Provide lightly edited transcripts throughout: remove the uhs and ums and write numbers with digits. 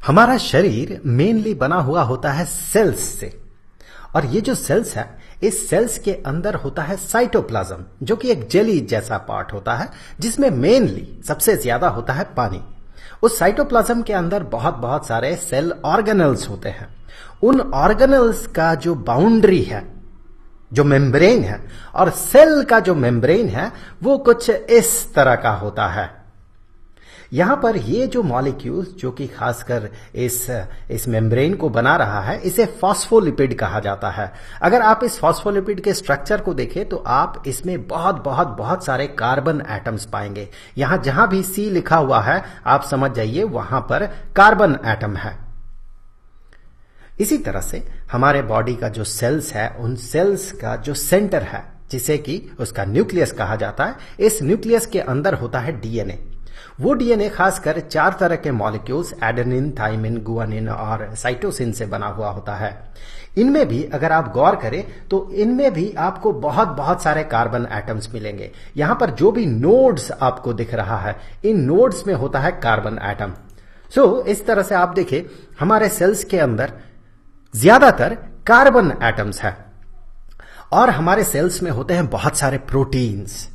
हमारा शरीर मेनली बना हुआ होता है सेल्स से, और ये जो सेल्स है, इस सेल्स के अंदर होता है साइटोप्लाज्म, जो कि एक जेली जैसा पार्ट होता है, जिसमें मेनली सबसे ज्यादा होता है पानी। उस साइटोप्लाज्म के अंदर बहुत बहुत सारे सेल ऑर्गेनल्स होते हैं। उन ऑर्गेनल्स का जो बाउंड्री है, जो मेम्ब्रेन है, और सेल का जो मेम्ब्रेन है, वो कुछ इस तरह का होता है। यहां पर ये जो मॉलिक्यूल्स जो कि खासकर इस मेम्ब्रेन को बना रहा है, इसे फॉस्फोलिपिड कहा जाता है। अगर आप इस फॉस्फोलिपिड के स्ट्रक्चर को देखें तो आप इसमें बहुत बहुत बहुत सारे कार्बन एटम्स पाएंगे। यहां जहां भी सी लिखा हुआ है, आप समझ जाइए वहां पर कार्बन एटम है। इसी तरह से हमारे बॉडी का जो सेल्स है, उन सेल्स का जो सेंटर है, जिसे कि उसका न्यूक्लियस कहा जाता है, इस न्यूक्लियस के अंदर होता है डीएनए। वो डीएनए खासकर 4 तरह के मॉलिक्यूल्स एडेनिन, थाइमिन, गुआनिन और साइटोसिन से बना हुआ होता है। इनमें भी अगर आप गौर करें तो इनमें भी आपको बहुत बहुत सारे कार्बन एटम्स मिलेंगे। यहां पर जो भी नोड्स आपको दिख रहा है, इन नोड्स में होता है कार्बन एटम। इस तरह से आप देखें, हमारे सेल्स के अंदर ज्यादातर कार्बन एटम्स है, और हमारे सेल्स में होते हैं बहुत सारे प्रोटीन्स।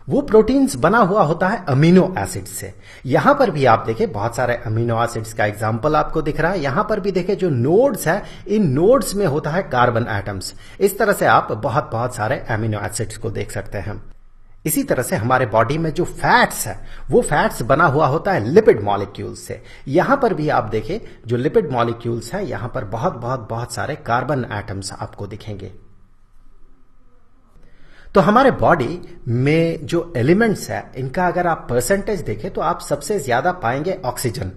वो प्रोटीन्स बना हुआ होता है अमीनो एसिड से। यहां पर भी आप देखें बहुत सारे अमीनो एसिड्स का एग्जाम्पल आपको दिख रहा है। यहां पर भी देखें जो नोड्स है, इन नोड्स में होता है कार्बन एटम्स। इस तरह से आप बहुत बहुत सारे अमीनो एसिड्स को देख सकते हैं। इसी तरह से हमारे बॉडी में जो फैट्स है, वो फैट्स बना हुआ होता है लिपिड मॉलिक्यूल्स से। यहां पर भी आप देखें जो लिपिड मॉलिक्यूल्स है, यहां पर बहुत बहुत बहुत सारे कार्बन एटम्स आपको दिखेंगे। तो हमारे बॉडी में जो एलिमेंट्स है, इनका अगर आप परसेंटेज देखें तो आप सबसे ज्यादा पाएंगे ऑक्सीजन।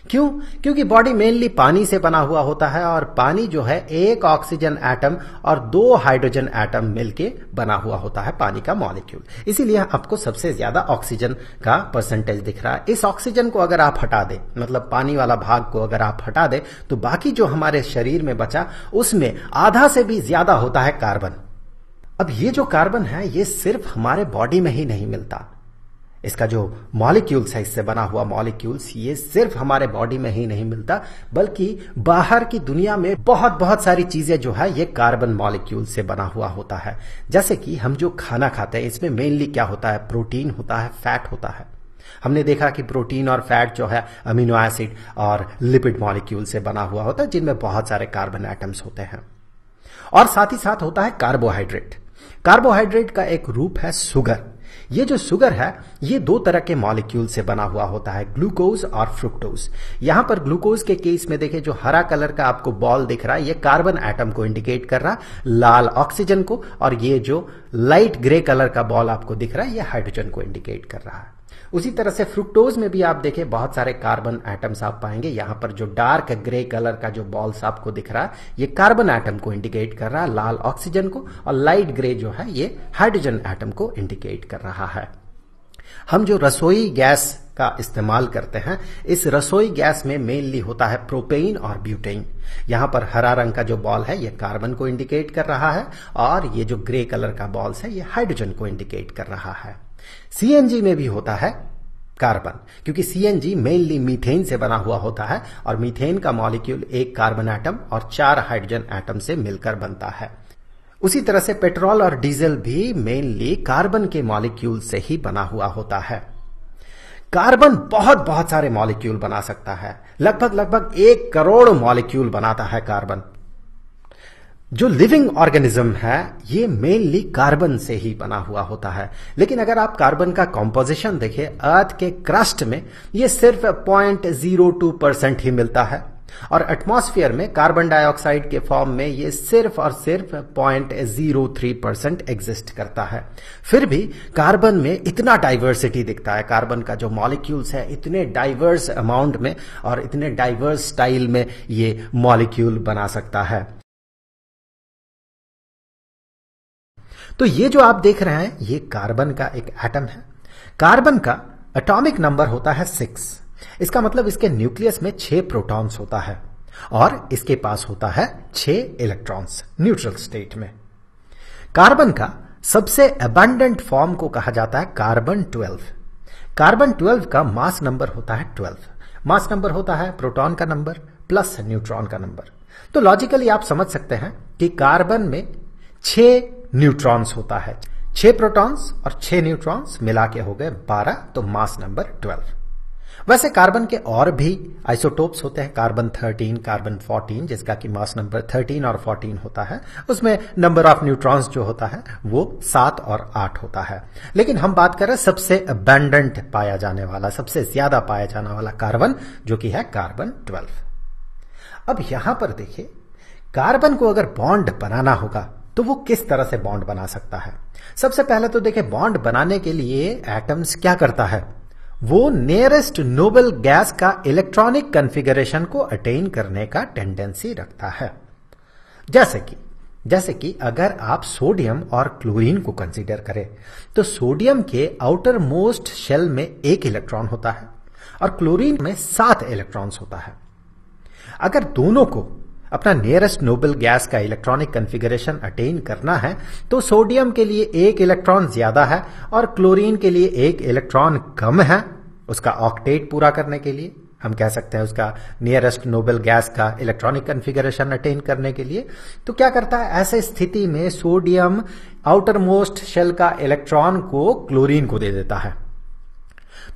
क्यों? क्योंकि बॉडी मेनली पानी से बना हुआ होता है, और पानी जो है एक ऑक्सीजन एटम और 2 हाइड्रोजन एटम मिलके बना हुआ होता है पानी का मॉलिक्यूल। इसीलिए आपको सबसे ज्यादा ऑक्सीजन का परसेंटेज दिख रहा है। इस ऑक्सीजन को अगर आप हटा दें, मतलब पानी वाला भाग को अगर आप हटा दें, तो बाकी जो हमारे शरीर में बचा, उसमें आधा से भी ज्यादा होता है कार्बन। अब ये जो कार्बन है, ये सिर्फ हमारे बॉडी में ही नहीं मिलता। इसका जो मॉलिक्यूल्स है, इससे बना हुआ मॉलिक्यूल्स, ये सिर्फ हमारे बॉडी में ही नहीं मिलता, बल्कि बाहर की दुनिया में बहुत बहुत सारी चीजें जो है, ये कार्बन मॉलिक्यूल से बना हुआ होता है। जैसे कि हम जो खाना खाते हैं, इसमें मेनली क्या होता है? प्रोटीन होता है, फैट होता है। हमने देखा कि प्रोटीन और फैट जो है अमीनो एसिड और लिपिड मॉलिक्यूल से बना हुआ होता है, जिनमें बहुत सारे कार्बन एटम्स होते हैं। और साथ ही साथ होता है कार्बोहाइड्रेट। कार्बोहाइड्रेट का एक रूप है शुगर। ये जो शुगर है, ये 2 तरह के मॉलिक्यूल से बना हुआ होता है, ग्लूकोज और फ्रुक्टोज। यहां पर ग्लूकोज के केस में देखें, जो हरा कलर का आपको बॉल दिख रहा है, ये कार्बन एटम को इंडिकेट कर रहा है, लाल ऑक्सीजन को, और ये जो लाइट ग्रे कलर का बॉल आपको दिख रहा है, ये हाइड्रोजन को इंडिकेट कर रहा है। उसी तरह से फ्रुक्टोज में भी आप देखें बहुत सारे कार्बन एटम्स आप पाएंगे। यहां पर जो डार्क ग्रे कलर का जो बॉल्स आपको दिख रहा है, ये कार्बन एटम को इंडिकेट कर रहा है, लाल ऑक्सीजन को, और लाइट ग्रे जो है ये हाइड्रोजन एटम को इंडिकेट कर रहा है। हम जो रसोई गैस का इस्तेमाल करते हैं, इस रसोई गैस में मेनली होता है प्रोपेन और ब्यूटेन। यहां पर हरा रंग का जो बॉल है, ये कार्बन को इंडिकेट कर रहा है, और ये जो ग्रे कलर का बॉल्स है, ये हाइड्रोजन को इंडिकेट कर रहा है। सीएनजी में भी होता है कार्बन, क्योंकि सीएनजी मेनली मीथेन से बना हुआ होता है, और मीथेन का मॉलिक्यूल एक कार्बन एटम और 4 हाइड्रोजन एटम से मिलकर बनता है। उसी तरह से पेट्रोल और डीजल भी मेनली कार्बन के मॉलिक्यूल से ही बना हुआ होता है। कार्बन बहुत बहुत सारे मॉलिक्यूल बना सकता है, लगभग 1 करोड़ मॉलिक्यूल बनाता है कार्बन। जो लिविंग ऑर्गेनिज्म है, ये मेनली कार्बन से ही बना हुआ होता है। लेकिन अगर आप कार्बन का कॉम्पोजिशन देखें, अर्थ के क्रस्ट में ये सिर्फ 0.02% ही मिलता है, और एटमॉस्फेयर में कार्बन डाइऑक्साइड के फॉर्म में ये सिर्फ और सिर्फ 0.03% एग्जिस्ट करता है। फिर भी कार्बन में इतना डाइवर्सिटी दिखता है, कार्बन का जो मॉलिक्यूल्स है इतने डाइवर्स अमाउंट में और इतने डाइवर्स स्टाइल में ये मॉलिक्यूल बना सकता है। तो ये जो आप देख रहे हैं, ये कार्बन का एक एटम है। कार्बन का एटॉमिक नंबर होता है 6। इसका मतलब इसके न्यूक्लियस में 6 प्रोटॉन्स होता है, और इसके पास होता है 6 इलेक्ट्रॉन्स न्यूट्रल स्टेट में। कार्बन का सबसे अबंडेंट फॉर्म को कहा जाता है कार्बन 12। कार्बन 12 का मास नंबर होता है 12, मास नंबर होता है प्रोटॉन का नंबर प्लस न्यूट्रॉन का नंबर। तो लॉजिकली आप समझ सकते हैं कि कार्बन में 6 न्यूट्रॉन्स होता है, 6 प्रोटॉन्स और 6 न्यूट्रॉन्स मिला के हो गए 12, तो मास नंबर 12। वैसे कार्बन के और भी आइसोटोप्स होते हैं, कार्बन 13, कार्बन 14, जिसका कि मास नंबर 13 और 14 होता है। उसमें नंबर ऑफ न्यूट्रॉन्स जो होता है वो 7 और 8 होता है। लेकिन हम बात कर रहे हैं सबसे अबंडेंट पाया जाने वाला, सबसे ज्यादा पाया जाने वाला कार्बन, जो कि है कार्बन 12। अब यहां पर देखिए, कार्बन को अगर बॉन्ड बनाना होगा तो वो किस तरह से बॉन्ड बना सकता है। सबसे पहले तो देखिए, बॉन्ड बनाने के लिए एटम्स क्या करता है, वो नियरेस्ट नोबल गैस का इलेक्ट्रॉनिक कॉन्फ़िगरेशन को अटेन करने का टेंडेंसी रखता है। जैसे कि अगर आप सोडियम और क्लोरीन को कंसीडर करें, तो सोडियम के आउटर मोस्ट शेल में 1 इलेक्ट्रॉन होता है और क्लोरीन में 7 इलेक्ट्रॉन्स होता है। अगर दोनों को अपना नियरेस्ट नोबल गैस का इलेक्ट्रॉनिक कॉन्फ़िगरेशन अटेन करना है, तो सोडियम के लिए 1 इलेक्ट्रॉन ज्यादा है और क्लोरीन के लिए 1 इलेक्ट्रॉन कम है। उसका ऑक्टेट पूरा करने के लिए, हम कह सकते हैं उसका नियरेस्ट नोबल गैस का इलेक्ट्रॉनिक कॉन्फ़िगरेशन अटेन करने के लिए, तो क्या करता है, ऐसे स्थिति में सोडियम आउटर मोस्ट शेल का इलेक्ट्रॉन को क्लोरीन को दे देता है।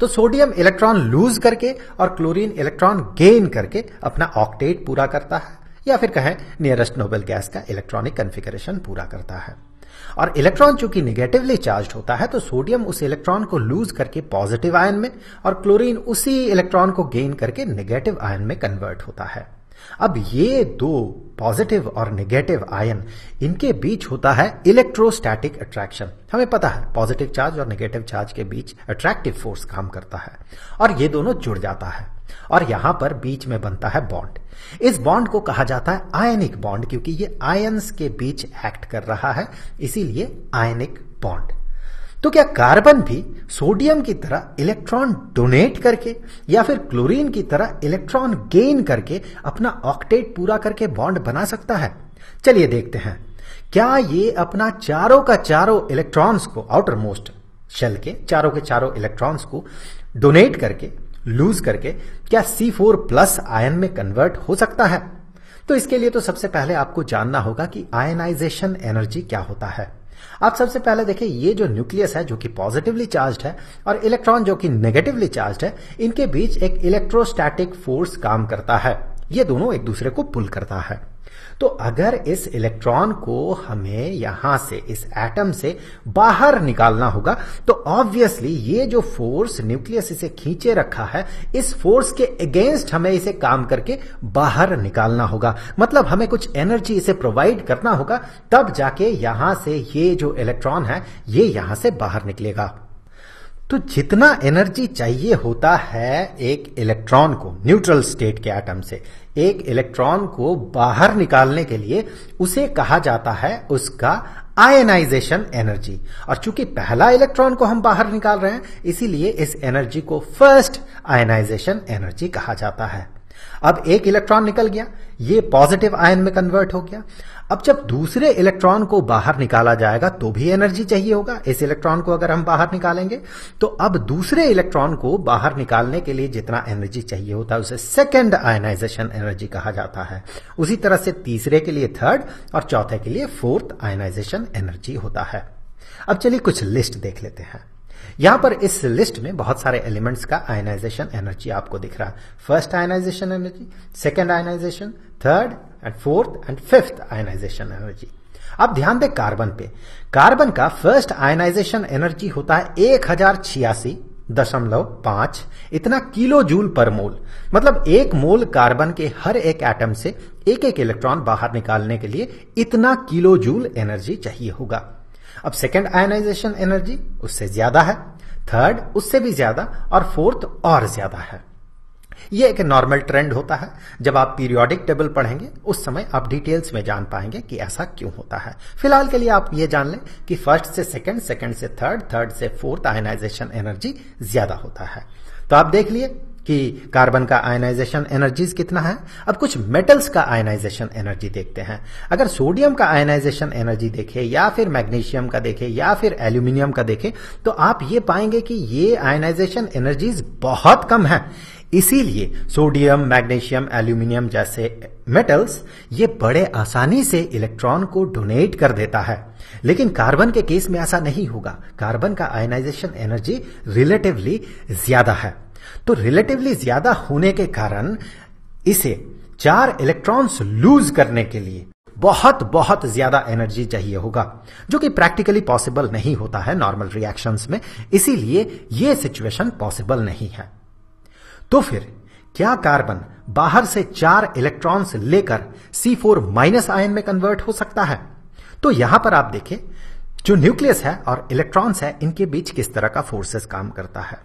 तो सोडियम इलेक्ट्रॉन लूज करके और क्लोरीन इलेक्ट्रॉन गेन करके अपना ऑक्टेट पूरा करता है, या फिर कहें नियरेस्ट नोबल गैस का इलेक्ट्रॉनिक कॉन्फ़िगरेशन पूरा करता है। और इलेक्ट्रॉन चूंकि निगेटिवली चार्ज्ड होता है, तो सोडियम उस इलेक्ट्रॉन को लूज करके पॉजिटिव आयन में और क्लोरीन उसी इलेक्ट्रॉन को गेन करके नेगेटिव आयन में कन्वर्ट होता है। अब ये 2 पॉजिटिव और नेगेटिव आयन, इनके बीच होता है इलेक्ट्रोस्टैटिक अट्रैक्शन। हमें पता है पॉजिटिव चार्ज और नेगेटिव चार्ज के बीच अट्रैक्टिव फोर्स काम करता है और ये दोनों जुड़ जाता है और यहां पर बीच में बनता है बॉन्ड। इस बॉन्ड को कहा जाता है आयनिक बॉन्ड, क्योंकि ये आयंस के बीच एक्ट कर रहा है, इसीलिए आयनिक बॉन्ड। तो क्या कार्बन भी सोडियम की तरह इलेक्ट्रॉन डोनेट करके या फिर क्लोरीन की तरह इलेक्ट्रॉन गेन करके अपना ऑक्टेट पूरा करके बॉन्ड बना सकता है? चलिए देखते हैं, क्या ये अपना चारों का चारों इलेक्ट्रॉन्स को, आउटर मोस्ट शेल के चारों इलेक्ट्रॉन्स को डोनेट करके, लूज करके, क्या C4+ आयन में कन्वर्ट हो सकता है? तो इसके लिए तो सबसे पहले आपको जानना होगा कि आयनाइजेशन एनर्जी क्या होता है। आप सबसे पहले देखिए, ये जो न्यूक्लियस है जो कि पॉजिटिवली चार्ज्ड है और इलेक्ट्रॉन जो कि नेगेटिवली चार्ज्ड है, इनके बीच एक इलेक्ट्रोस्टैटिक फोर्स काम करता है। ये दोनों एक दूसरे को पुल करता है। तो अगर इस इलेक्ट्रॉन को हमें यहां से, इस एटम से बाहर निकालना होगा, तो ऑब्वियसली ये जो फोर्स न्यूक्लियस इसे खींचे रखा है, इस फोर्स के अगेंस्ट हमें इसे काम करके बाहर निकालना होगा। मतलब हमें कुछ एनर्जी इसे प्रोवाइड करना होगा, तब जाके यहां से ये जो इलेक्ट्रॉन है ये यहां से बाहर निकलेगा। तो जितना एनर्जी चाहिए होता है एक इलेक्ट्रॉन को न्यूट्रल स्टेट के एटम से एक इलेक्ट्रॉन को बाहर निकालने के लिए, उसे कहा जाता है उसका आयनाइजेशन एनर्जी। और चूंकि पहला इलेक्ट्रॉन को हम बाहर निकाल रहे हैं, इसीलिए इस एनर्जी को फर्स्ट आयनाइजेशन एनर्जी कहा जाता है। अब एक इलेक्ट्रॉन निकल गया, ये पॉजिटिव आयन में कन्वर्ट हो गया। अब जब दूसरे इलेक्ट्रॉन को बाहर निकाला जाएगा तो भी एनर्जी चाहिए होगा। इस इलेक्ट्रॉन को अगर हम बाहर निकालेंगे, तो अब दूसरे इलेक्ट्रॉन को बाहर निकालने के लिए जितना एनर्जी चाहिए होता है उसे सेकेंड आयनाइजेशन एनर्जी कहा जाता है। उसी तरह से तीसरे के लिए थर्ड और चौथे के लिए फोर्थ आयनाइजेशन एनर्जी होता है। अब चलिए कुछ लिस्ट देख लेते हैं। यहां पर इस लिस्ट में बहुत सारे एलिमेंट्स का आयनाइजेशन एनर्जी आपको दिख रहा है। First ionization energy, second ionization, third and fourth and fifth ionization energy. अब ध्यान दें कार्बन पे। कार्बन का फर्स्ट आयनाइजेशन एनर्जी होता है 1086.5 इतना किलो जूल पर मोल। मतलब 1 मोल कार्बन के हर एक एटम से एक एक इलेक्ट्रॉन बाहर निकालने के लिए इतना किलो जूल एनर्जी चाहिए होगा। अब सेकेंड आयनाइजेशन एनर्जी उससे ज्यादा है, थर्ड उससे भी ज्यादा और फोर्थ और ज्यादा है। यह एक नॉर्मल ट्रेंड होता है। जब आप पीरियोडिक टेबल पढ़ेंगे उस समय आप डिटेल्स में जान पाएंगे कि ऐसा क्यों होता है। फिलहाल के लिए आप ये जान लें कि फर्स्ट से सेकंड, सेकंड से थर्ड, थर्ड से फोर्थ आयनाइजेशन एनर्जी ज्यादा होता है। तो आप देख लिए कि कार्बन का आयनाइजेशन एनर्जीज कितना है। अब कुछ मेटल्स का आयनाइजेशन एनर्जी देखते हैं। अगर सोडियम का आयनाइजेशन एनर्जी देखें या फिर मैग्नीशियम का देखें या फिर एल्यूमिनियम का देखें, तो आप ये पाएंगे कि ये आयनाइजेशन एनर्जीज बहुत कम है। इसीलिए सोडियम, मैग्नीशियम, एल्यूमिनियम जैसे मेटल्स ये बड़े आसानी से इलेक्ट्रॉन को डोनेट कर देता है, लेकिन कार्बन के केस में ऐसा नहीं होगा। कार्बन का आयनाइजेशन एनर्जी रिलेटिवली ज्यादा है, तो रिलेटिवली ज्यादा होने के कारण इसे 4 इलेक्ट्रॉन्स लूज करने के लिए बहुत बहुत ज्यादा एनर्जी चाहिए होगा, जो कि प्रैक्टिकली पॉसिबल नहीं होता है नॉर्मल रिएक्शंस में। इसीलिए यह सिचुएशन पॉसिबल नहीं है। तो फिर क्या कार्बन बाहर से 4 इलेक्ट्रॉन्स लेकर C4- आयन में कन्वर्ट हो सकता है? तो यहां पर आप देखें, जो न्यूक्लियस है और इलेक्ट्रॉन्स है, इनके बीच किस तरह का फोर्सेस काम करता है।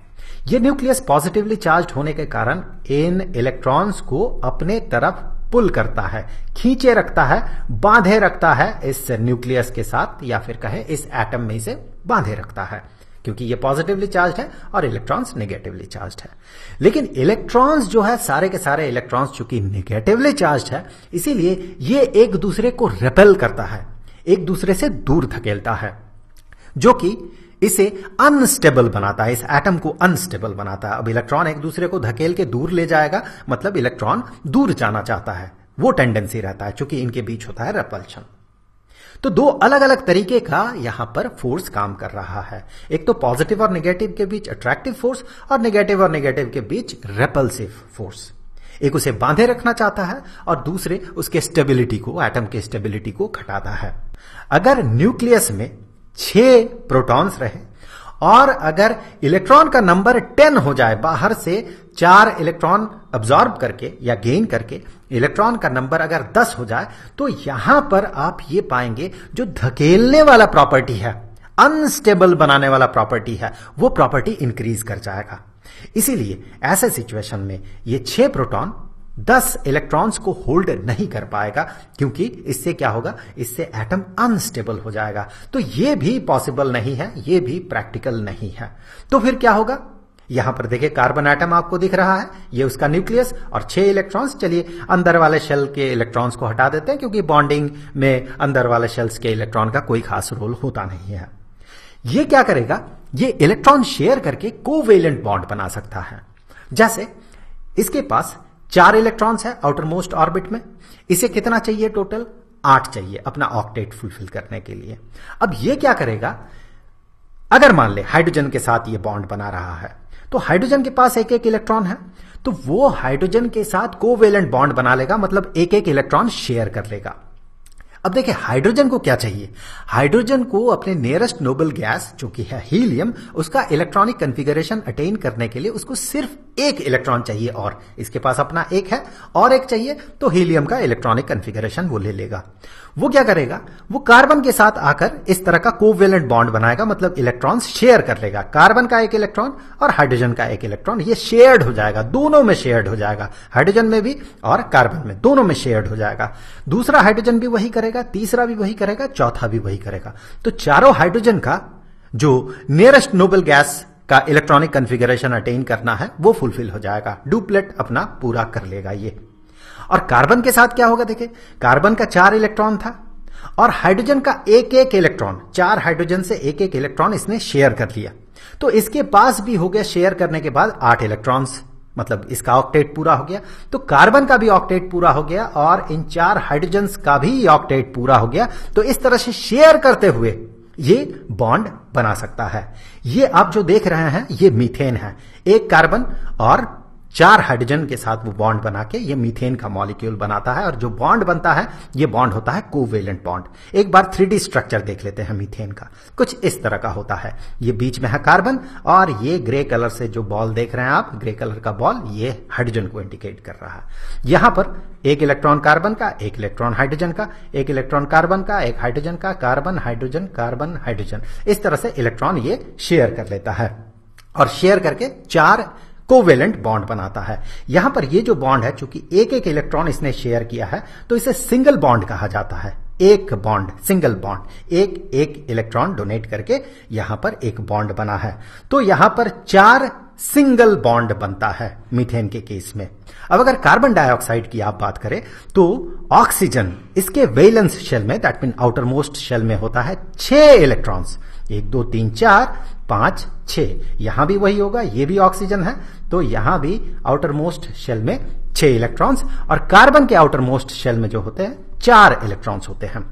यह न्यूक्लियस पॉजिटिवली चार्ज होने के कारण इन इलेक्ट्रॉन्स को अपने तरफ पुल करता है, खींचे रखता है, बांधे रखता है इस न्यूक्लियस के साथ, या फिर कहे इस एटम में इसे बांधे रखता है, क्योंकि ये पॉजिटिवली चार्ज है और इलेक्ट्रॉन्स नेगेटिवली चार्ज है। लेकिन इलेक्ट्रॉन्स जो है, सारे के सारे इलेक्ट्रॉन्स चूंकि नेगेटिवली चार्ज है, इसीलिए ये एक दूसरे को रिपेल करता है, एक दूसरे से दूर धकेलता है, जो कि इसे अनस्टेबल बनाता है, इस एटम को अनस्टेबल बनाता है। अब इलेक्ट्रॉन एक दूसरे को धकेल के दूर ले जाएगा, मतलब इलेक्ट्रॉन दूर जाना चाहता है, वो टेंडेंसी रहता है, क्योंकि इनके बीच होता है रेपल्शन। तो 2 अलग अलग तरीके का यहां पर फोर्स काम कर रहा है। एक तो पॉजिटिव और नेगेटिव के बीच अट्रैक्टिव फोर्स, और नेगेटिव और नेगेटिव के बीच रेपल्सिव फोर्स। एक उसे बांधे रखना चाहता है और दूसरे उसके स्टेबिलिटी को, एटम के स्टेबिलिटी को घटाता है। अगर न्यूक्लियस में 6 प्रोटॉन्स रहे और अगर इलेक्ट्रॉन का नंबर 10 हो जाए, बाहर से 4 इलेक्ट्रॉन अब्सॉर्ब करके या गेन करके इलेक्ट्रॉन का नंबर अगर 10 हो जाए, तो यहां पर आप ये पाएंगे जो धकेलने वाला प्रॉपर्टी है, अनस्टेबल बनाने वाला प्रॉपर्टी है, वो प्रॉपर्टी इंक्रीज कर जाएगा। इसीलिए ऐसे सिचुएशन में ये 6 प्रोटॉन 10 इलेक्ट्रॉन्स को होल्ड नहीं कर पाएगा, क्योंकि इससे क्या होगा, इससे एटम अनस्टेबल हो जाएगा। तो ये भी पॉसिबल नहीं है, ये भी प्रैक्टिकल नहीं है। तो फिर क्या होगा, यहां पर देखिए कार्बन एटम आपको दिख रहा है, ये उसका न्यूक्लियस और 6 इलेक्ट्रॉन्स। चलिए अंदर वाले शेल के इलेक्ट्रॉन्स को हटा देते हैं, क्योंकि बॉन्डिंग में अंदर वाले शेल्स के इलेक्ट्रॉन का कोई खास रोल होता नहीं है। ये क्या करेगा, ये इलेक्ट्रॉन शेयर करके कोवेलेंट बॉन्ड बना सकता है। जैसे इसके पास 4 इलेक्ट्रॉन्स है आउटर मोस्ट ऑर्बिट में, इसे कितना चाहिए, टोटल 8 चाहिए अपना ऑक्टेट फुलफिल करने के लिए। अब ये क्या करेगा, अगर मान ले हाइड्रोजन के साथ ये बॉन्ड बना रहा है, तो हाइड्रोजन के पास एक इलेक्ट्रॉन है, तो वो हाइड्रोजन के साथ कोवेलेंट बॉन्ड बना लेगा, मतलब एक इलेक्ट्रॉन शेयर कर लेगा। अब देखिए हाइड्रोजन को क्या चाहिए, हाइड्रोजन को अपने नियरेस्ट नोबल गैस जो कि है हीलियम, उसका इलेक्ट्रॉनिक कॉन्फ़िगरेशन अटेन करने के लिए उसको सिर्फ एक इलेक्ट्रॉन चाहिए, और इसके पास अपना एक है और एक चाहिए, तो हीलियम का इलेक्ट्रॉनिक कॉन्फ़िगरेशन वो ले लेगा। वो क्या करेगा, वो कार्बन के साथ आकर इस तरह का कोवेलेंट बॉन्ड बनाएगा, मतलब इलेक्ट्रॉन्स शेयर कर लेगा। कार्बन का एक इलेक्ट्रॉन और हाइड्रोजन का एक इलेक्ट्रॉन, ये शेयर्ड हो जाएगा, दोनों में शेयर्ड हो जाएगा, हाइड्रोजन में भी और कार्बन में, दोनों में शेयर्ड हो जाएगा। दूसरा हाइड्रोजन भी वही करेगा, तीसरा भी वही करेगा, चौथा भी वही करेगा। तो चारों हाइड्रोजन का जो नियरेस्ट नोबल गैस का इलेक्ट्रॉनिक कॉन्फ़िगरेशन अटेन करना है वो फुलफिल हो जाएगा, डुप्लेट अपना पूरा कर लेगा ये। और कार्बन के साथ क्या होगा, देखिए कार्बन का 4 इलेक्ट्रॉन था और हाइड्रोजन का एक इलेक्ट्रॉन, 4 हाइड्रोजन से एक इलेक्ट्रॉन इसने शेयर कर लिया, तो इसके पास भी हो गया शेयर करने के बाद 8 इलेक्ट्रॉन्स, मतलब इसका ऑक्टेट पूरा हो गया। तो कार्बन का भी ऑक्टेट पूरा हो गया और इन 4 हाइड्रोजन्स का भी ऑक्टेट पूरा हो गया। तो इस तरह से शेयर करते हुए ये बॉन्ड बना सकता है। ये आप जो देख रहे हैं ये मीथेन है, एक कार्बन और 4 हाइड्रोजन के साथ वो बॉन्ड बना के ये मीथेन का मॉलिक्यूल बनाता है, और जो बॉन्ड बनता है ये बॉन्ड होता है कोवेलेंट बॉन्ड। एक बार 3D स्ट्रक्चर देख लेते हैं मीथेन का, कुछ इस तरह का होता है। ये बीच में है कार्बन और ये ग्रे कलर से जो बॉल देख रहे हैं आप, ग्रे कलर का बॉल, ये हाइड्रोजन को इंडिकेट कर रहा है। यहां पर एक इलेक्ट्रॉन कार्बन का, एक इलेक्ट्रॉन हाइड्रोजन का, एक इलेक्ट्रॉन कार्बन का, एक हाइड्रोजन का, कार्बन हाइड्रोजन कार्बन हाइड्रोजन, इस तरह से इलेक्ट्रॉन ये शेयर कर लेता है और शेयर करके 4 कोवेलेंट बॉन्ड बनाता है। यहां पर ये जो बॉन्ड है, चूंकि एक इलेक्ट्रॉन इसने शेयर किया है, तो इसे सिंगल बॉन्ड कहा जाता है। एक बॉन्ड, सिंगल बॉन्ड, एक इलेक्ट्रॉन डोनेट करके यहां पर एक बॉन्ड बना है। तो यहां पर 4 सिंगल बॉन्ड बनता है मीथेन के केस में। अब अगर कार्बन डाइऑक्साइड की आप बात करें तो ऑक्सीजन, इसके वैलेंस शेल में, that mean outermost shell में होता है 6 इलेक्ट्रॉन्स, 1 2 3 4 5 6, यहां भी वही होगा, ये भी ऑक्सीजन है तो यहां भी आउटर मोस्ट शेल में 6 इलेक्ट्रॉन्स, और कार्बन के आउटर मोस्ट शेल में जो होते हैं 4 इलेक्ट्रॉन्स होते हैं।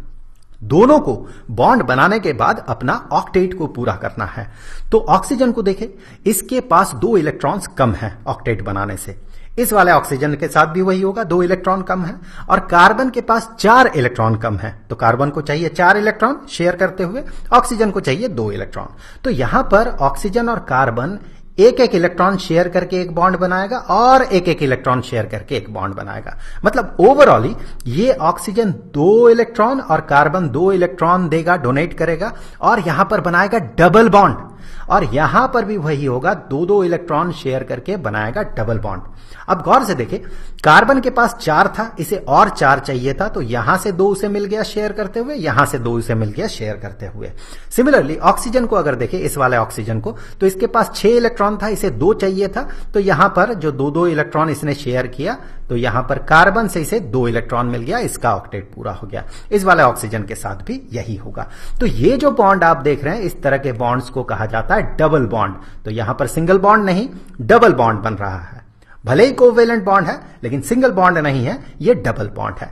दोनों को बॉन्ड बनाने के बाद अपना ऑक्टेट को पूरा करना है। तो ऑक्सीजन को देखें, इसके पास 2 इलेक्ट्रॉन्स कम है ऑक्टेट बनाने से। इस वाले ऑक्सीजन के साथ भी वही होगा, 2 इलेक्ट्रॉन कम है। और कार्बन के पास 4 इलेक्ट्रॉन कम है, तो कार्बन को चाहिए 4 इलेक्ट्रॉन शेयर करते हुए, ऑक्सीजन को चाहिए 2 इलेक्ट्रॉन। तो यहां पर ऑक्सीजन और कार्बन एक एक इलेक्ट्रॉन शेयर करके एक बॉन्ड बनाएगा और एक एक इलेक्ट्रॉन शेयर करके एक बॉन्ड बनाएगा। मतलब ओवरऑल ये ऑक्सीजन 2 इलेक्ट्रॉन और कार्बन 2 इलेक्ट्रॉन देगा, डोनेट करेगा, और यहां पर बनाएगा डबल बॉन्ड। और यहां पर भी वही होगा, 2 इलेक्ट्रॉन शेयर करके बनाएगा डबल बॉन्ड। अब गौर से देखें, कार्बन के पास 4 था, इसे और 4 चाहिए था, तो यहां से 2 उसे मिल गया शेयर करते हुए, यहां से 2 उसे मिल गया शेयर करते हुए। सिमिलरली ऑक्सीजन को अगर देखें, इस वाले ऑक्सीजन को, तो इसके पास 6 इलेक्ट्रॉन था, इसे 2 चाहिए था, तो यहां पर जो 2 इलेक्ट्रॉन इसने शेयर किया, तो यहां पर कार्बन से इसे 2 इलेक्ट्रॉन मिल गया, इसका ऑक्टेट पूरा हो गया। इस वाले ऑक्सीजन के साथ भी यही होगा। तो ये जो बॉन्ड आप देख रहे हैं, इस तरह के बॉन्ड्स को कहा जाता है डबल बॉन्ड। तो यहां पर सिंगल बॉन्ड नहीं, डबल बॉन्ड बन रहा है। भले ही कोवेलेंट बॉन्ड है, लेकिन सिंगल बॉन्ड नहीं है, ये डबल बॉन्ड है।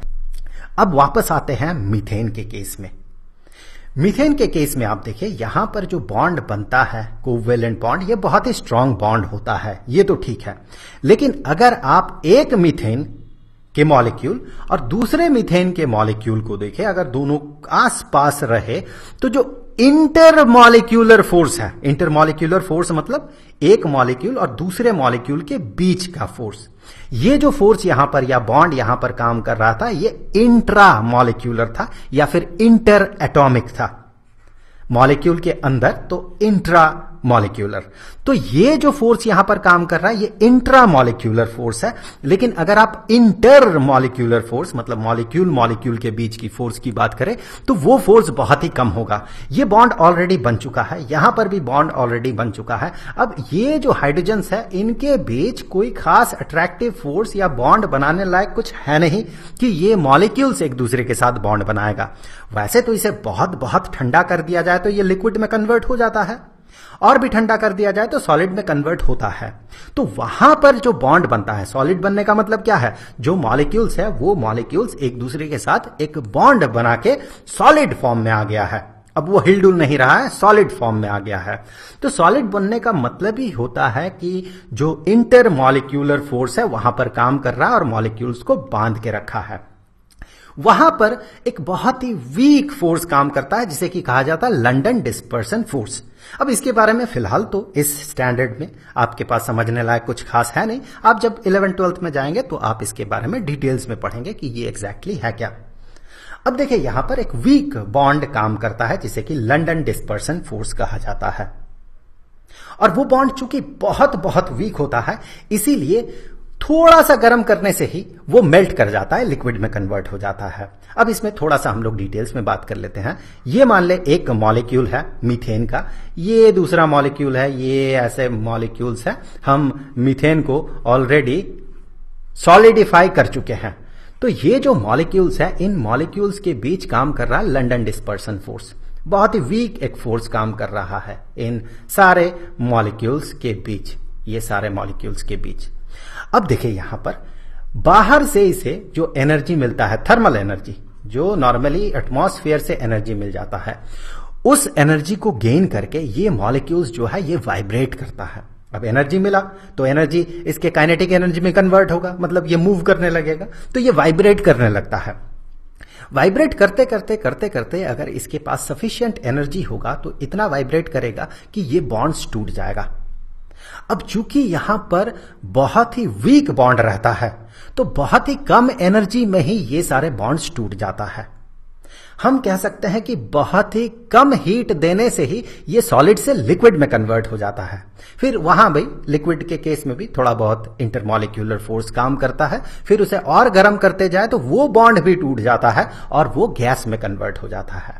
अब वापस आते हैं मीथेन के केस में। मीथेन के केस में आप देखिए, यहां पर जो बॉन्ड बनता है कोवेलेंट बॉन्ड, ये बहुत ही स्ट्रांग बॉन्ड होता है, ये तो ठीक है। लेकिन अगर आप एक मीथेन के मॉलिक्यूल और दूसरे मीथेन के मॉलिक्यूल को देखें, अगर दोनों आसपास रहे, तो जो इंटरमॉलिक्यूलर फोर्स है, इंटरमॉलिक्यूलर फोर्स मतलब एक मॉलिक्यूल और दूसरे मॉलिक्यूल के बीच का फोर्स, ये जो फोर्स यहां पर या बॉन्ड यहां पर काम कर रहा था, ये इंट्रा मॉलिक्यूलर था या फिर इंटर एटॉमिक था। मॉलिक्यूल के अंदर तो इंट्रा मॉलिक्यूलर, तो ये जो फोर्स यहां पर काम कर रहा है, ये इंट्रा मॉलिक्यूलर फोर्स है। लेकिन अगर आप इंटर मॉलिक्यूलर फोर्स मतलब मॉलिक्यूल मॉलिक्यूल के बीच की फोर्स की बात करें, तो वो फोर्स बहुत ही कम होगा। ये बॉन्ड ऑलरेडी बन चुका है, यहां पर भी बॉन्ड ऑलरेडी बन चुका है। अब ये जो हाइड्रोजन्स है, इनके बीच कोई खास अट्रैक्टिव फोर्स या बॉन्ड बनाने लायक कुछ है नहीं कि ये मॉलिक्यूल्स एक दूसरे के साथ बॉन्ड बनाएगा। वैसे तो इसे बहुत बहुत ठंडा कर दिया जाए तो ये लिक्विड में कन्वर्ट हो जाता है, और भी ठंडा कर दिया जाए तो सॉलिड में कन्वर्ट होता है। तो वहां पर जो बॉन्ड बनता है, सॉलिड बनने का मतलब क्या है, जो मॉलिक्यूल्स है वो मॉलिक्यूल्स एक दूसरे के साथ एक बॉन्ड बना के सॉलिड फॉर्म में आ गया है। अब वो हिलडुल नहीं रहा है, सॉलिड फॉर्म में आ गया है। तो सॉलिड बनने का मतलब ही होता है कि जो इंटर मॉलिक्यूलर फोर्स है वहां पर काम कर रहा है और मॉलिक्यूल्स को बांध के रखा है। वहां पर एक बहुत ही वीक फोर्स काम करता है, जिसे कि कहा जाता है लंडन डिस्पर्सन फोर्स। अब इसके बारे में फिलहाल तो इस स्टैंडर्ड में आपके पास समझने लायक कुछ खास है नहीं। आप जब 11th-12th में जाएंगे तो आप इसके बारे में डिटेल्स में पढ़ेंगे कि ये एग्जैक्टली है क्या। अब देखिए, यहां पर एक वीक बॉन्ड काम करता है जिसे कि लंडन डिस्पर्सन फोर्स कहा जाता है। और वो बॉन्ड चूंकि बहुत बहुत वीक होता है, इसीलिए थोड़ा सा गर्म करने से ही वो मेल्ट कर जाता है, लिक्विड में कन्वर्ट हो जाता है। अब इसमें थोड़ा सा हम लोग डिटेल्स में बात कर लेते हैं। ये मान ले एक मॉलिक्यूल है मीथेन का, ये दूसरा मॉलिक्यूल है, ये ऐसे मॉलिक्यूल्स हैं। हम मीथेन को ऑलरेडी सॉलिडिफाई कर चुके हैं। तो ये जो मॉलिक्यूल्स है, इन मॉलिक्यूल्स के बीच काम कर रहा है लंडन डिस्पर्सन फोर्स। बहुत ही वीक एक फोर्स काम कर रहा है इन सारे मॉलिक्यूल्स के बीच, ये सारे मॉलिक्यूल्स के बीच। अब देखिए, यहां पर बाहर से इसे जो एनर्जी मिलता है, थर्मल एनर्जी, जो नॉर्मली एटमॉस्फेयर से एनर्जी मिल जाता है, उस एनर्जी को गेन करके ये मॉलिक्यूल्स जो है ये वाइब्रेट करता है। अब एनर्जी मिला तो एनर्जी इसके काइनेटिक एनर्जी में कन्वर्ट होगा, मतलब ये मूव करने लगेगा, तो ये वाइब्रेट करने लगता है। वाइब्रेट करते करते करते करते अगर इसके पास सफिशिएंट एनर्जी होगा तो इतना वाइब्रेट करेगा कि ये बॉन्ड्स टूट जाएगा। अब चूंकि यहां पर बहुत ही वीक बॉन्ड रहता है, तो बहुत ही कम एनर्जी में ही ये सारे बॉन्ड्स टूट जाता है। हम कह सकते हैं कि बहुत ही कम हीट देने से ही ये सॉलिड से लिक्विड में कन्वर्ट हो जाता है। फिर वहां भाई लिक्विड के केस में भी थोड़ा बहुत इंटरमॉलिक्यूलर फोर्स काम करता है, फिर उसे और गर्म करते जाए तो वो बॉन्ड भी टूट जाता है और वो गैस में कन्वर्ट हो जाता है।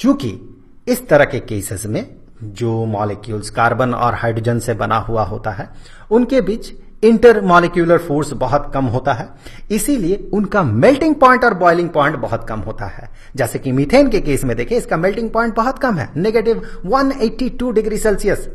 चूंकि इस तरह के केसेस में जो मॉलिक्यूल्स कार्बन और हाइड्रोजन से बना हुआ होता है, उनके बीच इंटरमॉलिक्यूलर फोर्स बहुत कम होता है, इसीलिए उनका मेल्टिंग पॉइंट और बॉइलिंग पॉइंट बहुत कम होता है। जैसे कि मीथेन के केस में देखिए, इसका मेल्टिंग पॉइंट बहुत कम है, -182 डिग्री सेल्सियस,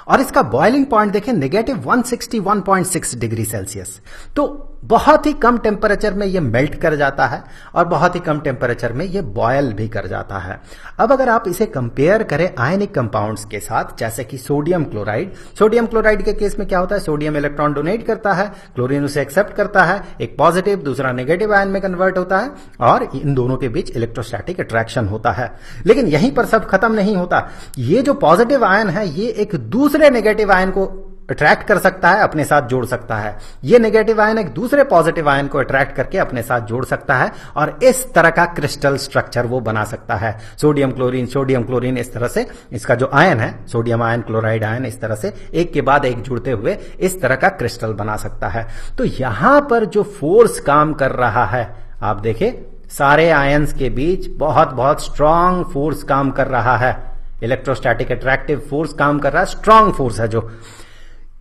और इसका बॉइलिंग पॉइंट देखें -161.6 डिग्री सेल्सियस। तो बहुत ही कम टेम्परेचर में ये मेल्ट कर जाता है और बहुत ही कम टेम्परेचर में ये बॉयल भी कर जाता है। अब अगर आप इसे कंपेयर करें आयनिक कंपाउंड्स के साथ, जैसे कि सोडियम क्लोराइड के केस में क्या होता है, सोडियम इलेक्ट्रॉन डोनेट करता है, क्लोरीन उसे एक्सेप्ट करता है, एक पॉजिटिव दूसरा नेगेटिव आयन में कन्वर्ट होता है और इन दोनों के बीच इलेक्ट्रोस्टैटिक अट्रैक्शन होता है। लेकिन यहीं पर सब खत्म नहीं होता, ये जो पॉजिटिव आयन है ये एक दूसरे नेगेटिव आयन को अट्रैक्ट कर सकता है, अपने साथ जोड़ सकता है। ये नेगेटिव आयन एक दूसरे पॉजिटिव आयन को अट्रैक्ट करके अपने साथ जोड़ सकता है और इस तरह का क्रिस्टल स्ट्रक्चर वो बना सकता है। सोडियम क्लोरीन इस तरह से, इसका जो आयन है सोडियम आयन क्लोराइड आयन, इस तरह से एक के बाद एक जुड़ते हुए इस तरह का क्रिस्टल बना सकता है। तो यहां पर जो फोर्स काम कर रहा है, आप देखें सारे आयंस के बीच बहुत बहुत स्ट्रांग फोर्स काम कर रहा है, इलेक्ट्रोस्टैटिक अट्रैक्टिव फोर्स काम कर रहा है, स्ट्रांग फोर्स है जो।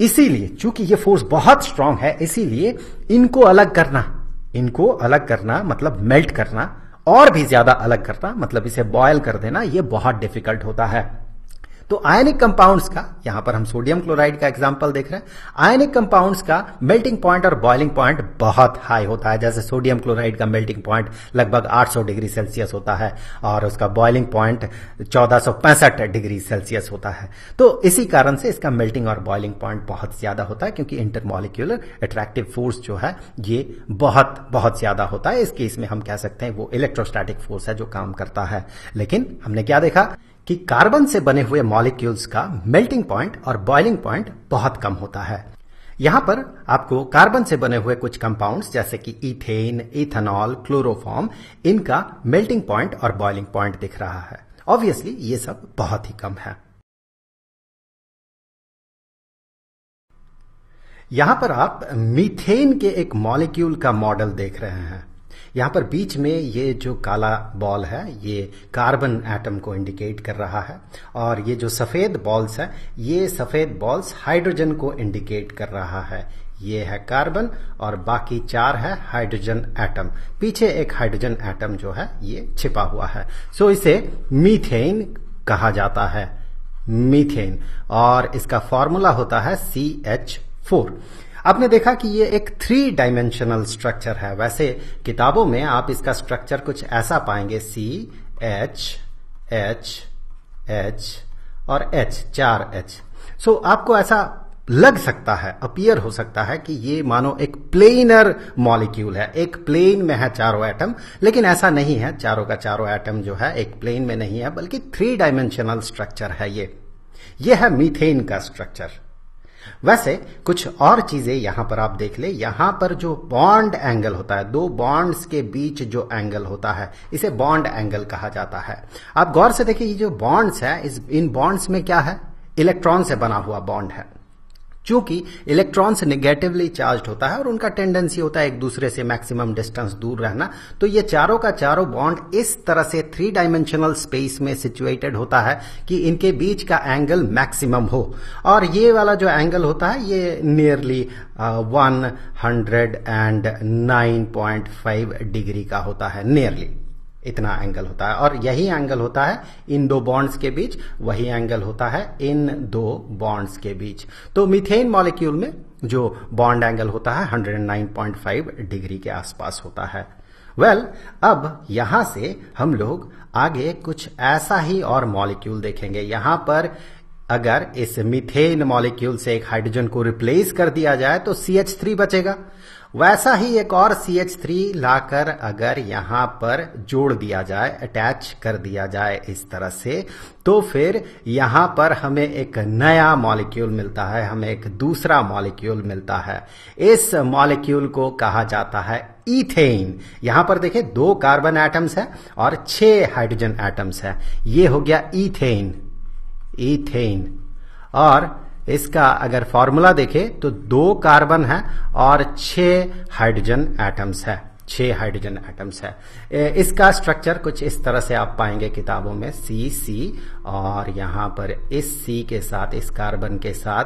इसीलिए चूंकि ये फोर्स बहुत स्ट्रांग है, इसीलिए इनको अलग करना मतलब मेल्ट करना, और भी ज्यादा अलग करना मतलब इसे बॉयल कर देना, ये बहुत डिफिकल्ट होता है। तो आयनिक कंपाउंड्स का, यहां पर हम सोडियम क्लोराइड का एग्जांपल देख रहे हैं, आयनिक कंपाउंड्स का मेल्टिंग पॉइंट और बॉइलिंग पॉइंट बहुत हाई होता है। जैसे सोडियम क्लोराइड का मेल्टिंग पॉइंट लगभग 800 डिग्री सेल्सियस होता है और उसका बॉइलिंग पॉइंट 1465 डिग्री सेल्सियस होता है। तो इसी कारण से इसका मेल्टिंग और बॉइलिंग पॉइंट बहुत ज्यादा होता है, क्योंकि इंटरमॉलिक्यूलर अट्रैक्टिव फोर्स जो है ये बहुत बहुत ज्यादा होता है। इस केस में हम कह सकते हैं वो इलेक्ट्रोस्टैटिक फोर्स है जो काम करता है। लेकिन हमने क्या देखा कि कार्बन से बने हुए मॉलिक्यूल्स का मेल्टिंग पॉइंट और बॉइलिंग पॉइंट बहुत कम होता है। यहां पर आपको कार्बन से बने हुए कुछ कंपाउंड्स जैसे कि इथेन, इथेनॉल, क्लोरोफॉर्म, इनका मेल्टिंग पॉइंट और बॉइलिंग पॉइंट दिख रहा है। ऑब्वियसली ये सब बहुत ही कम है। यहां पर आप मीथेन के एक मॉलिक्यूल का मॉडल देख रहे हैं। यहां पर बीच में ये जो काला बॉल है ये कार्बन एटम को इंडिकेट कर रहा है, और ये जो सफेद बॉल्स है ये सफेद बॉल्स हाइड्रोजन को इंडिकेट कर रहा है। ये है कार्बन और बाकी 4 है हाइड्रोजन एटम। पीछे एक हाइड्रोजन एटम जो है ये छिपा हुआ है। सो इसे मीथेन कहा जाता है, मीथेन, और इसका फॉर्मूला होता है CH4। आपने देखा कि ये एक 3 डायमेंशनल स्ट्रक्चर है। वैसे किताबों में आप इसका स्ट्रक्चर कुछ ऐसा पाएंगे, CH, H, H और H, 4 H। सो आपको ऐसा लग सकता है, अपीयर हो सकता है कि ये मानो एक प्लेनर मॉलिक्यूल है, एक प्लेन में है चारों एटम, लेकिन ऐसा नहीं है। चारों का चारों एटम जो है एक प्लेन में नहीं है, बल्कि 3 डायमेंशनल स्ट्रक्चर है ये है मीथेन का स्ट्रक्चर। वैसे कुछ और चीजें यहां पर आप देख ले। यहां पर जो बॉन्ड एंगल होता है, 2 बॉन्ड्स के बीच जो एंगल होता है, इसे बॉन्ड एंगल कहा जाता है। आप गौर से देखिए, ये जो बॉन्ड्स है, इन बॉन्ड्स में क्या है, इलेक्ट्रॉन से बना हुआ बॉन्ड है। चूंकि इलेक्ट्रॉन से नेगेटिवली चार्ज होता है और उनका टेंडेंसी होता है एक दूसरे से मैक्सिमम डिस्टेंस दूर रहना, तो ये चारों का चारों बॉन्ड इस तरह से 3 डायमेंशनल स्पेस में सिचुएटेड होता है कि इनके बीच का एंगल मैक्सिमम हो। और ये वाला जो एंगल होता है ये नियरली 109.5 डिग्री का होता है, नियरली इतना एंगल होता है। और यही एंगल होता है इन 2 बॉन्ड्स के बीच, वही एंगल होता है इन 2 बॉन्ड्स के बीच। तो मीथेन मॉलिक्यूल में जो बॉन्ड एंगल होता है 109.5 डिग्री के आसपास होता है। अब यहां से हम लोग आगे कुछ ऐसा ही और मॉलिक्यूल देखेंगे। यहां पर अगर इस मीथेन मॉलिक्यूल से एक हाइड्रोजन को रिप्लेस कर दिया जाए तो CH3 बचेगा। वैसा ही एक और CH3 लाकर अगर यहां पर जोड़ दिया जाए, अटैच कर दिया जाए इस तरह से, तो फिर यहां पर हमें एक नया मॉलिक्यूल मिलता है, हमें एक दूसरा मॉलिक्यूल मिलता है। इस मॉलिक्यूल को कहा जाता है इथेन। यहां पर देखिए 2 कार्बन एटम्स है और 6 हाइड्रोजन एटम्स है। ये हो गया इथेन। और इसका अगर फॉर्मूला देखें तो 2 कार्बन है और 6 हाइड्रोजन एटम्स है, 6 हाइड्रोजन एटम्स है। इसका स्ट्रक्चर कुछ इस तरह से आप पाएंगे किताबों में, CC, और यहां पर इस C के साथ, इस कार्बन के साथ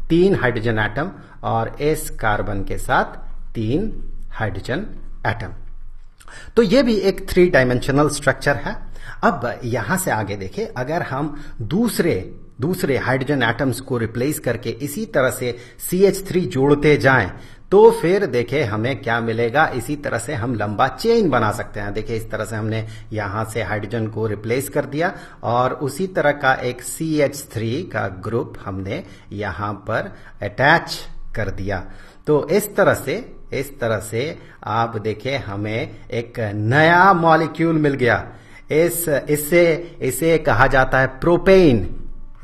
3 हाइड्रोजन एटम और इस कार्बन के साथ 3 हाइड्रोजन एटम। तो ये भी एक 3 डायमेंशनल स्ट्रक्चर है। अब यहां से आगे देखें, अगर हम दूसरे हाइड्रोजन एटम्स को रिप्लेस करके इसी तरह से CH3 जोड़ते जाएं तो फिर देखें हमें क्या मिलेगा। इसी तरह से हम लंबा चेन बना सकते हैं। देखिए इस तरह से हमने यहां से हाइड्रोजन को रिप्लेस कर दिया और उसी तरह का एक CH3 का ग्रुप हमने यहां पर अटैच कर दिया। तो इस तरह से आप देखें हमें एक नया मॉलिक्यूल मिल गया। इसे कहा जाता है प्रोपेन।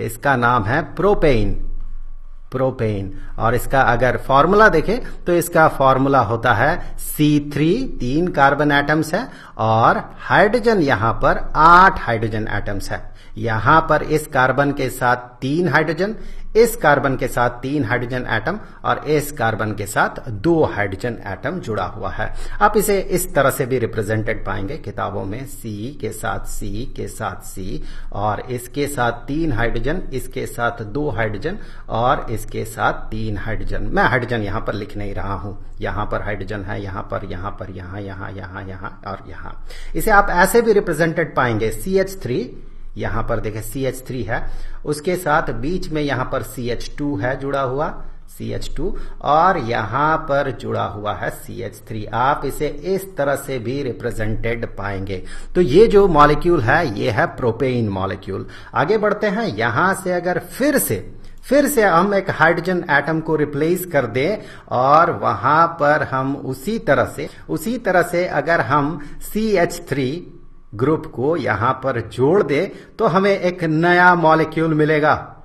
इसका नाम है प्रोपेन और इसका अगर फॉर्मूला देखें तो इसका फॉर्मूला होता है C3, 3 कार्बन एटम्स है और हाइड्रोजन यहां पर 8 हाइड्रोजन एटम्स है। यहां पर इस कार्बन के साथ 3 हाइड्रोजन, इस कार्बन के साथ 3 हाइड्रोजन एटम और इस कार्बन के साथ 2 हाइड्रोजन एटम जुड़ा हुआ है। आप इसे इस तरह से भी रिप्रेजेंटेड पाएंगे किताबों में, C के साथ C और इसके साथ 3 हाइड्रोजन, इसके साथ 2 हाइड्रोजन और इसके साथ 3 हाइड्रोजन। मैं हाइड्रोजन यहां पर लिख नहीं रहा हूं, यहां पर हाइड्रोजन है, यहां और यहां। इसे आप ऐसे भी रिप्रेजेंटेड पाएंगे, CH3 यहां पर देखें CH3 है, उसके साथ बीच में यहां पर CH2 है जुड़ा हुआ, CH2 और यहां पर जुड़ा हुआ है CH3। आप इसे इस तरह से भी रिप्रेजेंटेड पाएंगे। तो ये जो मॉलिक्यूल है ये है प्रोपेन मॉलिक्यूल। आगे बढ़ते हैं, यहां से अगर फिर से हम एक हाइड्रोजन एटम को रिप्लेस कर दें और वहां पर हम उसी तरह से अगर हम CH3 ग्रुप को यहां पर जोड़ दे तो हमें एक नया मॉलिक्यूल मिलेगा।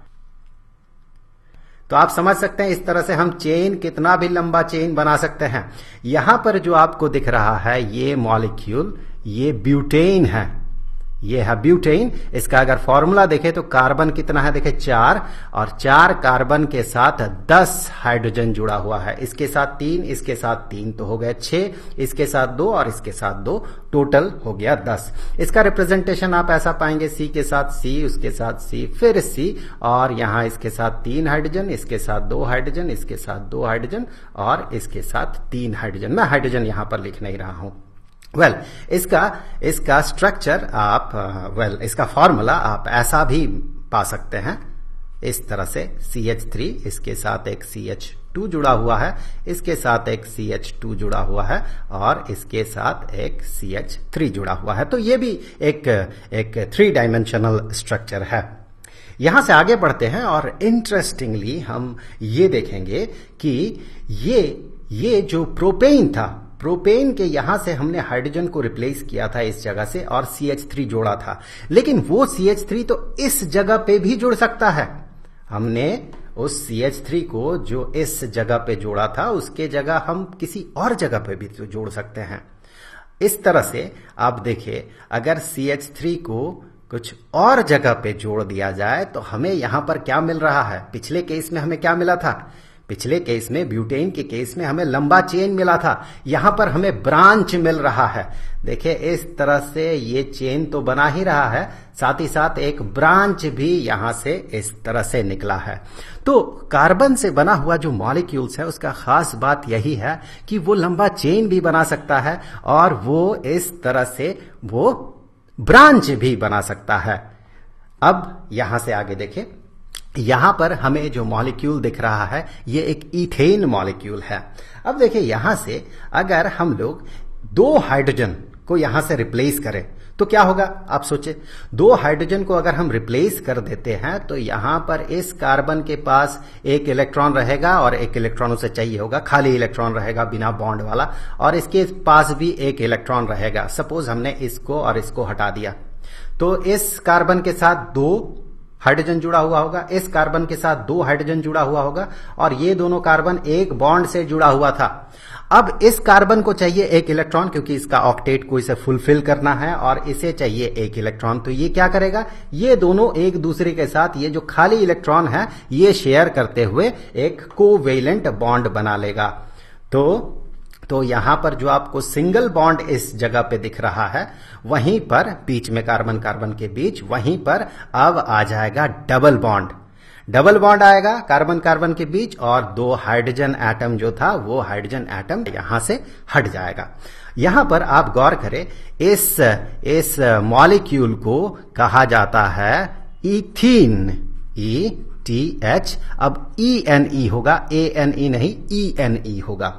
तो आप समझ सकते हैं इस तरह से हम कितना भी लंबा चेन बना सकते हैं। यहां पर जो आपको दिख रहा है ये मॉलिक्यूल, ये ब्यूटेन है, ये है ब्यूटेन। इसका अगर फॉर्मूला देखें तो कार्बन कितना है, देखें 4 और 4 कार्बन के साथ 10 हाइड्रोजन जुड़ा हुआ है। इसके साथ 3, इसके साथ 3 तो हो गए 6, इसके साथ 2 और इसके साथ 2, टोटल हो गया 10। इसका रिप्रेजेंटेशन आप ऐसा पाएंगे, C के साथ C, उसके साथ C, फिर C और यहां इसके साथ 3 हाइड्रोजन, इसके साथ 2 हाइड्रोजन, इसके साथ 2 हाइड्रोजन और इसके साथ 3 हाइड्रोजन। मैं हाइड्रोजन यहां पर लिख नहीं रहा हूं। इसका स्ट्रक्चर आप इसका फॉर्मूला आप ऐसा भी पा सकते हैं इस तरह से, CH3, इसके साथ एक CH2 जुड़ा हुआ है, इसके साथ एक CH2 जुड़ा हुआ है और इसके साथ एक CH3 जुड़ा हुआ है। तो ये भी एक 3 डायमेंशनल स्ट्रक्चर है। यहां से आगे बढ़ते हैं और इंटरेस्टिंगली हम ये देखेंगे कि ये जो प्रोपेन था, प्रोपेन के यहां से हमने हाइड्रोजन को रिप्लेस किया था इस जगह से और CH3 जोड़ा था, लेकिन वो CH3 तो इस जगह पे भी जुड़ सकता है। हमने उस CH3 को जो इस जगह पे जोड़ा था उसके जगह हम किसी और जगह पे भी तो जोड़ सकते हैं। इस तरह से आप देखिए, अगर CH3 को कुछ और जगह पे जोड़ दिया जाए तो हमें यहां पर क्या मिल रहा है। पिछले केस में हमें क्या मिला था, पिछले केस में ब्यूटेन के केस में हमें लंबा चेन मिला था, यहां पर हमें ब्रांच मिल रहा है। देखिए इस तरह से ये चेन तो बना ही रहा है, साथ ही साथ एक ब्रांच भी यहां से इस तरह से निकला है। तो कार्बन से बना हुआ जो मॉलिक्यूल्स है उसका खास बात यही है कि वो लंबा चेन भी बना सकता है और वो इस तरह से वो ब्रांच भी बना सकता है। अब यहां से आगे देखें, यहां पर हमें जो मॉलिक्यूल दिख रहा है ये एक इथेन मॉलिक्यूल है। अब देखिए यहां से अगर हम लोग 2 हाइड्रोजन को यहां से रिप्लेस करें तो क्या होगा, आप सोचे 2 हाइड्रोजन को अगर हम रिप्लेस कर देते हैं तो यहां पर इस कार्बन के पास एक इलेक्ट्रॉन रहेगा और एक इलेक्ट्रॉन उसे चाहिए होगा, खाली इलेक्ट्रॉन रहेगा बिना बॉन्ड वाला, और इसके पास भी एक इलेक्ट्रॉन रहेगा। सपोज हमने इसको और इसको हटा दिया तो इस कार्बन के साथ 2 हाइड्रोजन जुड़ा हुआ होगा, इस कार्बन के साथ 2 हाइड्रोजन जुड़ा हुआ होगा और ये दोनों कार्बन एक बॉन्ड से जुड़ा हुआ था। अब इस कार्बन को चाहिए एक इलेक्ट्रॉन क्योंकि इसका ऑक्टेट को इसे फुलफिल करना है और इसे चाहिए एक इलेक्ट्रॉन। तो ये क्या करेगा, ये दोनों एक दूसरे के साथ ये जो खाली इलेक्ट्रॉन है ये शेयर करते हुए एक कोवेलेंट बॉन्ड बना लेगा। तो यहां पर जो आपको सिंगल बॉन्ड इस जगह पे दिख रहा है वहीं पर बीच में कार्बन कार्बन के बीच वहीं पर अब आ जाएगा डबल बॉन्ड। डबल बॉन्ड आएगा कार्बन कार्बन के बीच और दो हाइड्रोजन एटम जो था वो हाइड्रोजन एटम यहां से हट जाएगा। यहां पर आप गौर करें, इस मॉलिक्यूल को कहा जाता है इथीन, ETH, अब ENE होगा, ANE नहीं ENE होगा।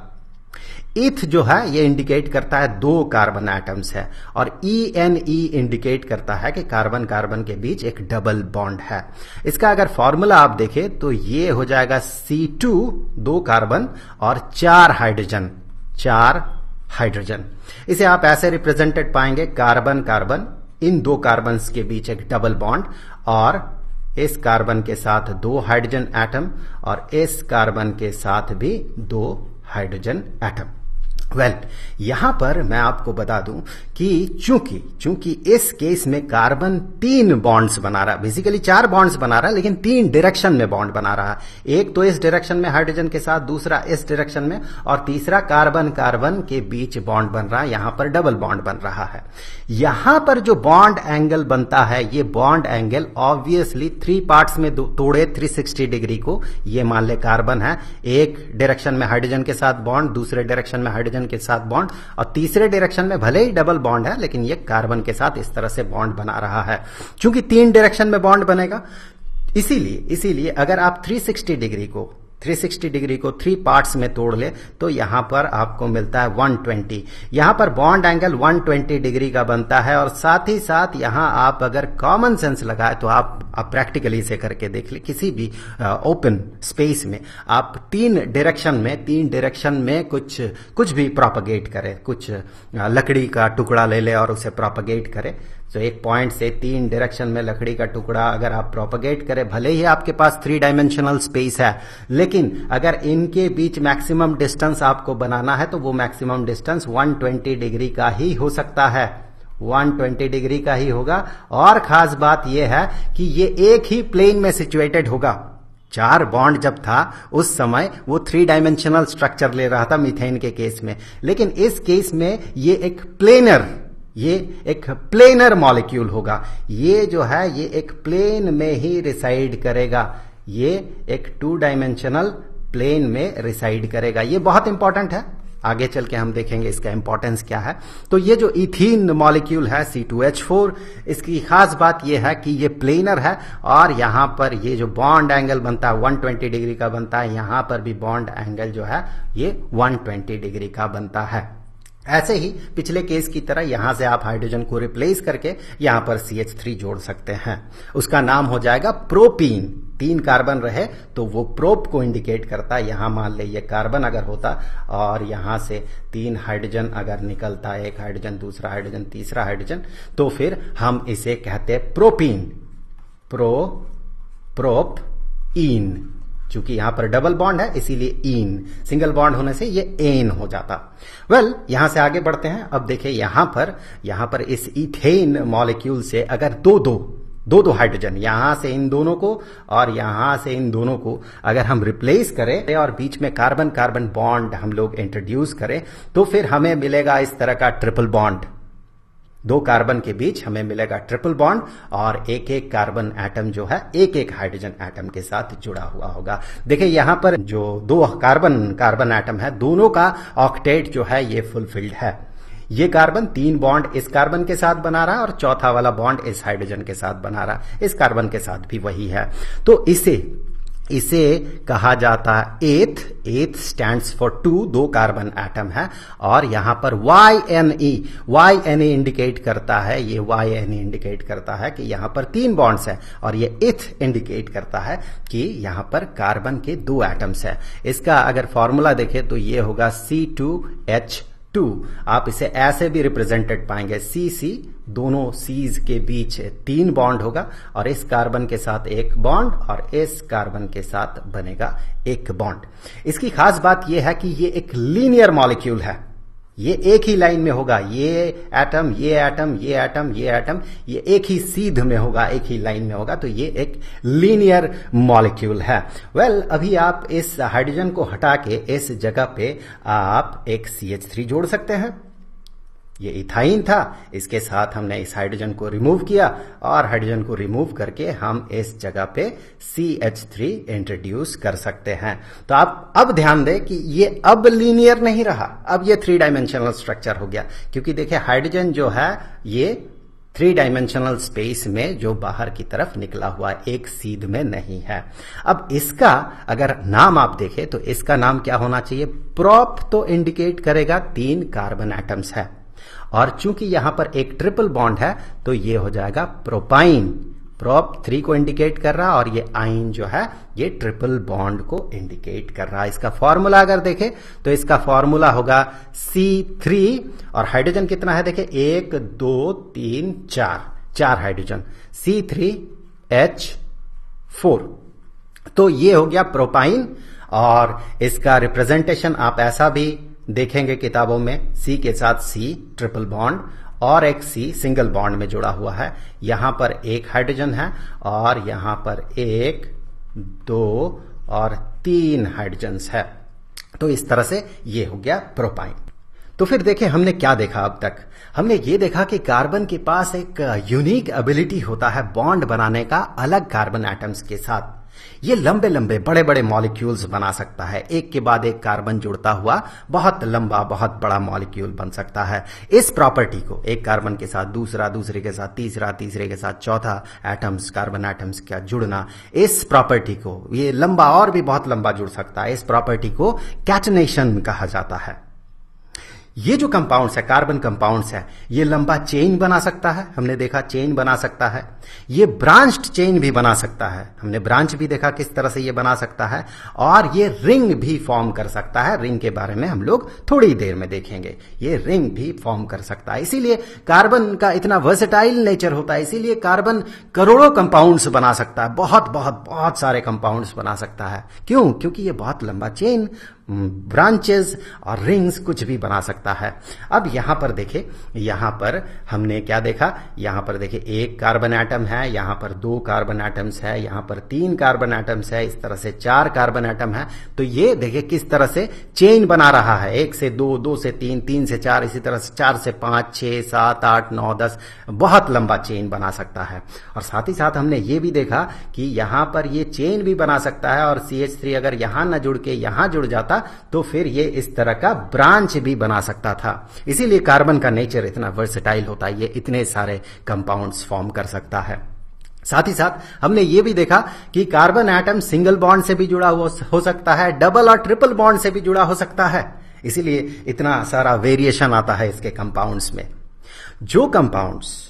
इथ जो है ये इंडिकेट करता है दो कार्बन एटम्स है और ENE इंडिकेट करता है कि कार्बन कार्बन के बीच एक डबल बॉन्ड है। इसका अगर फॉर्मूला आप देखें तो ये हो जाएगा C2, दो कार्बन और चार हाइड्रोजन। इसे आप ऐसे रिप्रेजेंटेड पाएंगे, कार्बन कार्बन, इन दो कार्बन्स के बीच एक डबल बॉन्ड और इस कार्बन के साथ दो हाइड्रोजन एटम और इस कार्बन के साथ भी दो हाइड्रोजन एटम। यहां पर मैं आपको बता दूं कि चूंकि इस केस में कार्बन तीन बॉन्ड्स बना रहा है, बेसिकली चार बॉन्ड्स बना रहा है लेकिन तीन डायरेक्शन में बॉन्ड बना रहा है। एक तो इस डायरेक्शन में हाइड्रोजन के साथ, दूसरा इस डायरेक्शन में और तीसरा कार्बन कार्बन के बीच बॉन्ड बन रहा है, यहां पर डबल बॉन्ड बन रहा है। यहां पर जो बॉन्ड एंगल बनता है, ये bond angle obviously three parts में तोड़े 360 डिग्री को। ये मान ले कार्बन है, एक डायरेक्शन में हाइड्रोजन के साथ बॉन्ड, दूसरे डायरेक्शन में हाइड्रोजन के साथ बॉन्ड और तीसरे डायरेक्शन में भले ही डबल बॉन्ड है लेकिन ये कार्बन के साथ इस तरह से बॉन्ड बना रहा है। चूंकि तीन डायरेक्शन में बॉन्ड बनेगा, इसीलिए अगर आप 360 डिग्री को थ्री पार्ट्स में तोड़ ले तो यहां पर आपको मिलता है 120। यहां पर बॉन्ड एंगल 120 डिग्री का बनता है और साथ ही साथ यहां आप अगर कॉमन सेंस लगाए तो आप प्रैक्टिकली इसे करके देख ले, किसी भी ओपन स्पेस में आप तीन डायरेक्शन में कुछ भी प्रोपगेट करें, कुछ लकड़ी का टुकड़ा ले ले और उसे प्रोपगेट करें। तो एक पॉइंट से तीन डायरेक्शन में लकड़ी का टुकड़ा अगर आप प्रोपगेट करें, भले ही आपके पास 3 डायमेंशनल स्पेस है, लेकिन अगर इनके बीच मैक्सिमम डिस्टेंस आपको बनाना है तो वो मैक्सिमम डिस्टेंस 120 डिग्री का ही हो सकता है, 120 डिग्री का ही होगा। और खास बात यह है कि ये एक ही प्लेन में सिचुएटेड होगा। चार बॉन्ड जब था उस समय वो 3 डायमेंशनल स्ट्रक्चर ले रहा था मीथेन के केस में, लेकिन इस केस में ये एक प्लेनर मॉलिक्यूल होगा। ये जो है ये एक प्लेन में ही रिसाइड करेगा, ये एक 2 डायमेंशनल प्लेन में रिसाइड करेगा। ये बहुत इंपॉर्टेंट है, आगे चल के हम देखेंगे इसका इंपॉर्टेंस क्या है। तो ये जो इथीन मॉलिक्यूल है C2H4, इसकी खास बात ये है कि ये प्लेनर है और यहां पर ये जो बॉन्ड एंगल बनता है 120 डिग्री का बनता है, यहां पर भी बॉन्ड एंगल जो है ये 120 डिग्री का बनता है। ऐसे ही पिछले केस की तरह यहां से आप हाइड्रोजन को रिप्लेस करके यहां पर CH3 जोड़ सकते हैं। उसका नाम हो जाएगा प्रोपीन। 3 कार्बन रहे तो वो प्रोप को इंडिकेट करता है। यहां मान ले ये कार्बन अगर होता और यहां से 3 हाइड्रोजन अगर निकलता, एक हाइड्रोजन, दूसरा हाइड्रोजन, तीसरा हाइड्रोजन, तो फिर हम इसे कहते प्रोपीन, प्रोप इन। चूंकि यहां पर डबल बॉन्ड है इसीलिए इन, सिंगल बॉन्ड होने से ये एन हो जाता। यहां से आगे बढ़ते हैं। अब देखिए यहां पर इस इथेन मॉलिक्यूल से अगर दो हाइड्रोजन, यहां से इन दोनों को और यहां से इन दोनों को अगर हम रिप्लेस करें और बीच में कार्बन कार्बन बॉन्ड हम लोग इंट्रोड्यूस करें तो फिर हमें मिलेगा इस तरह का ट्रिपल बॉन्ड। 2 कार्बन के बीच हमें मिलेगा ट्रिपल बॉन्ड और एक एक कार्बन एटम जो है एक एक हाइड्रोजन एटम के साथ जुड़ा हुआ होगा। देखिए यहां पर जो 2 कार्बन एटम है, दोनों का ऑक्टेट जो है ये फुलफिल्ड है। ये कार्बन 3 बॉन्ड इस कार्बन के साथ बना रहा है और चौथा वाला बॉन्ड इस हाइड्रोजन के साथ बना रहा है। इस कार्बन के साथ भी वही है। तो इसे कहा जाता है एथ स्टैंड्स फॉर 2 कार्बन एटम है और यहां पर YNE इंडिकेट करता है, ये YNE इंडिकेट करता है कि यहां पर 3 बॉन्ड्स है और ये इथ इंडिकेट करता है कि यहां पर कार्बन के 2 एटम्स है। इसका अगर फॉर्मूला देखें तो ये होगा C2H2। आप इसे ऐसे भी रिप्रेजेंटेड पाएंगे, CC, दोनों C's के बीच 3 बॉन्ड होगा और इस कार्बन के साथ एक बॉन्ड और इस कार्बन के साथ बनेगा एक बॉन्ड। इसकी खास बात यह है कि ये एक लीनियर मॉलिक्यूल है, ये एक ही लाइन में होगा। ये एटम, ये एटम, ये एटम, ये एटम, ये एक ही सीध में होगा, एक ही लाइन में होगा। तो ये एक लीनियर मॉलिक्यूल है। अभी आप इस हाइड्रोजन को हटा के इस जगह पे आप एक CH3 जोड़ सकते हैं। ये इथाइन था, इसके साथ हमने इस हाइड्रोजन को रिमूव किया और हाइड्रोजन को रिमूव करके हम इस जगह पे CH3 इंट्रोड्यूस कर सकते हैं। तो आप अब ध्यान दें कि ये अब लीनियर नहीं रहा, अब ये 3 डायमेंशनल स्ट्रक्चर हो गया, क्योंकि देखिए हाइड्रोजन जो है ये 3 डायमेंशनल स्पेस में जो बाहर की तरफ निकला हुआ एक सीध में नहीं है। अब इसका अगर नाम आप देखें तो इसका नाम क्या होना चाहिए? प्रोप तो इंडिकेट करेगा 3 कार्बन एटम्स है, और चूंकि यहां पर एक ट्रिपल बॉन्ड है तो ये हो जाएगा प्रोपाइन। प्रोप 3 को इंडिकेट कर रहा और ये आइन जो है ये ट्रिपल बॉन्ड को इंडिकेट कर रहा है। इसका फॉर्मूला अगर देखें तो इसका फॉर्मूला होगा C3 और हाइड्रोजन कितना है देखें 1 2 3 4 हाइड्रोजन C3H4। तो ये हो गया प्रोपाइन और इसका रिप्रेजेंटेशन आप ऐसा भी देखेंगे किताबों में, C के साथ C ट्रिपल बॉन्ड और एक C सिंगल बॉन्ड में जुड़ा हुआ है। यहां पर एक हाइड्रोजन है और यहां पर 1 2 और 3 हाइड्रोजन्स है। तो इस तरह से ये हो गया प्रोपाइन। तो फिर देखिए हमने क्या देखा अब तक? हमने ये देखा कि कार्बन के पास एक यूनिक एबिलिटी होता है बॉन्ड बनाने का अलग कार्बन एटम्स के साथ। ये लंबे लंबे बड़े बड़े मॉलिक्यूल्स बना सकता है, एक के बाद एक कार्बन जुड़ता हुआ बहुत लंबा बहुत बड़ा मॉलिक्यूल बन सकता है। इस प्रॉपर्टी को एक कार्बन के साथ दूसरा, दूसरे के साथ तीसरा, तीसरे के साथ चौथा एटम्स, कार्बन एटम्स का जुड़ना, इस प्रॉपर्टी को, ये लंबा और भी बहुत लंबा जुड़ सकता है, इस प्रॉपर्टी को कैटनेशन कहा जाता है। ये जो कंपाउंड्स है, कार्बन कंपाउंड्स है, ये लंबा चेन बना सकता है, हमने देखा चेन बना सकता है। ये ब्रांच्ड चेन भी बना सकता है, हमने ब्रांच भी देखा किस तरह से ये बना सकता है। और ये रिंग भी फॉर्म कर सकता है, रिंग के बारे में हम लोग थोड़ी देर में देखेंगे। ये रिंग भी फॉर्म कर सकता है। इसीलिए कार्बन का इतना वर्सेटाइल नेचर होता है, इसीलिए कार्बन करोड़ों कंपाउंड्स बना सकता है, बहुत बहुत बहुत सारे कंपाउंड्स बना सकता है। क्यों? क्योंकि ये बहुत लंबा चेन, ब्रांचेस और रिंग्स कुछ भी बना सकता है। अब यहां पर देखें, यहां पर हमने क्या देखा? यहां पर देखिए एक कार्बन एटम है, यहां पर 2 कार्बन एटम्स है, यहां पर 3 कार्बन एटम्स है, इस तरह से 4 कार्बन एटम है। तो ये देखिए किस तरह से चेन बना रहा है, 1 से 2, 2 से 3, 3 से 4, इसी तरह से 4 से 5, 6, 7, 8, 9, 10, बहुत लंबा चेन बना सकता है। और साथ ही साथ हमने ये भी देखा कि यहां पर ये चेन भी बना सकता है और CH3 अगर यहां न जुड़ के यहां जुड़ जाता तो फिर ये इस तरह का ब्रांच भी बना सकता था। इसीलिए कार्बन का नेचर इतना वर्सेटाइल होता है, ये इतने सारे कंपाउंड्स फॉर्म कर सकता है। साथ ही साथ हमने ये भी देखा कि कार्बन एटम सिंगल बॉन्ड से भी जुड़ा हो सकता है, डबल और ट्रिपल बॉन्ड से भी जुड़ा हो सकता है। इसीलिए इतना सारा वेरिएशन आता है इसके कंपाउंड्स में। जो कंपाउंड्स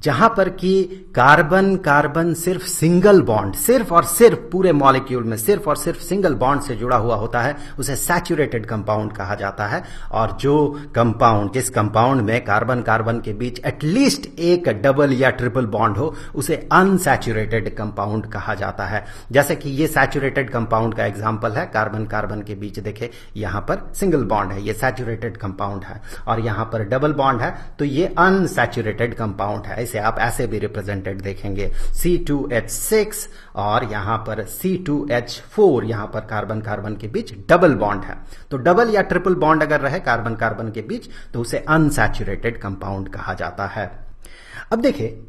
जहां पर कि कार्बन कार्बन सिर्फ सिंगल बॉन्ड, सिर्फ और सिर्फ पूरे मॉलिक्यूल में सिर्फ और सिर्फ सिंगल बॉन्ड से जुड़ा हुआ होता है, उसे सैचुरेटेड कंपाउंड कहा जाता है। और जो कंपाउंड, जिस कंपाउंड में कार्बन कार्बन के बीच एटलीस्ट एक डबल या ट्रिपल बॉन्ड हो, उसे अनसैचुरेटेड कंपाउंड कहा जाता है। जैसे कि ये सैचुरेटेड कंपाउंड का एग्जांपल है, कार्बन कार्बन के बीच देखे यहां पर सिंगल बॉन्ड है, ये सैचुरेटेड कंपाउंड है, और यहां पर डबल बॉन्ड है तो ये अनसैचुरेटेड कंपाउंड है। इसे आप ऐसे भी रिप्रेजेंटेड देखेंगे, C2H6 और यहां पर C2H4, यहां पर कार्बन कार्बन के बीच डबल बॉन्ड है। तो डबल या ट्रिपल बॉन्ड अगर रहे कार्बन कार्बन के बीच तो उसे अनसैचुरेटेड कंपाउंड कहा जाता है। अब देखिए,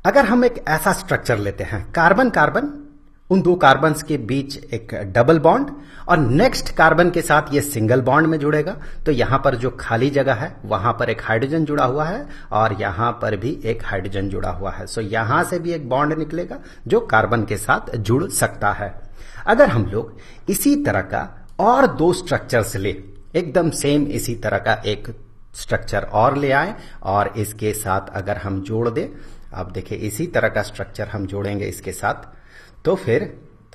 अगर हम एक ऐसा स्ट्रक्चर लेते हैं, कार्बन कार्बन, उन 2 कार्बन्स के बीच एक डबल बॉन्ड और नेक्स्ट कार्बन के साथ ये सिंगल बॉन्ड में जुड़ेगा, तो यहां पर जो खाली जगह है वहां पर एक हाइड्रोजन जुड़ा हुआ है और यहां पर भी एक हाइड्रोजन जुड़ा हुआ है। सो यहां से भी एक बॉन्ड निकलेगा जो कार्बन के साथ जुड़ सकता है। अगर हम लोग इसी तरह का और 2 स्ट्रक्चर्स ले, एकदम सेम इसी तरह का एक स्ट्रक्चर और ले आए और इसके साथ अगर हम जोड़ दें, अब देखिए इसी तरह का स्ट्रक्चर हम जोड़ेंगे इसके साथ, तो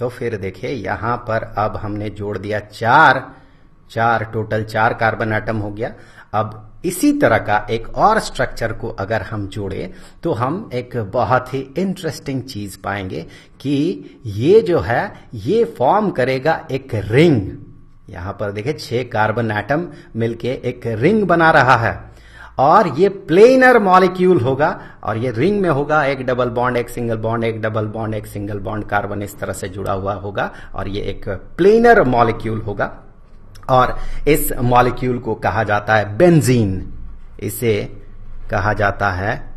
फिर देखिए यहां पर अब हमने जोड़ दिया 4 टोटल 4 कार्बन एटम हो गया। अब इसी तरह का एक और स्ट्रक्चर को अगर हम जोड़े तो हम एक बहुत ही इंटरेस्टिंग चीज पाएंगे कि ये जो है ये फॉर्म करेगा एक रिंग। यहां पर देखिए 6 कार्बन एटम मिलके एक रिंग बना रहा है और ये प्लेनर मॉलिक्यूल होगा और ये रिंग में होगा एक डबल बॉन्ड, एक सिंगल बॉन्ड, एक डबल बॉन्ड, एक सिंगल बॉन्ड, कार्बन इस तरह से जुड़ा हुआ होगा और ये एक प्लेनर मॉलिक्यूल होगा और इस मॉलिक्यूल को कहा जाता है बेंजीन। इसे कहा जाता है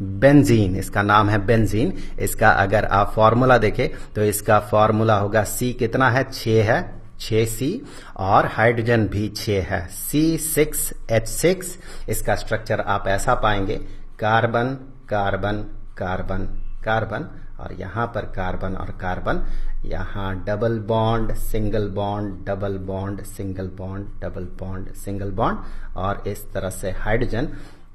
बेंजीन। इसका नाम है बेंजीन। इसका अगर आप फॉर्मूला देखें तो इसका फॉर्मूला होगा C कितना है, 6 है, 6C, और हाइड्रोजन भी 6 है, C6H6। इसका स्ट्रक्चर आप ऐसा पाएंगे, कार्बन कार्बन कार्बन कार्बन, और यहां पर कार्बन और कार्बन, यहां double bond single bond double bond single bond double bond single bond, और इस तरह से हाइड्रोजन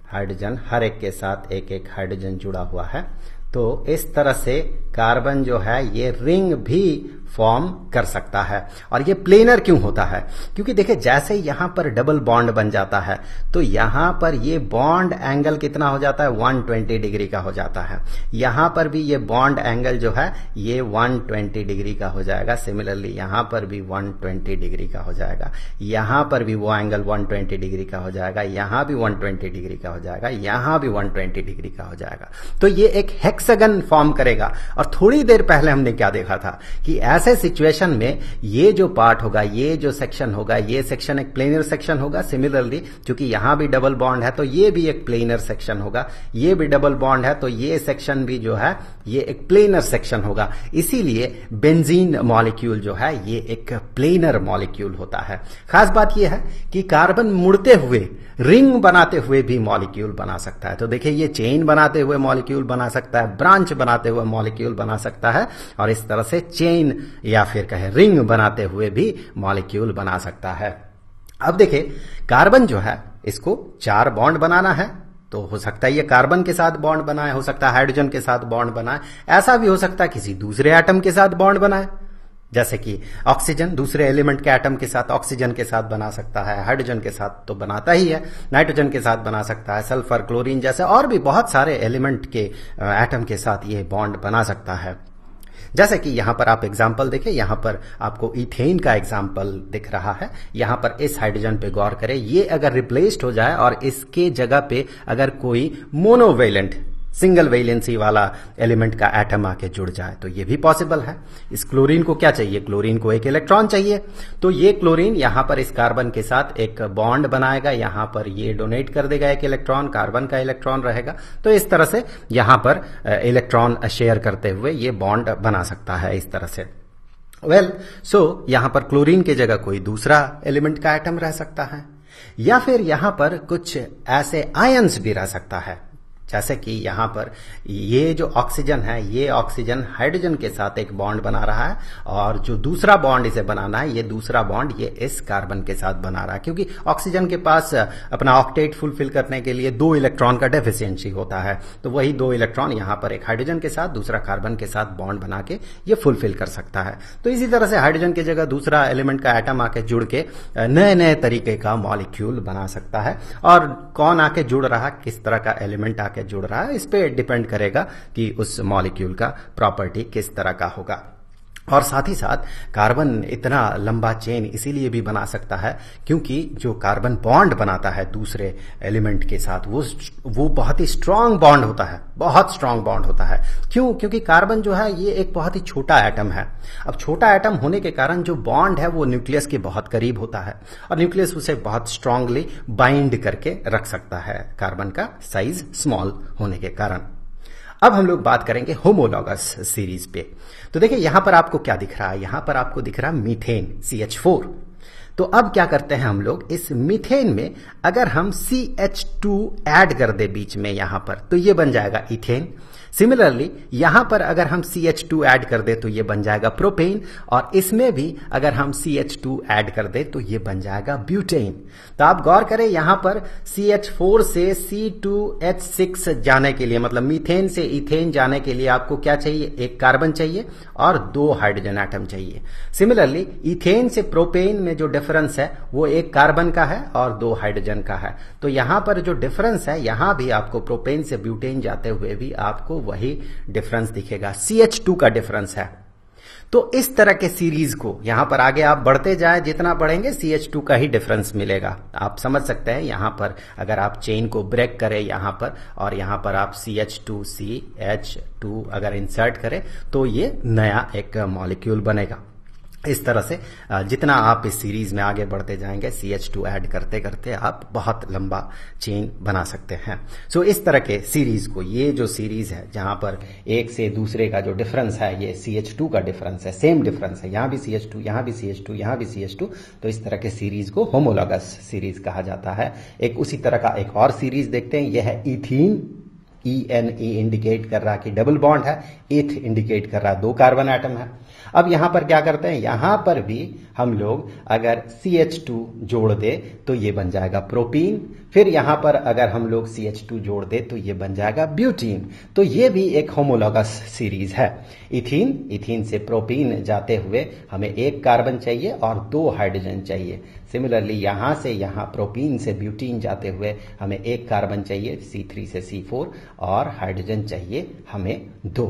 हाइड्रोजन हर एक के साथ एक एक हाइड्रोजन जुड़ा हुआ है। तो इस तरह से कार्बन जो है ये रिंग भी फॉर्म कर सकता है। और ये प्लेनर क्यों होता है, क्योंकि देखिए जैसे यहां पर डबल बॉन्ड बन जाता है तो यहां पर ये बॉन्ड एंगल कितना हो जाता है, 120 डिग्री का हो जाता है। यहां पर भी ये बॉन्ड एंगल जो है ये 120 डिग्री का हो जाएगा। सिमिलरली यहां पर भी 120 डिग्री का हो जाएगा, यहां पर भी वो एंगल 120 डिग्री का हो जाएगा, यहां भी 120 डिग्री का हो जाएगा, यहां भी 120 डिग्री का हो जाएगा। तो ये एक हेक्सागन फॉर्म करेगा। और थोड़ी देर पहले हमने क्या देखा था कि ऐसे सिचुएशन में ये जो पार्ट होगा, ये जो सेक्शन होगा, ये सेक्शन एक प्लेनर सेक्शन होगा। सिमिलरली क्योंकि यहां भी डबल बॉन्ड है तो ये भी एक प्लेनर सेक्शन होगा, ये भी डबल बॉन्ड है तो ये सेक्शन भी जो है ये एक प्लेनर सेक्शन होगा। इसीलिए बेंजीन मॉलिक्यूल जो है ये एक प्लेनर मॉलिक्यूल होता है। खास बात यह है कि कार्बन मुड़ते हुए रिंग बनाते हुए भी मॉलिक्यूल बना सकता है। तो देखिए ये चेन बनाते हुए मॉलिक्यूल बना सकता है, ब्रांच बनाते हुए मॉलिक्यूल बना सकता है, और इस तरह से चेन या फिर कहे रिंग बनाते हुए भी मॉलिक्यूल बना सकता है। अब देखिए कार्बन जो है इसको 4 बॉन्ड बनाना है, तो हो सकता है ये कार्बन के साथ बॉन्ड बनाए, हो सकता है हाइड्रोजन के साथ बॉन्ड बनाए, ऐसा भी हो सकता है किसी दूसरे एटम के साथ बॉन्ड बनाए, जैसे कि ऑक्सीजन दूसरे एलिमेंट के एटम के साथ ऑक्सीजन के साथ बना सकता है, हाइड्रोजन के साथ तो बनाता ही है, नाइट्रोजन के साथ बना सकता है, सल्फर क्लोरीन जैसे और भी बहुत सारे एलिमेंट के एटम के साथ ये बॉन्ड बना सकता है। जैसे कि यहां पर आप एग्जाम्पल देखें, यहां पर आपको इथेन का एग्जाम्पल दिख रहा है। यहां पर इस हाइड्रोजन पे गौर करें, ये अगर रिप्लेस्ड हो जाए और इसके जगह पे अगर कोई मोनोवेलेंट सिंगल वैलेंसी वाला एलिमेंट का एटम आके जुड़ जाए तो ये भी पॉसिबल है। इस क्लोरीन को क्या चाहिए, क्लोरीन को एक इलेक्ट्रॉन चाहिए, तो ये क्लोरीन यहां पर इस कार्बन के साथ एक बॉन्ड बनाएगा, यहां पर ये डोनेट कर देगा एक इलेक्ट्रॉन, कार्बन का इलेक्ट्रॉन रहेगा। तो इस तरह से यहां पर इलेक्ट्रॉन शेयर करते हुए ये बॉन्ड बना सकता है इस तरह से। सो यहां पर क्लोरीन की जगह कोई दूसरा एलिमेंट का एटम रह सकता है, या फिर यहां पर कुछ ऐसे आयंस भी रह सकता है, जैसे कि यहां पर ये जो ऑक्सीजन है ये ऑक्सीजन हाइड्रोजन के साथ एक बॉन्ड बना रहा है, और जो दूसरा बॉन्ड इसे बनाना है ये दूसरा बॉन्ड ये इस कार्बन के साथ बना रहा है, क्योंकि ऑक्सीजन के पास अपना ऑक्टेट फुलफिल करने के लिए 2 इलेक्ट्रॉन का डेफिशिएंसी होता है। तो वही 2 इलेक्ट्रॉन यहां पर एक हाइड्रोजन के साथ दूसरा कार्बन के साथ बॉन्ड बना के ये फुलफिल कर सकता है। तो इसी तरह से हाइड्रोजन की जगह दूसरा एलिमेंट का एटम आके जुड़ के नए नए तरीके का मॉलिक्यूल बना सकता है। और कौन आके जुड़ रहा, किस तरह का एलिमेंट आके जुड़ रहा है, इस पे डिपेंड करेगा कि उस मॉलिक्यूल का प्रॉपर्टी किस तरह का होगा। और साथ ही साथ कार्बन इतना लंबा चेन इसीलिए भी बना सकता है क्योंकि जो कार्बन बॉन्ड बनाता है दूसरे एलिमेंट के साथ वो बहुत ही स्ट्रांग बॉन्ड होता है, बहुत स्ट्रांग बॉन्ड होता है। क्यों? क्योंकि कार्बन जो है ये एक बहुत ही छोटा एटम है। अब छोटा एटम होने के कारण जो बॉन्ड है वो न्यूक्लियस के बहुत करीब होता है, और न्यूक्लियस उसे बहुत स्ट्रांगली बाइंड करके रख सकता है, कार्बन का साइज स्मॉल होने के कारण। अब हम लोग बात करेंगे होमोलॉगस सीरीज पे। तो देखिए यहां पर आपको क्या दिख रहा है, यहां पर आपको दिख रहा है मीथेन CH4। तो अब क्या करते हैं हम लोग, इस मीथेन में अगर हम CH2 ऐड कर दे बीच में यहां पर तो ये बन जाएगा इथेन। सिमिलरली यहां पर अगर हम CH2 ऐड कर दे तो ये बन जाएगा प्रोपेन, और इसमें भी अगर हम CH2 ऐड कर दे तो ये बन जाएगा ब्यूटेन। तो आप गौर करें यहां पर CH4 से C2H6 जाने के लिए, मतलब मीथेन से इथेन जाने के लिए आपको क्या चाहिए, एक कार्बन चाहिए और 2 हाइड्रोजन एटम चाहिए। सिमिलरली इथेन से प्रोपेन में जो डिफरेंस है वो एक कार्बन का है और 2 हाइड्रोजन का है। तो यहां पर जो डिफरेंस है यहां भी आपको प्रोपेन से ब्यूटेन जाते हुए भी आपको वही डिफरेंस दिखेगा, CH2 का डिफरेंस है। तो इस तरह के सीरीज को यहां पर आगे आप बढ़ते जाए, जितना बढ़ेंगे CH2 का ही डिफरेंस मिलेगा। आप समझ सकते हैं यहां पर अगर आप चेन को ब्रेक करें यहां पर, और यहां पर आप CH2 अगर इंसर्ट करें तो ये नया एक मॉलिक्यूल बनेगा। इस तरह से जितना आप इस सीरीज में आगे बढ़ते जाएंगे CH2 ऐड करते करते आप बहुत लंबा चेन बना सकते हैं। सो इस तरह के सीरीज को, ये जो सीरीज है जहां पर एक से दूसरे का जो डिफरेंस है ये CH2 का डिफरेंस है, सेम डिफरेंस है, यहां भी CH2, यहां भी CH2, यहां भी CH2, तो इस तरह के सीरीज को होमोलॉगस सीरीज कहा जाता है। एक उसी तरह का एक और सीरीज देखते हैं, यह है इथीन। ENE इंडिकेट कर रहा है कि डबल बॉन्ड है, इथ इंडिकेट कर रहा है 2 कार्बन एटम है। अब यहां पर क्या करते हैं, यहां पर भी हम लोग अगर CH2 जोड़ दे तो ये बन जाएगा प्रोपीन, फिर यहां पर अगर हम लोग CH2 जोड़ दे तो ये बन जाएगा ब्यूटीन। तो ये भी एक होमोलॉगस सीरीज है। इथीन से प्रोपीन जाते हुए हमें 1 कार्बन चाहिए और 2 हाइड्रोजन चाहिए। सिमिलरली यहां से यहां प्रोपीन से ब्यूटीन जाते हुए हमें 1 कार्बन चाहिए, C3 से C4, और हाइड्रोजन चाहिए हमें 2।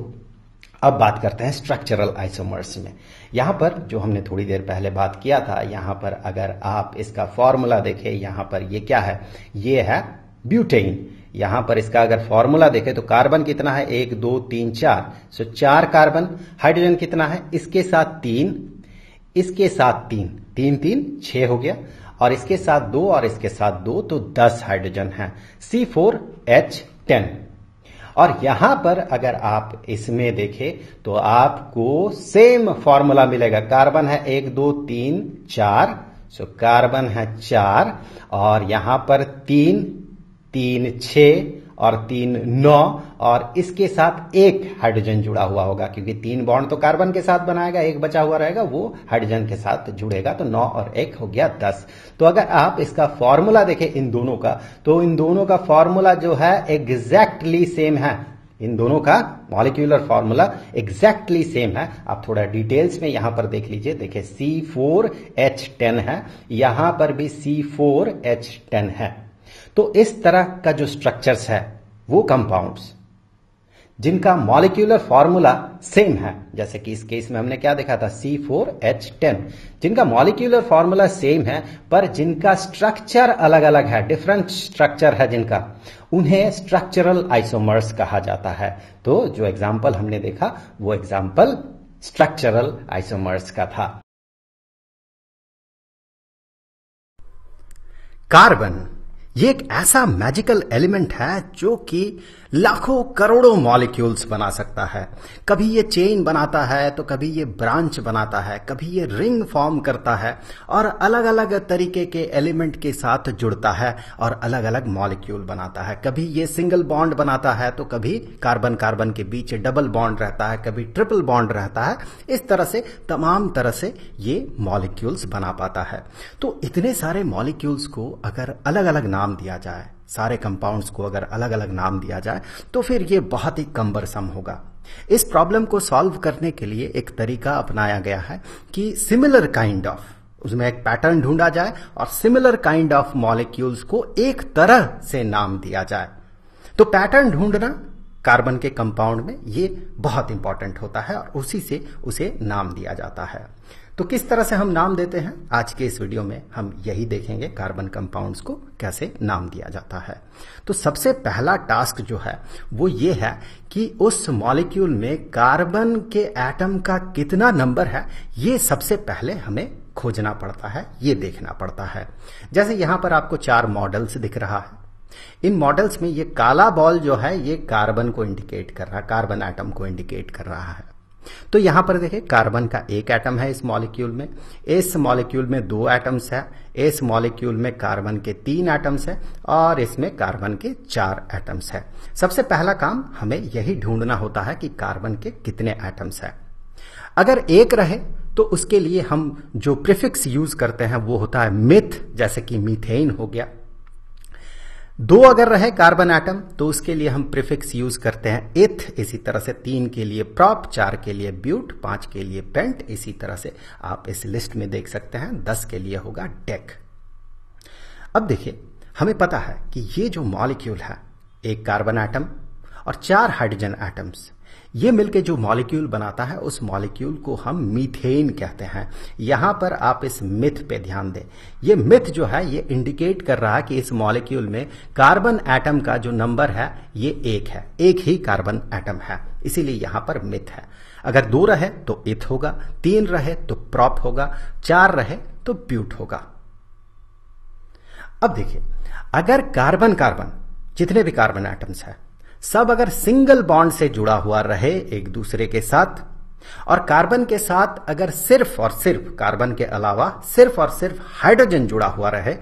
अब बात करते हैं स्ट्रक्चरल आइसोमर्स में। यहां पर जो हमने थोड़ी देर पहले बात किया था, यहां पर अगर आप इसका फॉर्मूला देखें, यहां पर ये क्या है, ये है ब्यूटेन। यहां पर इसका अगर फॉर्मूला देखें तो कार्बन कितना है, 1 2 3 4, सो 4 कार्बन। हाइड्रोजन कितना है, इसके साथ 3, इसके साथ 3, 3 3 6 हो गया, और इसके साथ 2 और इसके साथ 2, तो 10 हाइड्रोजन है, C4H10। और यहां पर अगर आप इसमें देखें तो आपको सेम फॉर्मूला मिलेगा। कार्बन है 1 2 3 4, सो कार्बन है 4, और यहां पर 3 3 6 और 3 9, और इसके साथ 1 हाइड्रोजन जुड़ा हुआ होगा, क्योंकि 3 बॉन्ड तो कार्बन के साथ बनाएगा, 1 बचा हुआ रहेगा वो हाइड्रोजन के साथ जुड़ेगा, तो 9 और 1 हो गया 10। तो अगर आप इसका फॉर्मूला देखें इन दोनों का, तो इन दोनों का फॉर्मूला जो है एग्जैक्टली सेम है। इन दोनों का मॉलिक्यूलर फॉर्मूला एग्जैक्टली सेम है। आप थोड़ा डिटेल्स में यहां पर देख लीजिए, देखिए C4H10 है, यहां पर भी C4H10 है। तो इस तरह का जो स्ट्रक्चर्स है वो कंपाउंड्स जिनका मॉलिक्यूलर फॉर्मूला सेम है, जैसे कि इस केस में हमने क्या देखा था, C4H10, जिनका मॉलिक्यूलर फॉर्मूला सेम है पर जिनका स्ट्रक्चर अलग अलग है, डिफरेंट स्ट्रक्चर है जिनका, उन्हें स्ट्रक्चरल आइसोमर्स कहा जाता है। तो जो एग्जाम्पल हमने देखा वो एग्जाम्पल स्ट्रक्चरल आइसोमर्स का था। कार्बन ये एक ऐसा मैजिकल एलिमेंट है जो कि लाखों करोड़ों मॉलिक्यूल्स बना सकता है। कभी ये चेन बनाता है तो कभी ये ब्रांच बनाता है, कभी ये रिंग फॉर्म करता है और अलग अलग तरीके के एलिमेंट के साथ जुड़ता है और अलग अलग मॉलिक्यूल बनाता है। कभी ये सिंगल बॉन्ड बनाता है तो कभी कार्बन कार्बन के बीच डबल बॉन्ड रहता है, कभी ट्रिपल बॉन्ड रहता है। इस तरह से तमाम तरह से ये मॉलिक्यूल्स बना पाता है। तो इतने सारे मॉलिक्यूल्स को अगर अलग अलग नाम दिया जाए, सारे कंपाउंड्स को अगर अलग अलग नाम दिया जाए तो फिर ये बहुत ही कम्बरसम होगा। इस प्रॉब्लम को सॉल्व करने के लिए एक तरीका अपनाया गया है कि सिमिलर काइंड ऑफ, उसमें एक पैटर्न ढूंढा जाए और सिमिलर काइंड ऑफ मॉलिक्यूल्स को एक तरह से नाम दिया जाए। तो पैटर्न ढूंढना कार्बन के कंपाउंड में ये बहुत इंपॉर्टेंट होता है और उसी से उसे नाम दिया जाता है। तो किस तरह से हम नाम देते हैं, आज के इस वीडियो में हम यही देखेंगे, कार्बन कंपाउंड्स को कैसे नाम दिया जाता है। तो सबसे पहला टास्क जो है वो ये है कि उस मॉलिक्यूल में कार्बन के एटम का कितना नंबर है, ये सबसे पहले हमें खोजना पड़ता है, ये देखना पड़ता है। जैसे यहां पर आपको 4 मॉडल्स दिख रहा है। इन मॉडल्स में ये काला बॉल जो है ये कार्बन को इंडिकेट कर रहा है, कार्बन एटम को इंडिकेट कर रहा है। तो यहां पर देखिए कार्बन का 1 एटम है इस मॉलिक्यूल में, इस मॉलिक्यूल में 2 एटम्स है, इस मॉलिक्यूल में कार्बन के 3 एटम्स है और इसमें कार्बन के 4 एटम्स है। सबसे पहला काम हमें यही ढूंढना होता है कि कार्बन के कितने एटम्स है। अगर 1 रहे तो उसके लिए हम जो प्रीफिक्स यूज करते हैं वो होता है मिथ, जैसे कि मीथेन हो गया। 2 अगर रहे कार्बन एटम तो उसके लिए हम प्रीफिक्स यूज करते हैं इथ, इसी तरह से 3 के लिए प्रॉप, 4 के लिए ब्यूट, 5 के लिए पेंट, इसी तरह से आप इस लिस्ट में देख सकते हैं 10 के लिए होगा डेक। अब देखिए हमें पता है कि ये जो मॉलिक्यूल है, 1 कार्बन एटम और 4 हाइड्रोजन एटम्स, ये मिलके जो मॉलिक्यूल बनाता है उस मॉलिक्यूल को हम मीथेन कहते हैं। यहां पर आप इस मिथ पे ध्यान दें। ये मिथ जो है ये इंडिकेट कर रहा है कि इस मॉलिक्यूल में कार्बन एटम का जो नंबर है ये 1 है, एक ही कार्बन एटम है, इसीलिए यहां पर मिथ है। अगर 2 रहे तो इथ होगा, 3 रहे तो प्रोप होगा, 4 रहे तो ब्यूट होगा। अब देखिए, अगर कार्बन कार्बन जितने भी कार्बन एटम्स है सब अगर सिंगल बॉन्ड से जुड़ा हुआ रहे एक दूसरे के साथ, और कार्बन के साथ अगर सिर्फ और सिर्फ कार्बन के अलावा सिर्फ और सिर्फ हाइड्रोजन जुड़ा हुआ रहे,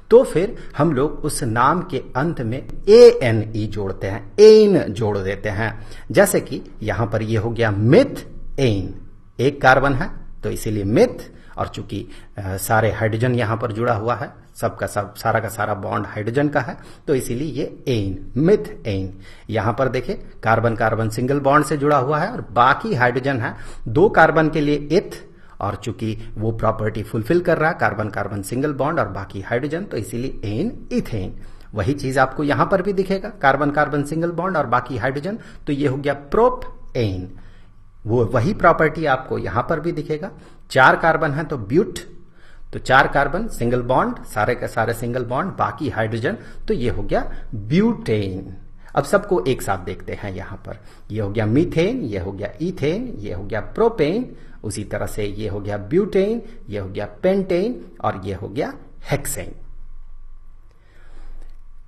तो फिर हम लोग उस नाम के अंत में ANE जोड़ते हैं, एन जोड़ देते हैं। जैसे कि यहां पर ये हो गया मिथ एन, एक कार्बन है तो इसीलिए मिथ, और चूंकि सारे हाइड्रोजन यहां पर जुड़ा हुआ है, सबका सब सारा का सारा बॉन्ड हाइड्रोजन का है, तो इसीलिए ये एन, मिथ एन। यहां पर देखे कार्बन कार्बन सिंगल बॉन्ड से जुड़ा हुआ है और बाकी हाइड्रोजन है, 2 कार्बन के लिए इथ, और चूंकि वो प्रॉपर्टी फुलफिल कर रहा है कार्बन कार्बन सिंगल बॉन्ड और बाकी हाइड्रोजन, तो इसीलिए एन इथेन। वही चीज आपको यहां पर भी दिखेगा, कार्बन कार्बन सिंगल बॉन्ड और बाकी हाइड्रोजन, तो ये हो गया प्रोप एन। वो वही प्रॉपर्टी आपको यहां पर भी दिखेगा। 4 कार्बन है तो ब्यूट, तो 4 कार्बन सिंगल बॉन्ड, सारे के सारे सिंगल बॉन्ड, बाकी हाइड्रोजन, तो ये हो गया ब्यूटेन। अब सबको एक साथ देखते हैं। यहां पर ये हो गया मीथेन, ये हो गया इथेन, ये हो गया प्रोपेन, उसी तरह से ये हो गया ब्यूटेन, ये हो गया पेंटेन, और ये हो गया हेक्सेन।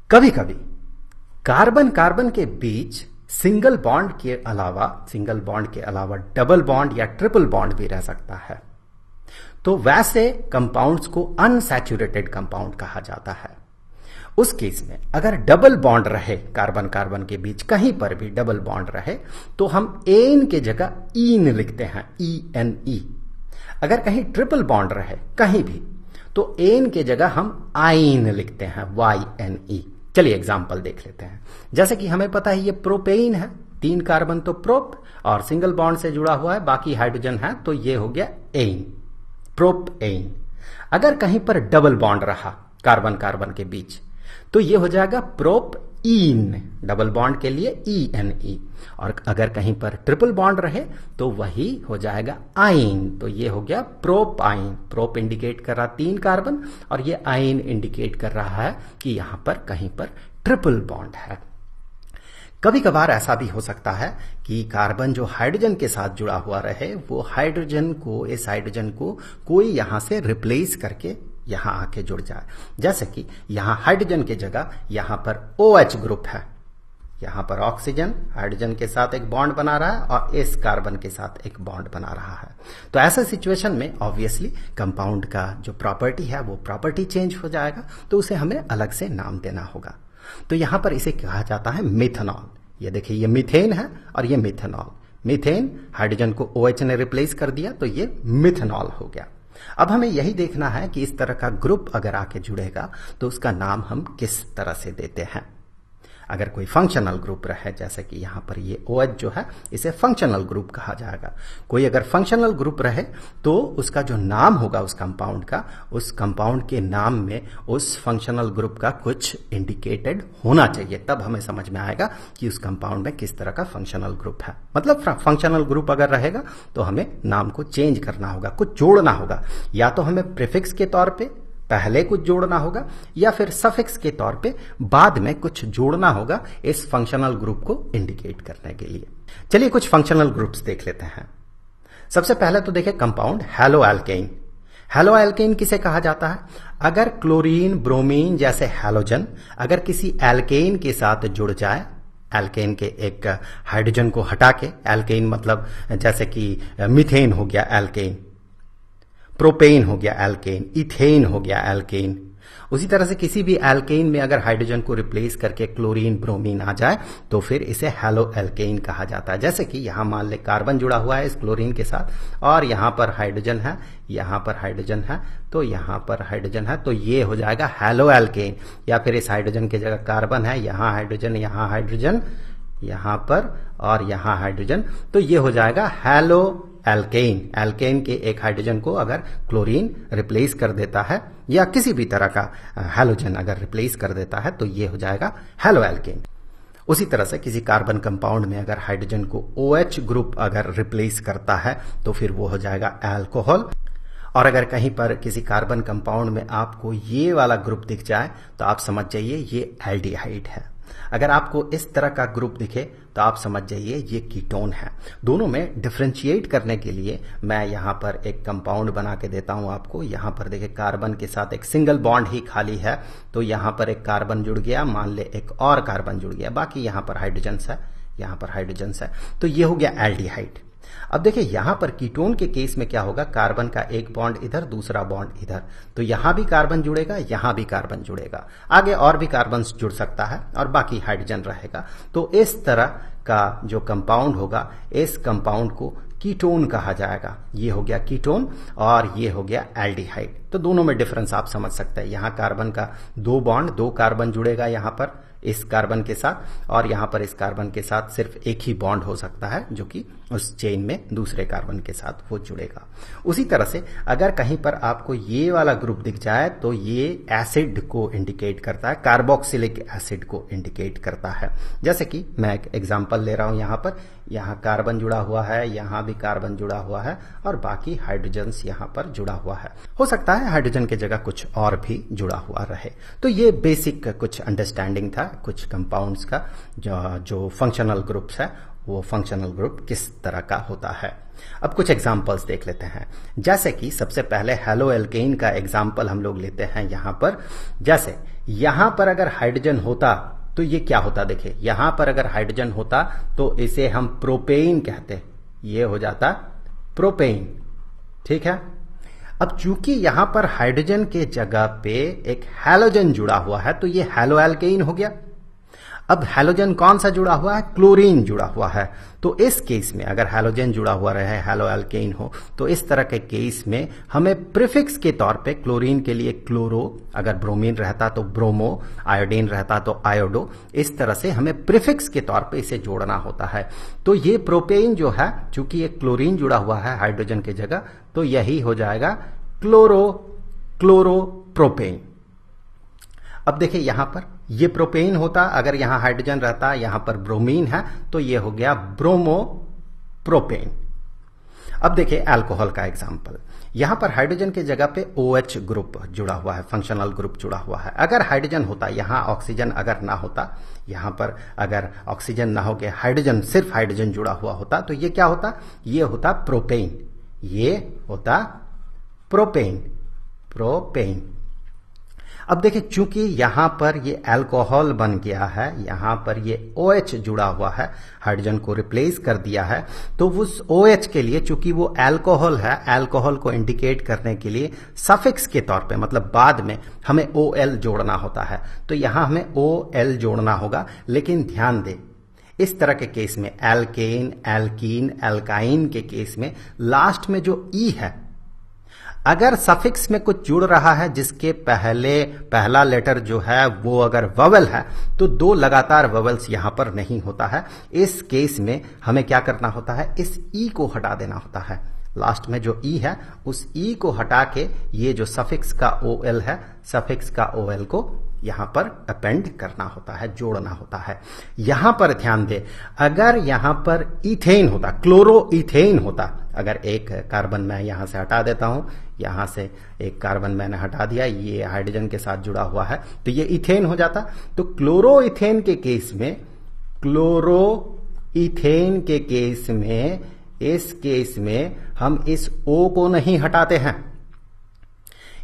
कभी कभी कार्बन कार्बन के बीच सिंगल बॉन्ड के अलावा डबल बॉन्ड या ट्रिपल बॉन्ड भी रह सकता है, तो वैसे कंपाउंड्स को अनसैचुरेटेड कंपाउंड कहा जाता है। उस केस में अगर डबल बॉन्ड रहे कार्बन कार्बन के बीच, कहीं पर भी डबल बॉन्ड रहे, तो हम एन के जगह ईन लिखते हैं, ENE। अगर कहीं ट्रिपल बॉन्ड रहे कहीं भी, तो एन के जगह हम आइन लिखते हैं, YNE। चलिए एग्जाम्पल देख लेते हैं। जैसे कि हमें पता है ये प्रोपेन है, 3 कार्बन तो प्रोप, और सिंगल बॉन्ड से जुड़ा हुआ है, बाकी हाइड्रोजन है, तो ये हो गया एन, प्रोप एन। अगर कहीं पर डबल बॉन्ड रहा कार्बन कार्बन के बीच, तो ये हो जाएगा प्रोप ईन, डबल बॉन्ड के लिए ENE। और अगर कहीं पर ट्रिपल बॉन्ड रहे तो वही हो जाएगा आइन, तो ये हो गया प्रोप आइन। प्रोप इंडिकेट कर रहा 3 कार्बन, और ये आइन इंडिकेट कर रहा है कि यहां पर कहीं पर ट्रिपल बॉन्ड है। कभी कभार ऐसा भी हो सकता है कि कार्बन जो हाइड्रोजन के साथ जुड़ा हुआ रहे, वो इस हाइड्रोजन को कोई यहां से रिप्लेस करके यहां आके जुड़ जाए। जैसे कि यहां हाइड्रोजन की जगह यहां पर OH ग्रुप है, यहां पर ऑक्सीजन हाइड्रोजन के साथ एक बॉन्ड बना रहा है और इस कार्बन के साथ एक बॉन्ड बना रहा है। तो ऐसे सिचुएशन में ऑब्वियसली कंपाउंड का जो प्रॉपर्टी है वो प्रॉपर्टी चेंज हो जाएगा, तो उसे हमें अलग से नाम देना होगा। तो यहां पर इसे कहा जाता है मिथेनॉल। ये देखिए, ये मीथेन है और ये मिथेनॉल। मीथेन हाइड्रोजन को OH ने रिप्लेस कर दिया, तो ये मिथेनॉल हो गया। अब हमें यही देखना है कि इस तरह का ग्रुप अगर आके जुड़ेगा तो उसका नाम हम किस तरह से देते हैं। अगर कोई फंक्शनल ग्रुप रहे, जैसे कि यहां पर ये OH जो है, इसे फंक्शनल ग्रुप कहा जाएगा। कोई अगर फंक्शनल ग्रुप रहे तो उसका जो नाम होगा उस कंपाउंड का, उस कंपाउंड के नाम में उस फंक्शनल ग्रुप का कुछ इंडिकेटेड होना चाहिए, तब हमें समझ में आएगा कि उस कंपाउंड में किस तरह का फंक्शनल ग्रुप है। मतलब फंक्शनल ग्रुप अगर रहेगा तो हमें नाम को चेंज करना होगा, कुछ जोड़ना होगा। या तो हमें प्रीफिक्स के तौर पे पहले कुछ जोड़ना होगा, या फिर सफिक्स के तौर पे बाद में कुछ जोड़ना होगा इस फंक्शनल ग्रुप को इंडिकेट करने के लिए। चलिए कुछ फंक्शनल ग्रुप्स देख लेते हैं। सबसे पहले तो देखें compound haloalkane. Haloalkane किसे कहा जाता है? अगर क्लोरीन ब्रोमीन जैसे हैलोजन अगर किसी एल्केन के साथ जुड़ जाए, एल्केन के एक हाइड्रोजन को हटा के, एल्केन मतलब जैसे कि मीथेन हो गया एल्केन, प्रोपेन हो गया एल्केन, इथेन हो गया एल्केन। उसी तरह से किसी भी एल्केन में अगर हाइड्रोजन को रिप्लेस करके क्लोरीन ब्रोमीन आ जाए तो फिर इसे हैलो एल्केन कहा जाता है। जैसे कि यहां मान ले कार्बन जुड़ा हुआ है इस क्लोरीन के साथ और यहां पर हाइड्रोजन है, यहां पर हाइड्रोजन है, तो यहां पर हाइड्रोजन है, तो ये हो जाएगा हैलो एल्केन। या फिर इस हाइड्रोजन की जगह कार्बन है, यहां हाइड्रोजन, यहां हाइड्रोजन, यहां पर और यहां हाइड्रोजन, तो ये हो जाएगा हैलो एल्केन। एल्केन के एक हाइड्रोजन को अगर क्लोरीन रिप्लेस कर देता है या किसी भी तरह का हैलोजन अगर रिप्लेस कर देता है तो ये हो जाएगा हैलो एल्केन। उसी तरह से किसी कार्बन कंपाउंड में अगर हाइड्रोजन को OH ग्रुप अगर रिप्लेस करता है तो फिर वो हो जाएगा अल्कोहल। और अगर कहीं पर किसी कार्बन कंपाउंड में आपको ये वाला ग्रुप दिख जाए तो आप समझ जाइए ये एल्डिहाइड है। अगर आपको इस तरह का ग्रुप दिखे तो आप समझ जाइए ये कीटोन है। दोनों में डिफरेंशिएट करने के लिए मैं यहां पर एक कंपाउंड बना के देता हूं आपको। यहां पर देखिए कार्बन के साथ एक सिंगल बॉन्ड ही खाली है, तो यहां पर एक कार्बन जुड़ गया, मान ले एक और कार्बन जुड़ गया, बाकी यहां पर हाइड्रोजन्स है, यहां पर हाइड्रोजन्स है, तो ये हो गया एल्डिहाइड। अब देखिए यहां पर कीटोन के केस में क्या होगा, कार्बन का एक बॉन्ड इधर, दूसरा बॉन्ड इधर, तो यहां भी कार्बन जुड़ेगा, यहां भी कार्बन जुड़ेगा, आगे और भी कार्बन जुड़ सकता है और बाकी हाइड्रोजन रहेगा। तो इस तरह का जो कंपाउंड होगा, इस कंपाउंड को कीटोन कहा जाएगा। ये हो गया कीटोन और ये हो गया एल्डिहाइड। तो दोनों में डिफरेंस आप समझ सकते हैं। यहां कार्बन का दो बॉन्ड, दो कार्बन जुड़ेगा यहां पर इस कार्बन के साथ, और यहां पर इस कार्बन के साथ सिर्फ एक ही बॉन्ड हो सकता है जो कि उस चेन में दूसरे कार्बन के साथ वो जुड़ेगा। उसी तरह से अगर कहीं पर आपको ये वाला ग्रुप दिख जाए तो ये एसिड को इंडिकेट करता है, कार्बोक्सिलिक एसिड को इंडिकेट करता है। जैसे कि मैं एक एग्जांपल ले रहा हूं, यहां पर यहां कार्बन जुड़ा हुआ है, यहां भी कार्बन जुड़ा हुआ है और बाकी हाइड्रोजन्स यहां पर जुड़ा हुआ है। हो सकता है हाइड्रोजन की जगह कुछ और भी जुड़ा हुआ रहे। तो ये बेसिक कुछ अंडरस्टैंडिंग था कुछ कंपाउंड्स का, जो फंक्शनल ग्रुप्स है वो फंक्शनल ग्रुप किस तरह का होता है। अब कुछ एग्जांपल्स देख लेते हैं। जैसे कि सबसे पहले हेलो एल्केन का एग्जांपल हम लोग लेते हैं यहां पर। जैसे यहां पर अगर हाइड्रोजन होता तो ये क्या होता, देखिए यहां पर अगर हाइड्रोजन होता तो इसे हम प्रोपेन कहते, ये हो जाता प्रोपेन, ठीक है। अब चूंकि यहां पर हाइड्रोजन के जगह पे एक हैलोजन जुड़ा हुआ है तो ये हेलो एल्केन हो गया। अब हैलोजन कौन सा जुड़ा हुआ है, क्लोरीन जुड़ा हुआ है। तो इस केस में अगर हैलोजन जुड़ा हुआ रहे, हेलो एल्केन हो, तो इस तरह के केस में हमें प्रीफिक्स के तौर पे क्लोरीन के लिए क्लोरो, अगर ब्रोमीन रहता तो ब्रोमो, आयोडीन रहता तो आयोडो, इस तरह से हमें प्रीफिक्स के तौर पे इसे जोड़ना होता है। तो ये प्रोपेन जो है, चूंकि ये क्लोरीन जुड़ा हुआ है हाइड्रोजन की जगह, तो यही हो जाएगा क्लोरोप्रोपेन। अब देखिए यहां पर ये प्रोपेन होता, अगर यहां हाइड्रोजन रहता, यहां पर ब्रोमीन है, तो ये हो गया ब्रोमोप्रोपेन। अब देखिए अल्कोहल का एग्जांपल। यहां पर हाइड्रोजन की जगह पे OH ग्रुप जुड़ा हुआ है, फंक्शनल ग्रुप जुड़ा हुआ है। अगर हाइड्रोजन होता, यहां ऑक्सीजन अगर ना होता, यहां पर अगर ऑक्सीजन ना हो के हाइड्रोजन, सिर्फ हाइड्रोजन जुड़ा हुआ होता, तो ये क्या होता, ये होता प्रोपेन, ये होता प्रोपेन। अब देखिए चूंकि यहां पर ये अल्कोहल बन गया है, यहां पर ये OH जुड़ा हुआ है, हाइड्रोजन को रिप्लेस कर दिया है, तो उस OH के लिए चूंकि वो अल्कोहल है, अल्कोहल को इंडिकेट करने के लिए सफिक्स के तौर पे, मतलब बाद में हमें OL जोड़ना होता है। तो यहां हमें OL जोड़ना होगा, लेकिन ध्यान दें इस तरह के केस में, एल्केन, एल्कीन, एल्काइन के केस में लास्ट में जो E है, अगर सफिक्स में कुछ जुड़ रहा है जिसके पहला लेटर जो है वो अगर ववेल है, तो दो लगातार ववेल्स यहां पर नहीं होता है। इस केस में हमें क्या करना होता है, इस ई को हटा देना होता है। लास्ट में जो ई है उस ई को हटा के ये जो सफिक्स का OL है, सफिक्स का OL को यहां पर अपेंड करना होता है, जोड़ना होता है। यहां पर ध्यान दे, अगर यहां पर इथेन होता, क्लोरो इथेन होता, अगर एक कार्बन मैं यहां से हटा देता हूं, यहां से एक कार्बन मैंने हटा दिया, ये हाइड्रोजन के साथ जुड़ा हुआ है, तो ये इथेन हो जाता। तो क्लोरो इथेन के केस में, इस केस में हम इस O को नहीं हटाते हैं।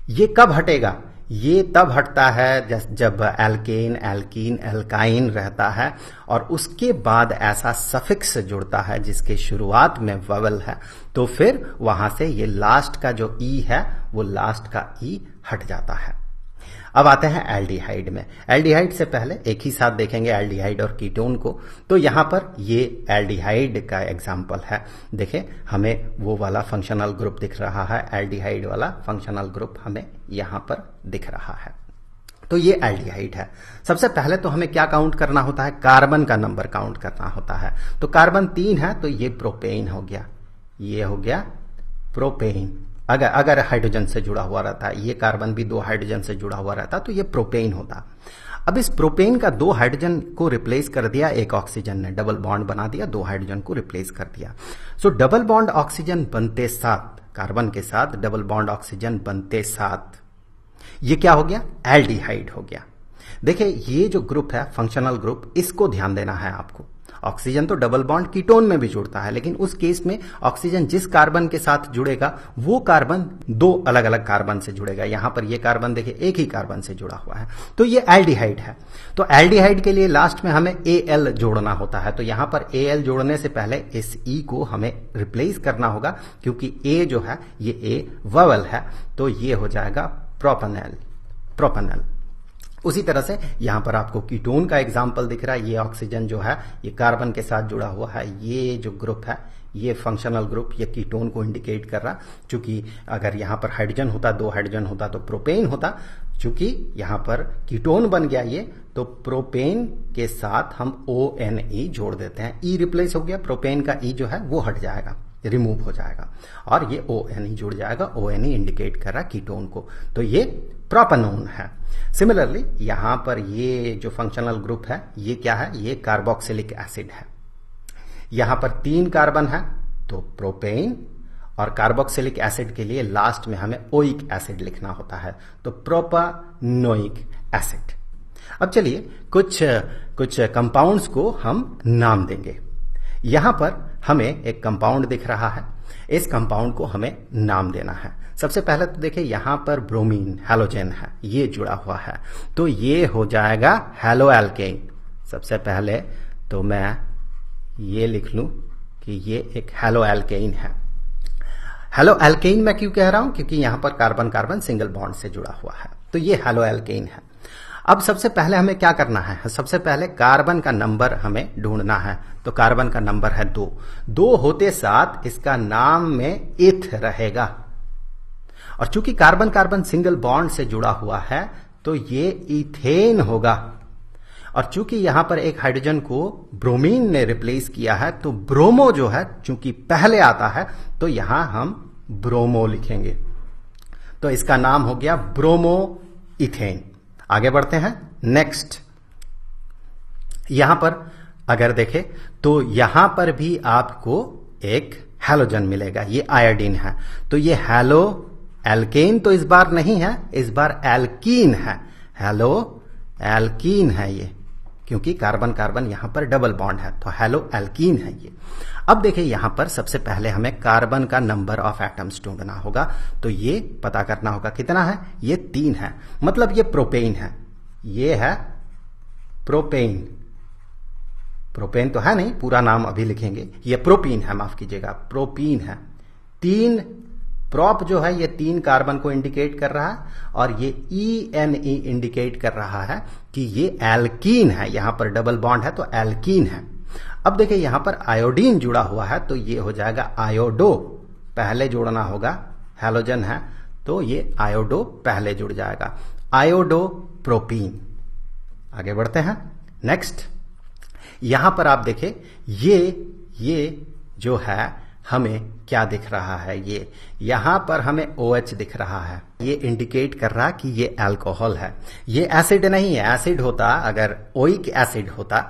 ये कब हटेगा, ये तब हटता है जब एल्केन, एल्कीन, एल्काइन रहता है और उसके बाद ऐसा सफिक्स जुड़ता है जिसके शुरुआत में ववेल है, तो फिर वहां से ये लास्ट का जो ई है वो लास्ट का ई हट जाता है। अब आते हैं एल्डिहाइड में। एल्डिहाइड से पहले एक ही साथ देखेंगे एल्डिहाइड और कीटोन को। तो यहां पर ये एल्डिहाइड का एग्जाम्पल है। देखें हमें वो वाला फंक्शनल ग्रुप दिख रहा है, एल्डिहाइड वाला फंक्शनल ग्रुप हमें यहां पर दिख रहा है। तो ये एल्डिहाइड है। सबसे पहले तो हमें क्या काउंट करना होता है, कार्बन का नंबर काउंट करना होता है। तो कार्बन 3 है तो ये प्रोपेन हो गया, ये हो गया प्रोपेन। अगर हाइड्रोजन से जुड़ा हुआ रहता, ये कार्बन भी 2 हाइड्रोजन से जुड़ा हुआ रहता तो ये प्रोपेन होता। अब इस प्रोपेन का 2 हाइड्रोजन को रिप्लेस कर दिया एक ऑक्सीजन ने, डबल बॉन्ड बना दिया, 2 हाइड्रोजन को रिप्लेस कर दिया। सो डबल बॉन्ड ऑक्सीजन बनते साथ, कार्बन के साथ डबल बॉन्ड ऑक्सीजन बनते साथ ये क्या हो गया, एल्डिहाइड हो गया। देखिए ये जो ग्रुप है फंक्शनल ग्रुप, इसको ध्यान देना है आपको। ऑक्सीजन तो डबल बॉन्ड कीटोन में भी जुड़ता है, लेकिन उस केस में ऑक्सीजन जिस कार्बन के साथ जुड़ेगा वो कार्बन 2 अलग अलग कार्बन से जुड़ेगा। यहां पर ये कार्बन देखिए एक ही कार्बन से जुड़ा हुआ है, तो ये एल्डिहाइड है। तो एल्डिहाइड के लिए लास्ट में हमें Al जोड़ना होता है, तो यहां पर Al जोड़ने से पहले इस E को हमें रिप्लेस करना होगा, क्योंकि A जो है ये A वोवेल है, तो ये हो जाएगा प्रोपेनल। उसी तरह से यहां पर आपको कीटोन का एग्जाम्पल दिख रहा है। ये ऑक्सीजन जो है ये कार्बन के साथ जुड़ा हुआ है, ये जो ग्रुप है ये फंक्शनल ग्रुप, ये कीटोन को इंडिकेट कर रहा। चूंकि अगर यहां पर हाइड्रोजन होता, 2 हाइड्रोजन होता तो प्रोपेन होता, चूंकि यहां पर कीटोन बन गया ये, तो प्रोपेन के साथ हम ONe जोड़ देते हैं। E रिप्लेस हो गया, प्रोपेन का E जो है वो हट जाएगा, रिमूव हो जाएगा, और ये ONe जुड़ जाएगा। ONe इंडिकेट कर रहा कीटोन को, तो ये प्रोपेनोन है। सिमिलरली यहां पर ये जो फंक्शनल ग्रुप है ये क्या है, ये कार्बोक्सिलिक एसिड है। यहां पर 3 कार्बन है तो प्रोपेन, और कार्बोक्सिलिक एसिड के लिए लास्ट में हमें ओइक एसिड लिखना होता है, तो प्रोपानोइक एसिड। अब चलिए कुछ कंपाउंड्स को हम नाम देंगे। यहां पर हमें एक कंपाउंड दिख रहा है, इस कंपाउंड को हमें नाम देना है। सबसे पहले तो देखिए यहां पर ब्रोमीन हैलोजन है, ये जुड़ा हुआ है, तो ये हो जाएगा हैलो एल्केन। सबसे पहले तो मैं ये लिख लूं कि ये एक हैलो एल्केन है। हैलो एल्केन मैं क्यों कह रहा हूं, क्योंकि यहां पर कार्बन कार्बन सिंगल बॉन्ड से जुड़ा हुआ है, तो ये हैलो एल्केन है। अब सबसे पहले हमें क्या करना है, सबसे पहले कार्बन का नंबर हमें ढूंढना है, तो कार्बन का नंबर है 2 होते साथ इसका नाम में इथ रहेगा, और चूंकि कार्बन कार्बन सिंगल बॉन्ड से जुड़ा हुआ है तो ये इथेन होगा, और चूंकि यहां पर एक हाइड्रोजन को ब्रोमीन ने रिप्लेस किया है तो ब्रोमो जो है चूंकि पहले आता है तो यहां हम ब्रोमो लिखेंगे, तो इसका नाम हो गया ब्रोमो इथेन। आगे बढ़ते हैं नेक्स्ट। यहां पर अगर देखें तो यहां पर भी आपको एक हैलोजन मिलेगा, ये आयोडीन है, तो ये हैलो एल्केन तो इस बार नहीं है, इस बार एल्कीन है, हैलो एल्कीन है ये, क्योंकि कार्बन कार्बन यहां पर डबल बॉन्ड है, तो हैलो एल्कीन है ये। अब देखिए यहां पर सबसे पहले हमें कार्बन का नंबर ऑफ एटम्स ढूंढना होगा, तो ये पता करना होगा कितना है, ये 3 है, मतलब ये प्रोपेन है, ये है प्रोपेन। प्रोपेन तो है नहीं, पूरा नाम अभी लिखेंगे, ये प्रोपीन है, माफ कीजिएगा, प्रोपीन है। 3 प्रोप जो है ये 3 कार्बन को इंडिकेट कर रहा है, और ये ENE इंडिकेट कर रहा है कि ये एल्कीन है, यहां पर डबल बॉन्ड है तो एल्कीन है। अब देखिए यहां पर आयोडीन जुड़ा हुआ है, तो ये हो जाएगा आयोडो, पहले जोड़ना होगा, हैलोजन है तो ये आयोडो पहले जुड़ जाएगा, आयोडो प्रोपीन। आगे बढ़ते हैं नेक्स्ट। यहां पर आप देखें ये जो है हमें क्या दिख रहा है, ये यहां पर हमें OH दिख रहा है, ये इंडिकेट कर रहा कि ये अल्कोहल है, ये एसिड नहीं है। एसिड होता, अगर ओइक एसिड होता,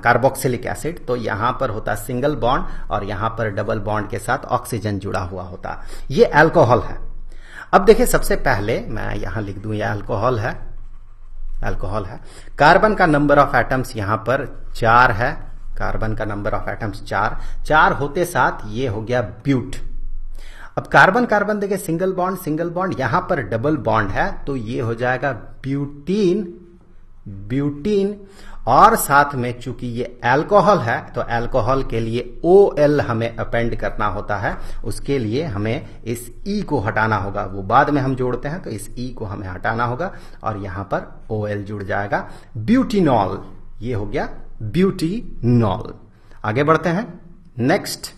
कार्बोक्सिलिक एसिड, तो यहां पर होता सिंगल बॉन्ड और यहां पर डबल बॉन्ड के साथ ऑक्सीजन जुड़ा हुआ होता, ये अल्कोहल है। अब देखिए सबसे पहले मैं यहां लिख दूं ये अल्कोहल है, अल्कोहल है। कार्बन का नंबर ऑफ एटम्स यहां पर 4 है, कार्बन का नंबर ऑफ एटम्स 4 होते साथ ये हो गया ब्यूट। अब कार्बन कार्बन देखिए सिंगल बॉन्ड, यहां पर डबल बॉन्ड है तो ये हो जाएगा ब्यूटीन, और साथ में चूंकि ये अल्कोहल है तो अल्कोहल के लिए OL हमें अपेंड करना होता है, उसके लिए हमें इस E को हटाना होगा, वो बाद में हम जोड़ते हैं, तो इस E को हमें हटाना होगा और यहां पर OL जुड़ जाएगा, ब्यूटीनॉल, ये हो गया ब्यूटीनॉल। आगे बढ़ते हैं नेक्स्ट।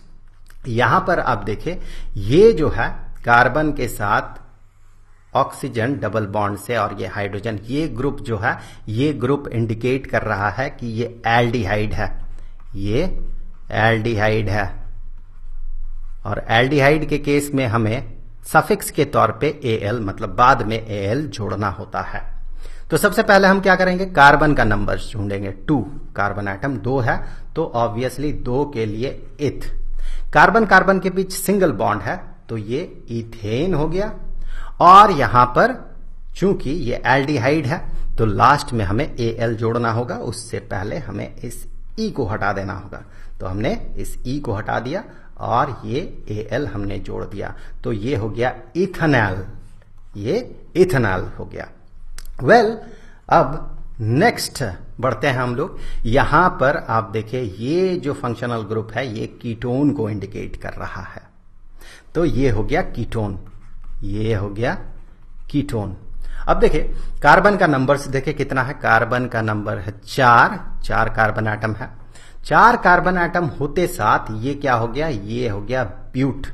यहां पर आप देखें ये जो है कार्बन के साथ ऑक्सीजन डबल बॉन्ड से और ये हाइड्रोजन, ये ग्रुप जो है ये ग्रुप इंडिकेट कर रहा है कि ये एल्डिहाइड है, ये एल्डिहाइड है, और एल्डिहाइड के केस में हमें सफिक्स के तौर पे AL मतलब बाद में AL जोड़ना होता है। तो सबसे पहले हम क्या करेंगे, कार्बन का नंबर ढूंढेंगे। 2 कार्बन एटम 2 है तो ऑब्वियसली 2 के लिए इथ। कार्बन कार्बन के बीच सिंगल बॉन्ड है तो ये इथेन हो गया। और यहां पर चूंकि ये एल्डिहाइड है तो लास्ट में हमें Al जोड़ना होगा, उससे पहले हमें इस E को हटा देना होगा। तो हमने इस E को हटा दिया और ये Al हमने जोड़ दिया तो ये हो गया इथेनॉल, ये इथेनॉल हो गया। वेल, अब नेक्स्ट बढ़ते हैं हम लोग। यहां पर आप देखिए ये जो फंक्शनल ग्रुप है ये कीटोन को इंडिकेट कर रहा है। तो ये हो गया कीटोन, ये हो गया कीटोन। अब देखिए कार्बन का नंबर से देखिए कितना है, कार्बन का नंबर है 4 कार्बन एटम है। 4 कार्बन एटम होते साथ ये क्या हो गया, ये हो गया ब्यूट।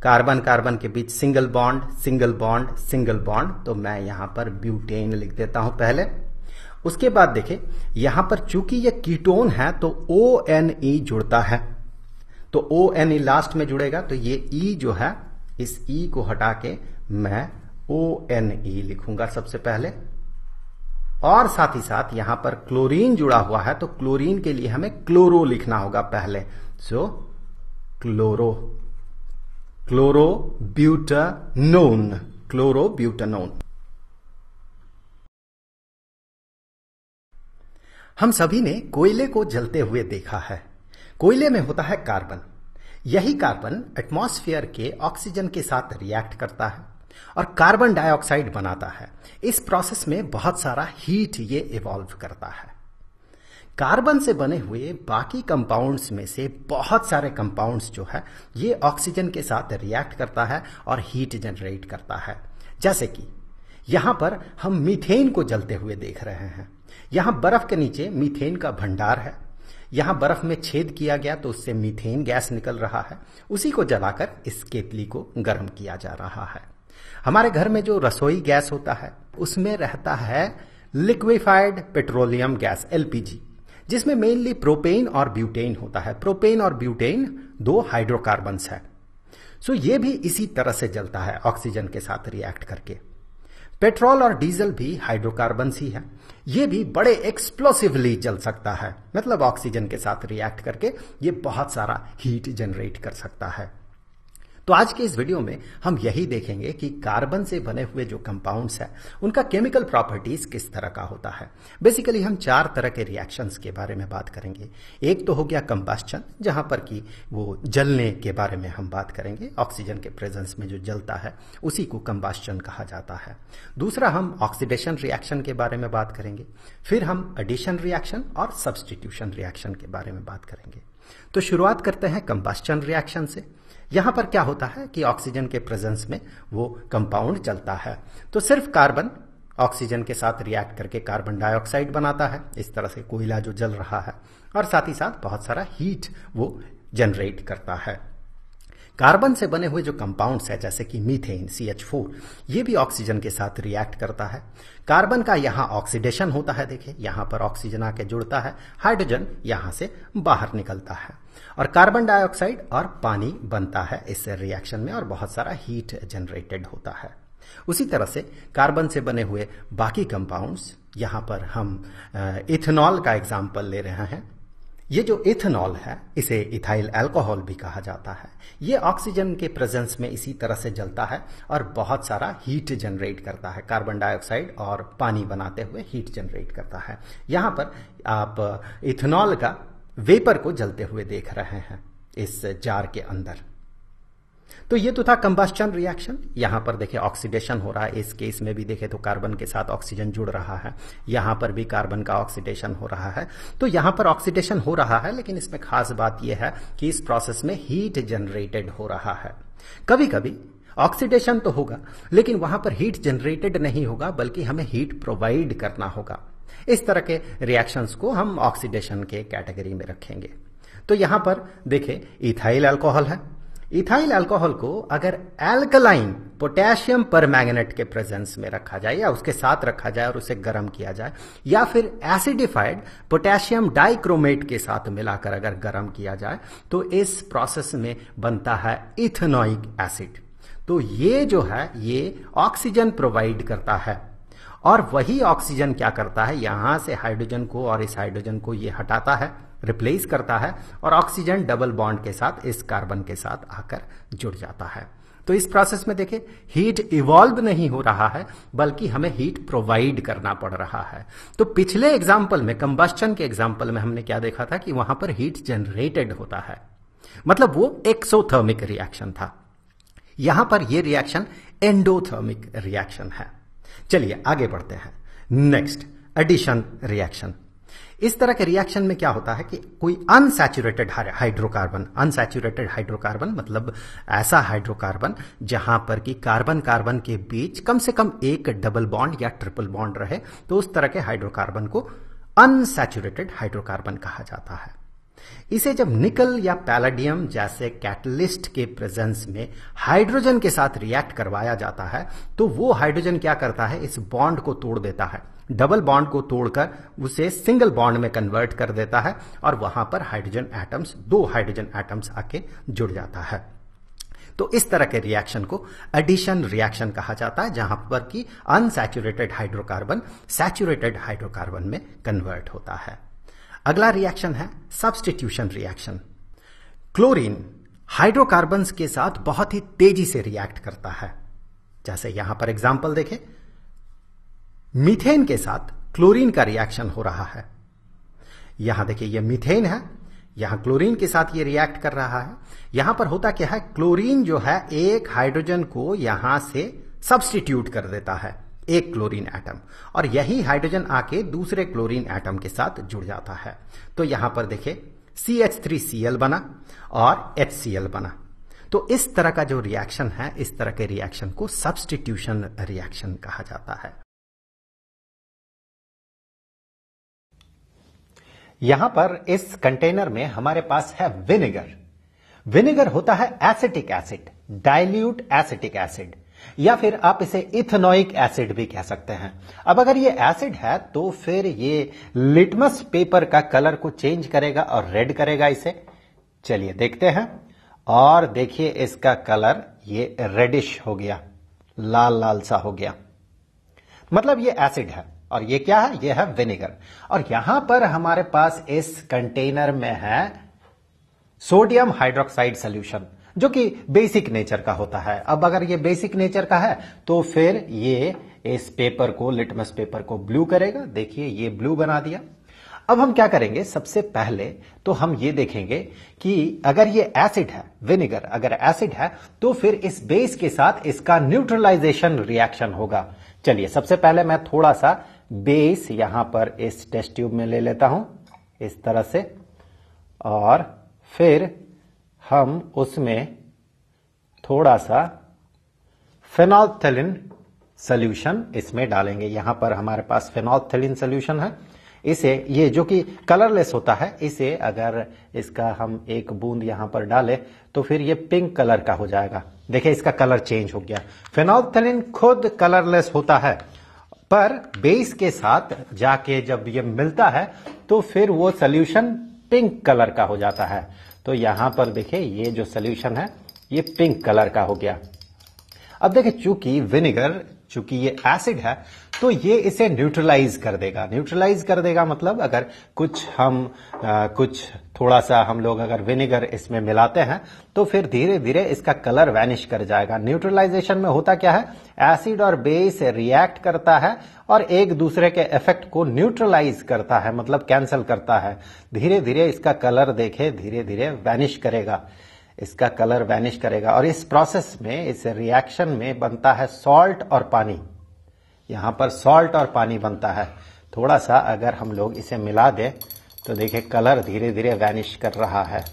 कार्बन कार्बन के बीच single bond single bond single bond, तो मैं यहां पर ब्यूटेन लिख देता हूं पहले। उसके बाद देखिए यहां पर चूंकि ये कीटोन है तो ONE जुड़ता है, तो ONE लास्ट में जुड़ेगा तो ये E जो है इस E को हटा के मैं ONE लिखूंगा सबसे पहले। और साथ ही साथ यहां पर क्लोरीन जुड़ा हुआ है तो क्लोरीन के लिए हमें क्लोरो लिखना होगा पहले। सो क्लोरो, क्लोरोब्यूटानोन, क्लोरोब्यूटानोन। हम सभी ने कोयले को जलते हुए देखा है। कोयले में होता है कार्बन। यही कार्बन एटमॉस्फेयर के ऑक्सीजन के साथ रिएक्ट करता है और कार्बन डाइऑक्साइड बनाता है। इस प्रोसेस में बहुत सारा हीट ये इवॉल्व करता है। कार्बन से बने हुए बाकी कंपाउंड्स में से बहुत सारे कंपाउंड्स जो है ये ऑक्सीजन के साथ रिएक्ट करता है और हीट जनरेट करता है। जैसे कि यहां पर हम मीथेन को जलते हुए देख रहे हैं। यहां बर्फ के नीचे मीथेन का भंडार है। यहां बर्फ में छेद किया गया तो उससे मीथेन गैस निकल रहा है, उसी को जलाकर इस केतली को गर्म किया जा रहा है। हमारे घर में जो रसोई गैस होता है उसमें रहता है लिक्विफाइड पेट्रोलियम गैस LPG, जिसमें मेनली प्रोपेन और ब्यूटेन होता है। प्रोपेन और ब्यूटेन 2 हाइड्रोकार्बन्स है। सो ये भी इसी तरह से जलता है ऑक्सीजन के साथ रिएक्ट करके। पेट्रोल और डीजल भी हाइड्रोकार्बन्स ही है। ये भी बड़े एक्सप्लोसिवली जल सकता है, मतलब ऑक्सीजन के साथ रिएक्ट करके ये बहुत सारा हीट जनरेट कर सकता है। तो आज के इस वीडियो में हम यही देखेंगे कि कार्बन से बने हुए जो कंपाउंड्स हैं उनका केमिकल प्रॉपर्टीज किस तरह का होता है। बेसिकली हम 4 तरह के रिएक्शंस के बारे में बात करेंगे। एक तो हो गया कंबस्चन, जहां पर कि वो जलने के बारे में हम बात करेंगे। ऑक्सीजन के प्रेजेंस में जो जलता है उसी को कंबस्चन कहा जाता है। दूसरा हम ऑक्सीडेशन रिएक्शन के बारे में बात करेंगे। फिर हम एडिशन रिएक्शन और सब्स्टिट्यूशन रिएक्शन के बारे में बात करेंगे। तो शुरुआत करते हैं कंबस्चन रिएक्शन से। यहां पर क्या होता है कि ऑक्सीजन के प्रेजेंस में वो कंपाउंड चलता है तो सिर्फ कार्बन ऑक्सीजन के साथ रिएक्ट करके कार्बन डाइऑक्साइड बनाता है। इस तरह से कोयला जो जल रहा है और साथ ही साथ बहुत सारा हीट वो जनरेट करता है। कार्बन से बने हुए जो कंपाउंड्स है जैसे कि मीथेन CH4, ये भी ऑक्सीजन के साथ रिएक्ट करता है। कार्बन का यहां ऑक्सीडेशन होता है। देखिए यहां पर ऑक्सीजन आके जुड़ता है, हाइड्रोजन यहां से बाहर निकलता है और कार्बन डाइऑक्साइड और पानी बनता है इस रिएक्शन में और बहुत सारा हीट जनरेटेड होता है। उसी तरह से कार्बन से बने हुए बाकी कंपाउंड्स, यहां पर हम इथेनॉल का एग्जाम्पल ले रहे हैं। ये जो इथेनॉल है इसे इथाइल अल्कोहल भी कहा जाता है। ये ऑक्सीजन के प्रेजेंस में इसी तरह से जलता है और बहुत सारा हीट जनरेट करता है। कार्बन डाइऑक्साइड और पानी बनाते हुए हीट जनरेट करता है। यहां पर आप इथेनॉल का वेपर को जलते हुए देख रहे हैं इस जार के अंदर। तो ये तो था कंबस्चन रिएक्शन। यहां पर देखिए ऑक्सीडेशन हो रहा है। इस केस में भी देखें तो कार्बन के साथ ऑक्सीजन जुड़ रहा है। यहां पर भी कार्बन का ऑक्सीडेशन हो रहा है। तो यहां पर ऑक्सीडेशन हो रहा है, लेकिन इसमें खास बात यह है कि इस प्रोसेस में हीट जनरेटेड हो रहा है। कभी कभी ऑक्सीडेशन तो होगा लेकिन वहां पर हीट जनरेटेड नहीं होगा, बल्कि हमें हीट प्रोवाइड करना होगा। इस तरह के रिएक्शंस को हम ऑक्सीडेशन के कैटेगरी में रखेंगे। तो यहां पर देखें इथाइल अल्कोहल है। इथाइल अल्कोहल को अगर एल्कलाइन पोटेशियम परमैंगनेट के प्रेजेंस में रखा जाए या उसके साथ रखा जाए और उसे गर्म किया जाए, या फिर एसिडिफाइड पोटेशियम डाइक्रोमेट के साथ मिलाकर अगर गर्म किया जाए तो इस प्रोसेस में बनता है इथेनोइक एसिड। तो ये जो है ये ऑक्सीजन प्रोवाइड करता है और वही ऑक्सीजन क्या करता है, यहां से हाइड्रोजन को और इस हाइड्रोजन को ये हटाता है, रिप्लेस करता है, और ऑक्सीजन डबल बॉन्ड के साथ इस कार्बन के साथ आकर जुड़ जाता है। तो इस प्रोसेस में देखें, हीट इवॉल्व नहीं हो रहा है, बल्कि हमें हीट प्रोवाइड करना पड़ रहा है। तो पिछले एग्जाम्पल में, कंबस्टन के एग्जाम्पल में हमने क्या देखा था कि वहां पर हीट जनरेटेड होता है, मतलब वो एक्सोथर्मिक रिएक्शन था। यहां पर यह रिएक्शन एंडोथर्मिक रिएक्शन है। चलिए आगे बढ़ते हैं। Next, addition reaction. इस तरह के रिएक्शन में क्या होता है कि कोई अनसैचुरेटेड हाइड्रोकार्बन मतलब ऐसा हाइड्रोकार्बन जहां पर कि कार्बन कार्बन के बीच कम से कम एक डबल बॉन्ड या ट्रिपल बॉन्ड रहे, तो उस तरह के हाइड्रोकार्बन को अनसैचुरेटेड हाइड्रोकार्बन कहा जाता है। इसे जब निकल या पैलेडियम जैसे कैटलिस्ट के प्रेजेंस में हाइड्रोजन के साथ रिएक्ट करवाया जाता है, तो वो हाइड्रोजन क्या करता है, इस बॉन्ड को तोड़ देता है, डबल बॉन्ड को तोड़कर उसे सिंगल बॉन्ड में कन्वर्ट कर देता है, और वहां पर हाइड्रोजन एटम्स, 2 हाइड्रोजन एटम्स आके जुड़ जाता है। तो इस तरह के रिएक्शन को एडिशन रिएक्शन कहा जाता है, जहां पर कि अनसैचुरेटेड हाइड्रोकार्बन सैचुरेटेड हाइड्रोकार्बन में कन्वर्ट होता है। अगला रिएक्शन है सब्स्टिट्यूशन रिएक्शन। क्लोरीन हाइड्रोकार्बन्स के साथ बहुत ही तेजी से रिएक्ट करता है। जैसे यहां पर एग्जांपल देखें, मीथेन के साथ क्लोरीन का रिएक्शन हो रहा है। यहां देखिए, यह मीथेन है, यहां क्लोरीन के साथ ये रिएक्ट कर रहा है। यहां पर होता क्या है, क्लोरीन जो है एक हाइड्रोजन को यहां से सब्स्टिट्यूट कर देता है, एक क्लोरीन एटम, और यही हाइड्रोजन आके दूसरे क्लोरीन एटम के साथ जुड़ जाता है। तो यहां पर देखिए CH3Cl बना और HCl बना। तो इस तरह का जो रिएक्शन है, इस तरह के रिएक्शन को सब्स्टिट्यूशन रिएक्शन कहा जाता है। यहां पर इस कंटेनर में हमारे पास है विनेगर। विनेगर होता है acetic acid, dilute acetic acid, या फिर आप इसे इथेनोइक एसिड भी कह सकते हैं। अब अगर ये एसिड है तो फिर ये लिटमस पेपर का कलर को चेंज करेगा और रेड करेगा इसे। चलिए देखते हैं, और देखिए इसका कलर ये रेडिश हो गया, लाल लाल सा हो गया, मतलब ये एसिड है। और ये क्या है, ये है विनेगर। और यहां पर हमारे पास इस कंटेनर में है सोडियम हाइड्रोक्साइड सॉल्यूशन, जो कि बेसिक नेचर का होता है। अब अगर ये बेसिक नेचर का है तो फिर ये इस पेपर को, लिटमस पेपर को ब्लू करेगा। देखिए ये ब्लू बना दिया। अब हम क्या करेंगे, सबसे पहले तो हम ये देखेंगे कि अगर ये एसिड है, विनेगर अगर एसिड है, तो फिर इस बेस के साथ इसका न्यूट्रलाइजेशन रिएक्शन होगा। चलिए सबसे पहले मैं थोड़ा सा बेस यहां पर इस टेस्ट ट्यूब में ले लेता हूं इस तरह से, और फिर हम उसमें थोड़ा सा फेनोल्फथालीन सॉल्यूशन इसमें डालेंगे। यहां पर हमारे पास फेनोल्फथालीन सॉल्यूशन है। इसे, ये जो कि कलरलेस होता है, इसे अगर इसका हम एक बूंद यहां पर डालें तो फिर ये पिंक कलर का हो जाएगा। देखिए इसका कलर चेंज हो गया। फेनोल्फथालीन खुद कलरलेस होता है, पर बेस के साथ जाके जब ये मिलता है तो फिर वो सॉल्यूशन पिंक कलर का हो जाता है। तो यहां पर देखिए ये जो सॉल्यूशन है ये पिंक कलर का हो गया। अब देखिए चूंकि विनेगर, चूंकि ये एसिड है, तो ये इसे न्यूट्रलाइज कर देगा। न्यूट्रलाइज कर देगा मतलब अगर कुछ थोड़ा सा हम लोग अगर विनेगर इसमें मिलाते हैं तो फिर धीरे धीरे इसका कलर वैनिश कर जाएगा। न्यूट्रलाइजेशन में होता क्या है, एसिड और बेस रिएक्ट करता है और एक दूसरे के इफेक्ट को न्यूट्रलाइज करता है, मतलब कैंसिल करता है। धीरे धीरे इसका कलर देखे धीरे धीरे वैनिश करेगा, इसका कलर वैनिश करेगा। और इस प्रोसेस में, इस रिएक्शन में बनता है सॉल्ट और पानी। यहां पर सॉल्ट और पानी बनता है। थोड़ा सा अगर हम लोग इसे मिला दें तो देखिए कलर धीरे धीरे वैनिश कर रहा है।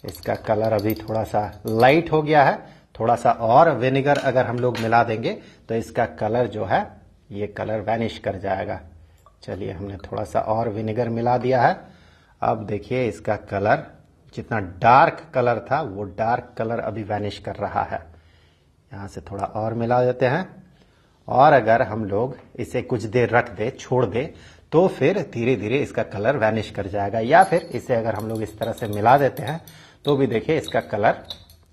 इसका कलर अभी थोड़ा सा लाइट हो गया है। थोड़ा सा और विनेगर अगर हम लोग मिला देंगे तो इसका कलर जो है ये कलर वैनिश कर जाएगा। चलिए हमने थोड़ा सा और विनेगर मिला दिया है। अब देखिए इसका कलर, जितना डार्क कलर था वो डार्क कलर अभी वैनिश कर रहा है। यहां से थोड़ा और मिला देते हैं, और अगर हम लोग इसे कुछ देर रख दे, छोड़ दे, तो फिर धीरे धीरे इसका कलर वैनिश कर जाएगा। या फिर इसे अगर हम लोग इस तरह से मिला देते हैं तो भी देखिए इसका कलर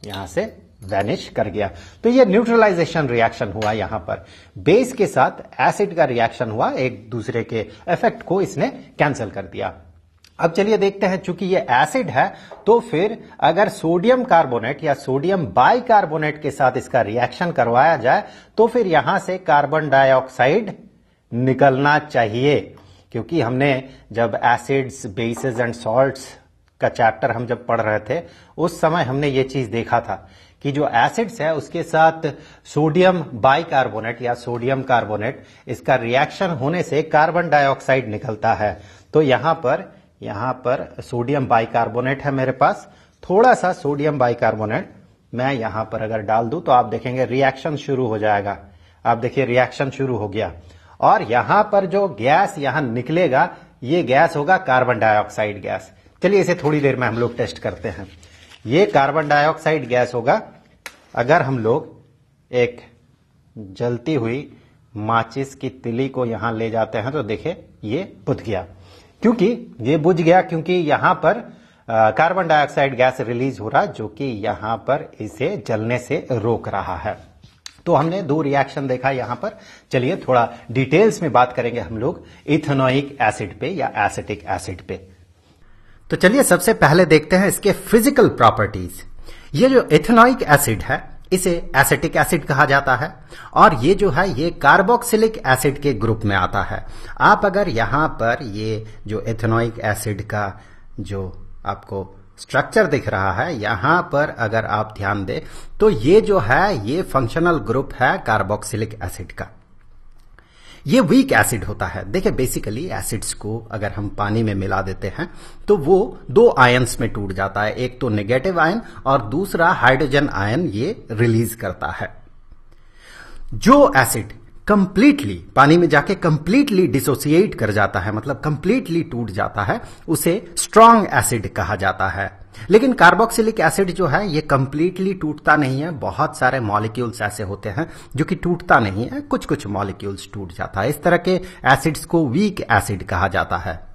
यहां से वैनिश कर गया। तो ये न्यूट्रलाइजेशन रिएक्शन हुआ, यहां पर बेस के साथ एसिड का रिएक्शन हुआ, एक दूसरे के इफेक्ट को इसने कैंसिल कर दिया। अब चलिए देखते हैं, चूंकि ये एसिड है तो फिर अगर सोडियम कार्बोनेट या सोडियम बाइकार्बोनेट के साथ इसका रिएक्शन करवाया जाए तो फिर यहां से कार्बन डाइऑक्साइड निकलना चाहिए, क्योंकि हमने जब एसिड्स, बेसेस एंड सॉल्ट्स का चैप्टर हम जब पढ़ रहे थे उस समय हमने ये चीज देखा था कि जो एसिड्स है उसके साथ सोडियम बाइकार्बोनेट या सोडियम कार्बोनेट, इसका रिएक्शन होने से कार्बन डाइऑक्साइड निकलता है। तो यहां पर सोडियम बाइकार्बोनेट है मेरे पास, थोड़ा सा सोडियम बाइकार्बोनेट मैं यहां पर अगर डाल दूं तो आप देखेंगे रिएक्शन शुरू हो जाएगा। आप देखिए रिएक्शन शुरू हो गया और यहां पर जो गैस यहां निकलेगा ये गैस होगा कार्बन डाइऑक्साइड गैस। चलिए इसे थोड़ी देर में हम लोग टेस्ट करते हैं। ये कार्बन डाइऑक्साइड गैस होगा। अगर हम लोग एक जलती हुई माचिस की तिली को यहां ले जाते हैं तो देखिए ये बुझ गया। क्योंकि यहां पर कार्बन डाइऑक्साइड गैस रिलीज हो रहा है जो कि यहां पर इसे जलने से रोक रहा है। तो हमने दो रिएक्शन देखा यहां पर। चलिए थोड़ा डिटेल्स में बात करेंगे हम लोग इथेनोइक एसिड पे या एसिटिक एसिड पे। तो चलिए सबसे पहले देखते हैं इसके फिजिकल प्रॉपर्टीज। ये जो इथेनोइक एसिड है इसे एसिटिक एसिड कहा जाता है और ये जो है ये कार्बोक्सिलिक एसिड के ग्रुप में आता है। आप अगर यहां पर ये जो इथेनोइक एसिड का जो आपको स्ट्रक्चर दिख रहा है यहां पर अगर आप ध्यान दें तो ये जो है ये फंक्शनल ग्रुप है कार्बोक्सिलिक एसिड का। ये वीक एसिड होता है। देखिए बेसिकली एसिड्स को अगर हम पानी में मिला देते हैं तो वो दो आयंस में टूट जाता है, एक तो नेगेटिव आयन और दूसरा हाइड्रोजन आयन ये रिलीज करता है। जो एसिड कंप्लीटली पानी में जाके कंप्लीटली डिसोसिएट कर जाता है, मतलब कंप्लीटली टूट जाता है, उसे स्ट्रॉन्ग एसिड कहा जाता है। लेकिन कार्बोक्सिलिक एसिड जो है ये कंप्लीटली टूटता नहीं है। बहुत सारे मॉलिक्यूल्स ऐसे होते हैं जो कि टूटता नहीं है, कुछ कुछ मॉलिक्यूल्स टूट जाता है। इस तरह के एसिड्स को वीक एसिड कहा जाता है।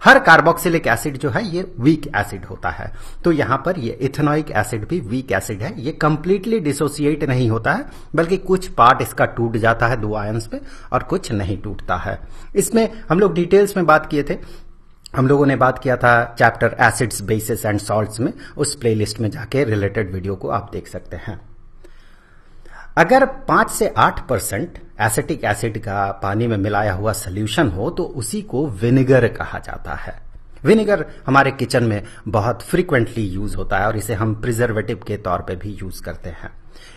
हर कार्बोक्सिलिक एसिड जो है ये वीक एसिड होता है। तो यहां पर ये इथेनोइक एसिड भी वीक एसिड है। ये कंप्लीटली डिसोसिएट नहीं होता है बल्कि कुछ पार्ट इसका टूट जाता है दो आयंस पे और कुछ नहीं टूटता है। इसमें हम लोग डिटेल्स में बात किए थे। हम लोगों ने बात किया था chapter acids, basis and salts में। उस प्लेलिस्ट में जाके रिलेटेड वीडियो को आप देख सकते हैं। अगर 5 से 8% एसिटिक एसिड का पानी में मिलाया हुआ सोल्यूशन हो तो उसी को विनेगर कहा जाता है। विनेगर हमारे किचन में बहुत फ्रीक्वेंटली यूज होता है और इसे हम प्रिजर्वेटिव के तौर पे भी यूज करते हैं।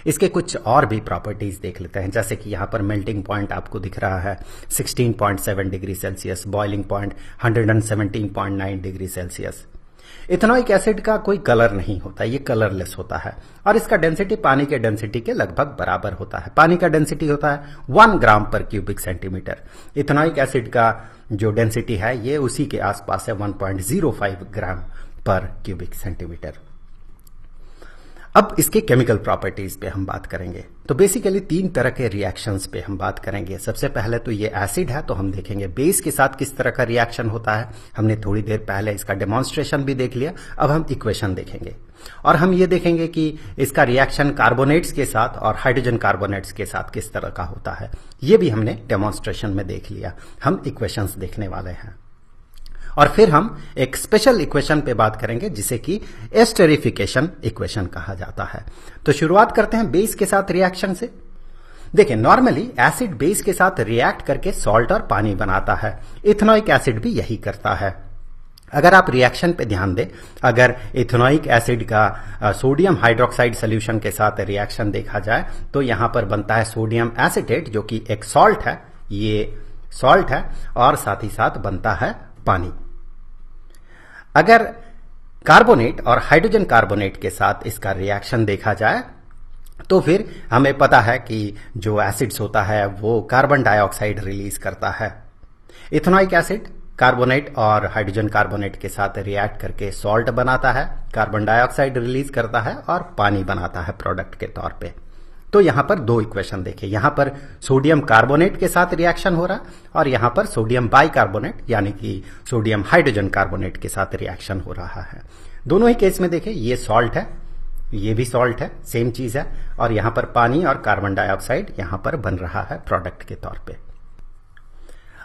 इसके कुछ और भी प्रॉपर्टीज देख लेते हैं, जैसे कि यहां पर मेल्टिंग पॉइंट आपको दिख रहा है 16.7 degree Celsius, boiling point 117.9 degree Celsius. Ethanoic acid का कोई कलर नहीं होता, ये कलरलेस होता है और इसका डेंसिटी पानी के डेंसिटी के लगभग बराबर होता है। पानी का डेंसिटी होता है 1 ग्राम पर क्यूबिक सेंटीमीटर। इथेनोइक एसिड का जो डेंसिटी है ये उसी के आसपास है 1.05 ग्राम पर क्यूबिक सेंटीमीटर। अब इसके केमिकल प्रॉपर्टीज पे हम बात करेंगे। तो बेसिकली 3 तरह के रिएक्शंस पे हम बात करेंगे। सबसे पहले तो ये एसिड है तो हम देखेंगे बेस के साथ किस तरह का रिएक्शन होता है। हमने थोड़ी देर पहले इसका डेमोन्स्ट्रेशन भी देख लिया। अब हम इक्वेशन देखेंगे और हम ये देखेंगे कि इसका रिएक्शन कार्बोनेट्स के साथ और हाइड्रोजन कार्बोनेट्स के साथ किस तरह का होता है। ये भी हमने डेमोन्स्ट्रेशन में देख लिया। हम इक्वेशंस देखने वाले हैं और फिर हम एक स्पेशल इक्वेशन पे बात करेंगे जिसे कि एस्टेरिफिकेशन इक्वेशन कहा जाता है। तो शुरुआत करते हैं बेस के साथ रिएक्शन से। देखिए नॉर्मली एसिड बेस के साथ रिएक्ट करके सॉल्ट और पानी बनाता है। इथेनोइक एसिड भी यही करता है। अगर आप रिएक्शन पे ध्यान दें, अगर इथेनोइक एसिड का सोडियम हाइड्रोक्साइड सोल्यूशन के साथ रिएक्शन देखा जाए तो यहां पर बनता है सोडियम एसीटेट जो कि एक सॉल्ट है, ये सॉल्ट है और साथ ही साथ बनता है पानी। अगर कार्बोनेट और हाइड्रोजन कार्बोनेट के साथ इसका रिएक्शन देखा जाए तो फिर हमें पता है कि जो एसिड्स होता है वो कार्बन डाइऑक्साइड रिलीज करता है। इथेनोइक एसिड कार्बोनेट और हाइड्रोजन कार्बोनेट के साथ रिएक्ट करके सॉल्ट बनाता है, कार्बन डाइऑक्साइड रिलीज करता है और पानी बनाता है प्रोडक्ट के तौर पे। तो यहां पर 2 इक्वेशन देखें। यहां पर सोडियम कार्बोनेट के साथ रिएक्शन हो रहा और यहां पर सोडियम बाइकार्बोनेट यानी कि सोडियम हाइड्रोजन कार्बोनेट के साथ रिएक्शन हो रहा है। दोनों ही केस में देखें ये सॉल्ट है, ये भी सॉल्ट है, सेम चीज है, और यहां पर पानी और कार्बन डाइऑक्साइड यहां पर बन रहा है प्रोडक्ट के तौर पे।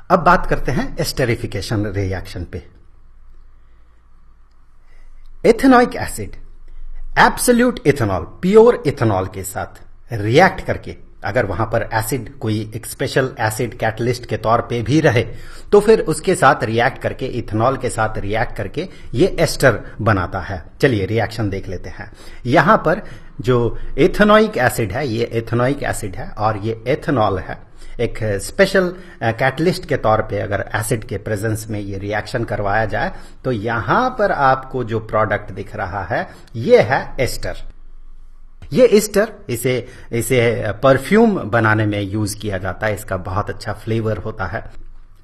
अब बात करते हैं एस्टरिफिकेशन रिएक्शन पे। Ethanoic acid absolute ethanol, pure ethanol के साथ रिएक्ट करके, अगर वहां पर एसिड कोई एक स्पेशल एसिड कैटलिस्ट के तौर पे भी रहे, तो फिर उसके साथ रिएक्ट करके, इथेनॉल के साथ रिएक्ट करके ये एस्टर बनाता है। चलिए रिएक्शन देख लेते हैं। यहां पर जो एथेनोइक एसिड है, ये एथेनोइक एसिड है और ये एथेनॉल है। एक स्पेशल कैटलिस्ट के तौर पे अगर एसिड के प्रेजेंस में ये रिएक्शन करवाया जाए तो यहां पर आपको जो प्रोडक्ट दिख रहा है ये है एस्टर। ये एस्टर इसे परफ्यूम बनाने में यूज किया जाता है। इसका बहुत अच्छा फ्लेवर होता है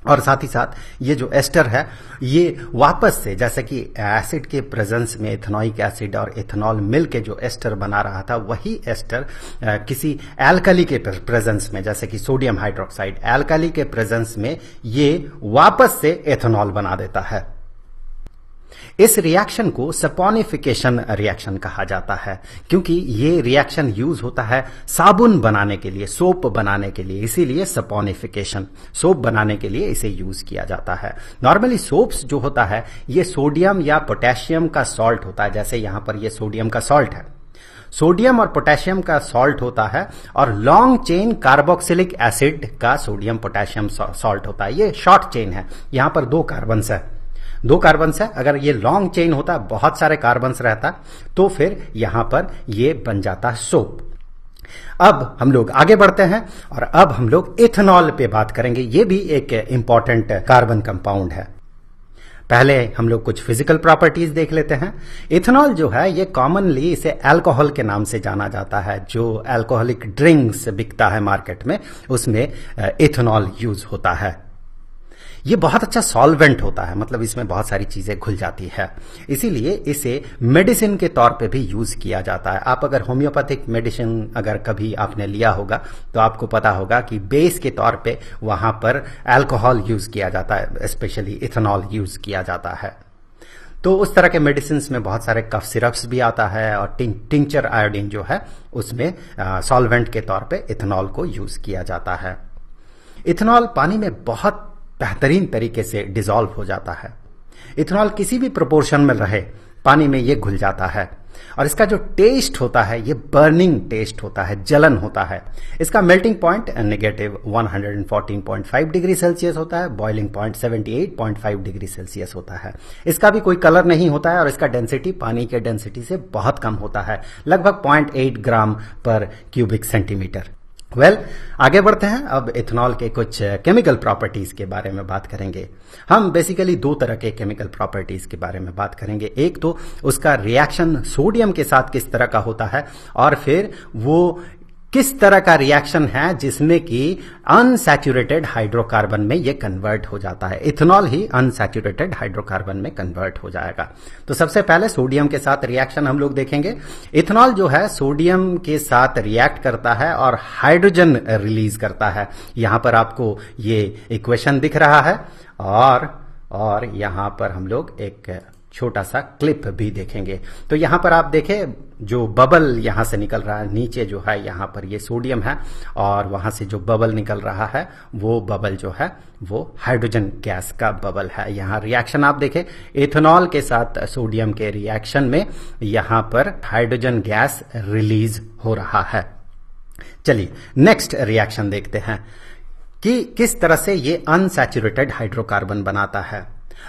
और साथ ही साथ ये जो एस्टर है ये वापस से, जैसे कि एसिड के प्रेजेंस में इथेनोइक एसिड और इथेनॉल मिल के जो एस्टर बना रहा था, वही एस्टर किसी एल्कली के प्रेजेंस में, जैसे कि सोडियम हाइड्रोक्साइड, एल्कली के प्रेजेंस में ये वापस से एथेनॉल बना देता है। इस रिएक्शन को सपोनिफिकेशन रिएक्शन कहा जाता है, क्योंकि ये रिएक्शन यूज होता है साबुन बनाने के लिए, सोप बनाने के लिए, इसीलिए सपोनिफिकेशन, सोप बनाने के लिए इसे यूज किया जाता है। नॉर्मली सोप्स जो होता है ये सोडियम या पोटेशियम का सॉल्ट होता है, जैसे यहां पर ये सोडियम का सॉल्ट है, सोडियम और पोटेशियम का सॉल्ट होता है, और लॉन्ग चेन कार्बोक्सिलिक एसिड का सोडियम पोटेशियम सॉल्ट होता है। ये शॉर्ट चेन है, यहां पर दो कार्बन्स है। अगर ये लॉन्ग चेन होता, बहुत सारे कार्बन्स रहता, तो फिर यहां पर ये बन जाता सोप। अब हम लोग आगे बढ़ते हैं और अब हम लोग इथेनॉल पे बात करेंगे। ये भी एक इंपॉर्टेंट कार्बन कंपाउंड है। पहले हम लोग कुछ फिजिकल प्रॉपर्टीज देख लेते हैं। इथेनॉल जो है ये कॉमनली इसे अल्कोहल के नाम से जाना जाता है। जो अल्कोहलिक ड्रिंक्स बिकता है मार्केट में, उसमें इथेनॉल यूज होता है। ये बहुत अच्छा सॉल्वेंट होता है, मतलब इसमें बहुत सारी चीजें घुल जाती है, इसीलिए इसे मेडिसिन के तौर पे भी यूज किया जाता है। आप अगर होम्योपैथिक मेडिसिन अगर कभी आपने लिया होगा तो आपको पता होगा कि बेस के तौर पे वहां पर अल्कोहल यूज किया जाता है, स्पेशली इथेनॉल यूज किया जाता है। तो उस तरह के मेडिसिन में बहुत सारे कफ सिरप्स भी आता है, और टिंचर आयोडीन जो है उसमें सॉल्वेंट के तौर पे इथेनॉल को यूज किया जाता है। इथेनॉल पानी में बहुत बेहतरीन तरीके से डिसॉल्व हो जाता है। इथेनॉल किसी भी प्रोपोर्शन में रहे पानी में ये घुल जाता है, और इसका जो टेस्ट होता है ये बर्निंग टेस्ट होता है, जलन होता है। इसका melting point negative 114.5 degree Celsius होता है, बॉइलिंग पॉइंट 78.5 डिग्री सेल्सियस होता है। इसका भी कोई कलर नहीं होता है, और इसका डेंसिटी पानी के डेंसिटी से बहुत कम होता है, लगभग 0.8 ग्राम पर क्यूबिक सेंटीमीटर। आगे बढ़ते हैं। अब इथेनॉल के कुछ केमिकल प्रॉपर्टीज के बारे में बात करेंगे। हम बेसिकली दो तरह के केमिकल प्रॉपर्टीज के बारे में बात करेंगे। एक तो उसका रिएक्शन सोडियम के साथ किस तरह का होता है, और फिर वो किस तरह का रिएक्शन है जिसमें कि अनसैचुरेटेड हाइड्रोकार्बन में ये कन्वर्ट हो जाता है। इथेनॉल ही अनसैचुरेटेड हाइड्रोकार्बन में कन्वर्ट हो जाएगा। तो सबसे पहले सोडियम के साथ रिएक्शन हम लोग देखेंगे। इथेनॉल जो है सोडियम के साथ रिएक्ट करता है और हाइड्रोजन रिलीज करता है। यहां पर आपको ये इक्वेशन दिख रहा है, और यहां पर हम लोग एक छोटा सा क्लिप भी देखेंगे। तो यहां पर आप देखें जो बबल यहां से निकल रहा है, नीचे जो है यहां पर ये सोडियम है, और वहां से जो बबल निकल रहा है वो बबल जो है वो हाइड्रोजन गैस का बबल है। यहां रिएक्शन आप देखें, इथेनॉल के साथ सोडियम के रिएक्शन में यहां पर हाइड्रोजन गैस रिलीज हो रहा है। चलिए नेक्स्ट रिएक्शन देखते हैं कि किस तरह से ये अनसैचुरेटेड हाइड्रोकार्बन बनाता है।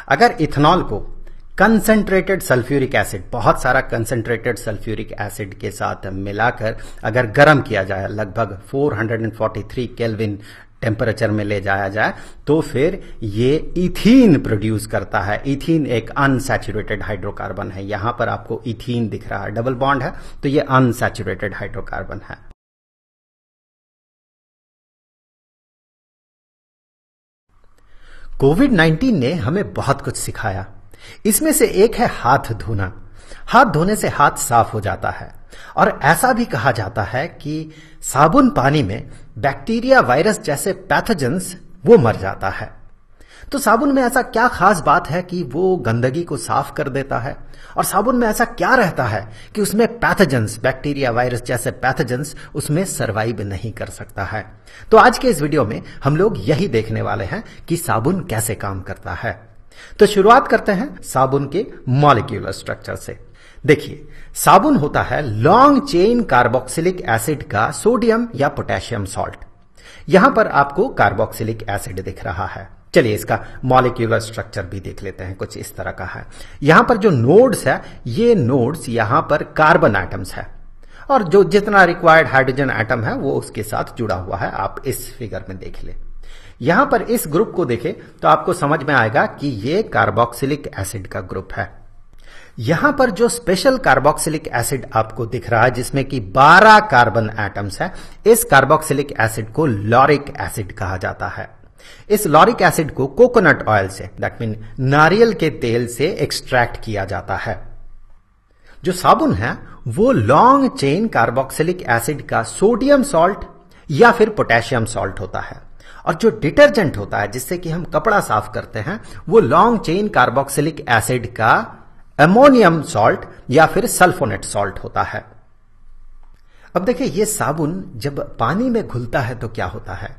अगर इथेनॉल को कंसंट्रेटेड सल्फ्यूरिक एसिड, बहुत सारा कंसंट्रेटेड सल्फ्यूरिक एसिड के साथ मिलाकर अगर गर्म किया जाए, लगभग 443 केल्विन टेम्परेचर में ले जाया जाए, तो फिर ये इथीन प्रोड्यूस करता है। इथीन एक अनसैचुरेटेड हाइड्रोकार्बन है। यहां पर आपको इथीन दिख रहा है, डबल बॉन्ड है, तो ये अनसैचुरेटेड हाइड्रोकार्बन है। कोविड-19 ने हमें बहुत कुछ सिखाया। इसमें से एक है हाथ धोना। हाथ धोने से हाथ साफ हो जाता है, और ऐसा भी कहा जाता है कि साबुन पानी में बैक्टीरिया, वायरस जैसे पैथोजेंस वो मर जाता है। तो साबुन में ऐसा क्या खास बात है कि वो गंदगी को साफ कर देता है, और साबुन में ऐसा क्या रहता है कि उसमें पैथोजेंस, बैक्टीरिया, वायरस जैसे पैथोजेंस उसमें सर्वाइव नहीं कर सकता है। तो आज के इस वीडियो में हम लोग यही देखने वाले हैं कि साबुन कैसे काम करता है। तो शुरुआत करते हैं साबुन के मॉलिक्यूलर स्ट्रक्चर से। देखिए, साबुन होता है लॉन्ग चेन कार्बोक्सिलिक एसिड का सोडियम या पोटेशियम सॉल्ट। यहां पर आपको कार्बोक्सिलिक एसिड दिख रहा है। चलिए इसका मॉलिक्यूलर स्ट्रक्चर भी देख लेते हैं। कुछ इस तरह का है। यहां पर जो नोड्स है, ये नोड्स यहां पर कार्बन एटम्स है, और जो जितना रिक्वायर्ड हाइड्रोजन एटम है वो उसके साथ जुड़ा हुआ है। आप इस फिगर में देख ले। यहां पर इस ग्रुप को देखें तो आपको समझ में आएगा कि ये कार्बोक्सिलिक एसिड का ग्रुप है। यहां पर जो स्पेशल कार्बोक्सिलिक एसिड आपको दिख रहा है, जिसमें कि 12 कार्बन एटम्स है, इस कार्बोक्सिलिक एसिड को लॉरिक एसिड कहा जाता है। इस लॉरिक एसिड को कोकोनट ऑयल से, दैट मीन नारियल के तेल से एक्सट्रैक्ट किया जाता है। जो साबुन है वो लॉन्ग चेन कार्बोक्सिलिक एसिड का सोडियम सॉल्ट या फिर पोटेशियम सॉल्ट होता है, और जो डिटर्जेंट होता है जिससे कि हम कपड़ा साफ करते हैं, वो लॉन्ग चेन कार्बोक्सिलिक एसिड का अमोनियम सॉल्ट या फिर सल्फोनेट सॉल्ट होता है। अब देखिए, ये साबुन जब पानी में घुलता है तो क्या होता है?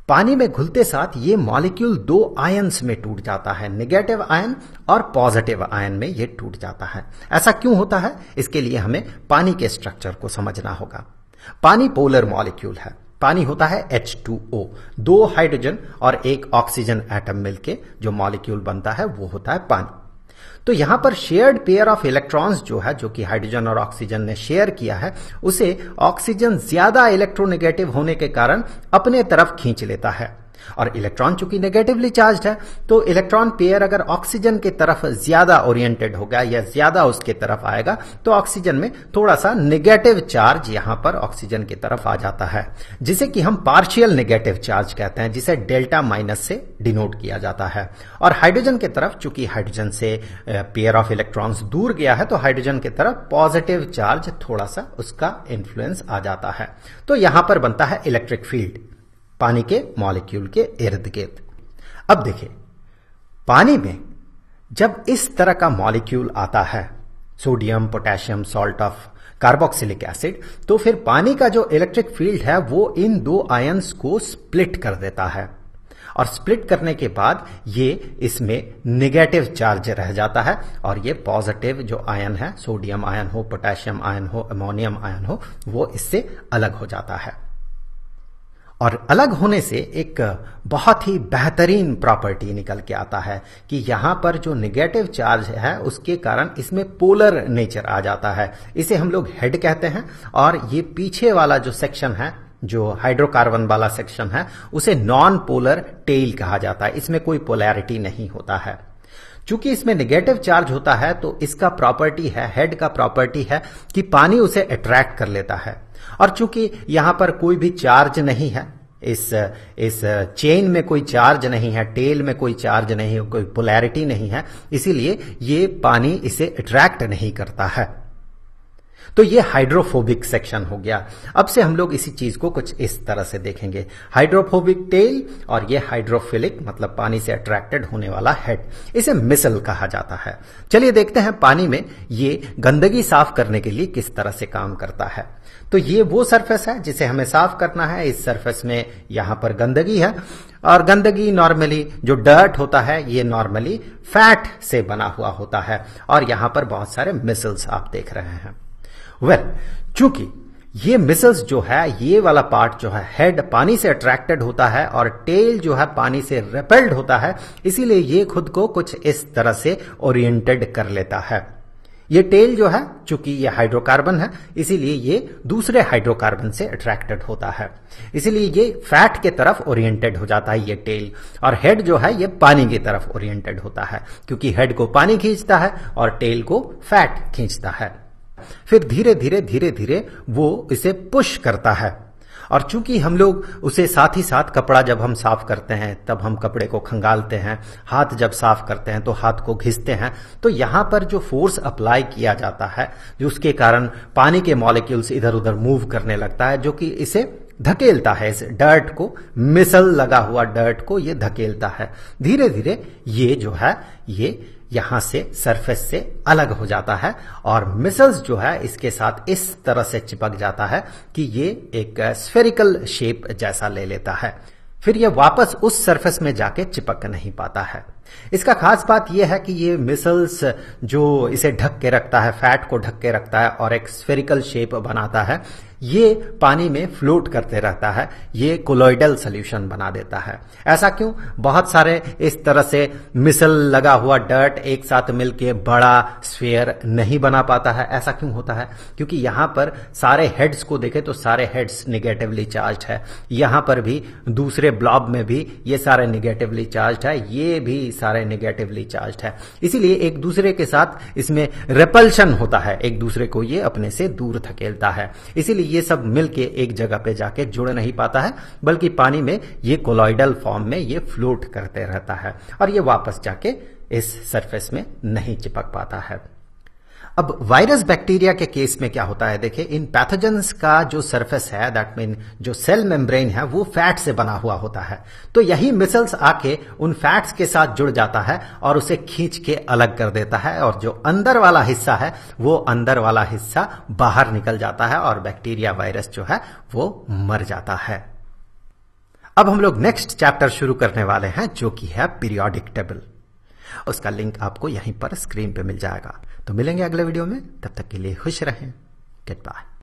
पानी में घुलते साथ ये मॉलिक्यूल 2 आयंस में टूट जाता है, नेगेटिव आयन और पॉजिटिव आयन में ये टूट जाता है। ऐसा क्यों होता है? इसके लिए हमें पानी के स्ट्रक्चर को समझना होगा। पानी पोलर मॉलिक्यूल है। पानी होता है H2O, 2 हाइड्रोजन और 1 ऑक्सीजन एटम मिलके जो मॉलिक्यूल बनता है वो होता है पानी। तो यहां पर शेयर्ड पेयर ऑफ इलेक्ट्रॉन्स जो है, जो कि हाइड्रोजन और ऑक्सीजन ने शेयर किया है, उसे ऑक्सीजन ज्यादा इलेक्ट्रोनेगेटिव होने के कारण अपने तरफ खींच लेता है। और इलेक्ट्रॉन चूंकि नेगेटिवली चार्ज्ड है, तो इलेक्ट्रॉन पेयर अगर ऑक्सीजन की तरफ ज्यादा ओरिएंटेड होगा या ज्यादा उसके तरफ आएगा, तो ऑक्सीजन में थोड़ा सा नेगेटिव चार्ज यहां पर ऑक्सीजन की तरफ आ जाता है, जिसे कि हम पार्शियल नेगेटिव चार्ज कहते हैं, जिसे डेल्टा माइनस से डिनोट किया जाता है। और हाइड्रोजन की तरफ, चूंकि हाइड्रोजन से पेयर ऑफ इलेक्ट्रॉन्स दूर गया है, तो हाइड्रोजन की तरफ पॉजिटिव चार्ज थोड़ा सा उसका इन्फ्लुएंस आ जाता है। तो यहां पर बनता है इलेक्ट्रिक फील्ड पानी के मॉलिक्यूल के इर्द गिर्द। अब देखिए, पानी में जब इस तरह का मॉलिक्यूल आता है, sodium potassium salt of carboxylic acid, तो फिर पानी का जो इलेक्ट्रिक फील्ड है वो इन 2 आयंस को स्प्लिट कर देता है, और स्प्लिट करने के बाद ये इसमें नेगेटिव चार्ज रह जाता है, और ये पॉजिटिव जो आयन है, सोडियम आयन हो, पोटेशियम आयन हो, अमोनियम आयन हो, वो इससे अलग हो जाता है। और अलग होने से एक बहुत ही बेहतरीन प्रॉपर्टी निकल के आता है कि यहां पर जो नेगेटिव चार्ज है उसके कारण इसमें पोलर नेचर आ जाता है। इसे हम लोग हेड कहते हैं, और ये पीछे वाला जो सेक्शन है, जो हाइड्रोकार्बन वाला सेक्शन है, उसे नॉन पोलर टेल कहा जाता है। इसमें कोई पोलैरिटी नहीं होता है। चूंकि इसमें नेगेटिव चार्ज होता है, तो इसका प्रॉपर्टी है, हेड का प्रॉपर्टी है कि पानी उसे अट्रैक्ट कर लेता है। और चूंकि यहां पर कोई भी चार्ज नहीं है, इस चेन में कोई चार्ज नहीं है, टेल में कोई चार्ज नहीं है, कोई पोलैरिटी नहीं है, इसीलिए ये पानी इसे अट्रैक्ट नहीं करता है। तो ये हाइड्रोफोबिक सेक्शन हो गया। अब से हम लोग इसी चीज को कुछ इस तरह से देखेंगे, हाइड्रोफोबिक टेल और ये हाइड्रोफिलिक मतलब पानी से अट्रैक्टेड होने वाला हेड। इसे मिसल कहा जाता है। चलिए देखते हैं पानी में ये गंदगी साफ करने के लिए किस तरह से काम करता है। तो ये वो सरफेस है जिसे हमें साफ करना है। इस सरफेस में यहां पर गंदगी है, और गंदगी नॉर्मली जो डर्ट होता है ये नॉर्मली फैट से बना हुआ होता है, और यहां पर बहुत सारे मिसल्स आप देख रहे हैं। चूंकि ये मिसल्स जो है, ये वाला पार्ट जो है, हेड पानी से अट्रैक्टेड होता है और टेल जो है पानी से रेपेल्ड होता है, इसीलिए ये खुद को कुछ इस तरह से ओरिएंटेड कर लेता है। ये टेल जो है, चूंकि ये हाइड्रोकार्बन है, इसीलिए ये दूसरे हाइड्रोकार्बन से अट्रैक्टेड होता है, इसीलिए ये फैट के तरफ ओरिएंटेड हो जाता है ये टेल। और हेड जो है ये पानी की तरफ ओरिएंटेड होता है, क्योंकि हेड को पानी खींचता है और टेल को फैट खींचता है। फिर धीरे धीरे वो इसे पुश करता है, और चूंकि हम लोग उसे साथ ही साथ कपड़ा जब हम साफ करते हैं तब हम कपड़े को खंगालते हैं, हाथ जब साफ करते हैं तो हाथ को घिसते हैं, तो यहां पर जो फोर्स अप्लाई किया जाता है, जो उसके कारण पानी के मॉलिक्यूल्स इधर उधर मूव करने लगता है, जो कि इसे धकेलता है, इस डर्ट को, मिसल लगा हुआ डर्ट को ये धकेलता है। धीरे धीरे ये जो है ये यहां से सरफेस से अलग हो जाता है और मिसल्स जो है इसके साथ इस तरह से चिपक जाता है कि ये एक स्फेरिकल शेप जैसा ले लेता है। फिर ये वापस उस सरफेस में जाके चिपक नहीं पाता है। इसका खास बात यह है कि ये मिसल्स जो इसे ढक के रखता है, फैट को ढक के रखता है और एक स्फेरिकल शेप बनाता है, ये पानी में फ्लोट करते रहता है, ये कोलॉइडल सॉल्यूशन बना देता है। ऐसा क्यों? बहुत सारे इस तरह से मिसल लगा हुआ डर्ट एक साथ मिलके बड़ा स्फीयर नहीं बना पाता है। ऐसा क्यों होता है? क्योंकि यहां पर सारे हेड्स को देखें तो सारे हेड्स निगेटिवली चार्ज्ड है, यहां पर भी दूसरे ब्लॉब में भी ये सारे निगेटिवली चार्ज्ड है, ये भी सारे निगेटिवली चार्ज्ड है। इसीलिए एक दूसरे के साथ इसमें रिपल्शन होता है, एक दूसरे को ये अपने से दूर धकेलता है। इसीलिए ये सब मिलके एक जगह पे जाके जुड़ नहीं पाता है, बल्कि पानी में ये कोलॉइडल फॉर्म में ये फ्लोट करते रहता है और ये वापस जाके इस सरफेस में नहीं चिपक पाता है। अब वायरस बैक्टीरिया के केस में क्या होता है, देखिए इन पैथोजेंस का जो सरफेस है, दैट मीन जो सेल मेम्ब्रेन है, वो फैट से बना हुआ होता है। तो यही मिसल्स आके उन फैट्स के साथ जुड़ जाता है और उसे खींच के अलग कर देता है और जो अंदर वाला हिस्सा है वो अंदर वाला हिस्सा बाहर निकल जाता है और बैक्टीरिया वायरस जो है वो मर जाता है। अब हम लोग नेक्स्ट चैप्टर शुरू करने वाले हैं जो कि है पीरियोडिक टेबल। उसका लिंक आपको यहीं पर स्क्रीन पे मिल जाएगा। तो मिलेंगे अगले वीडियो में, तब तक के लिए खुश रहें। Good bye.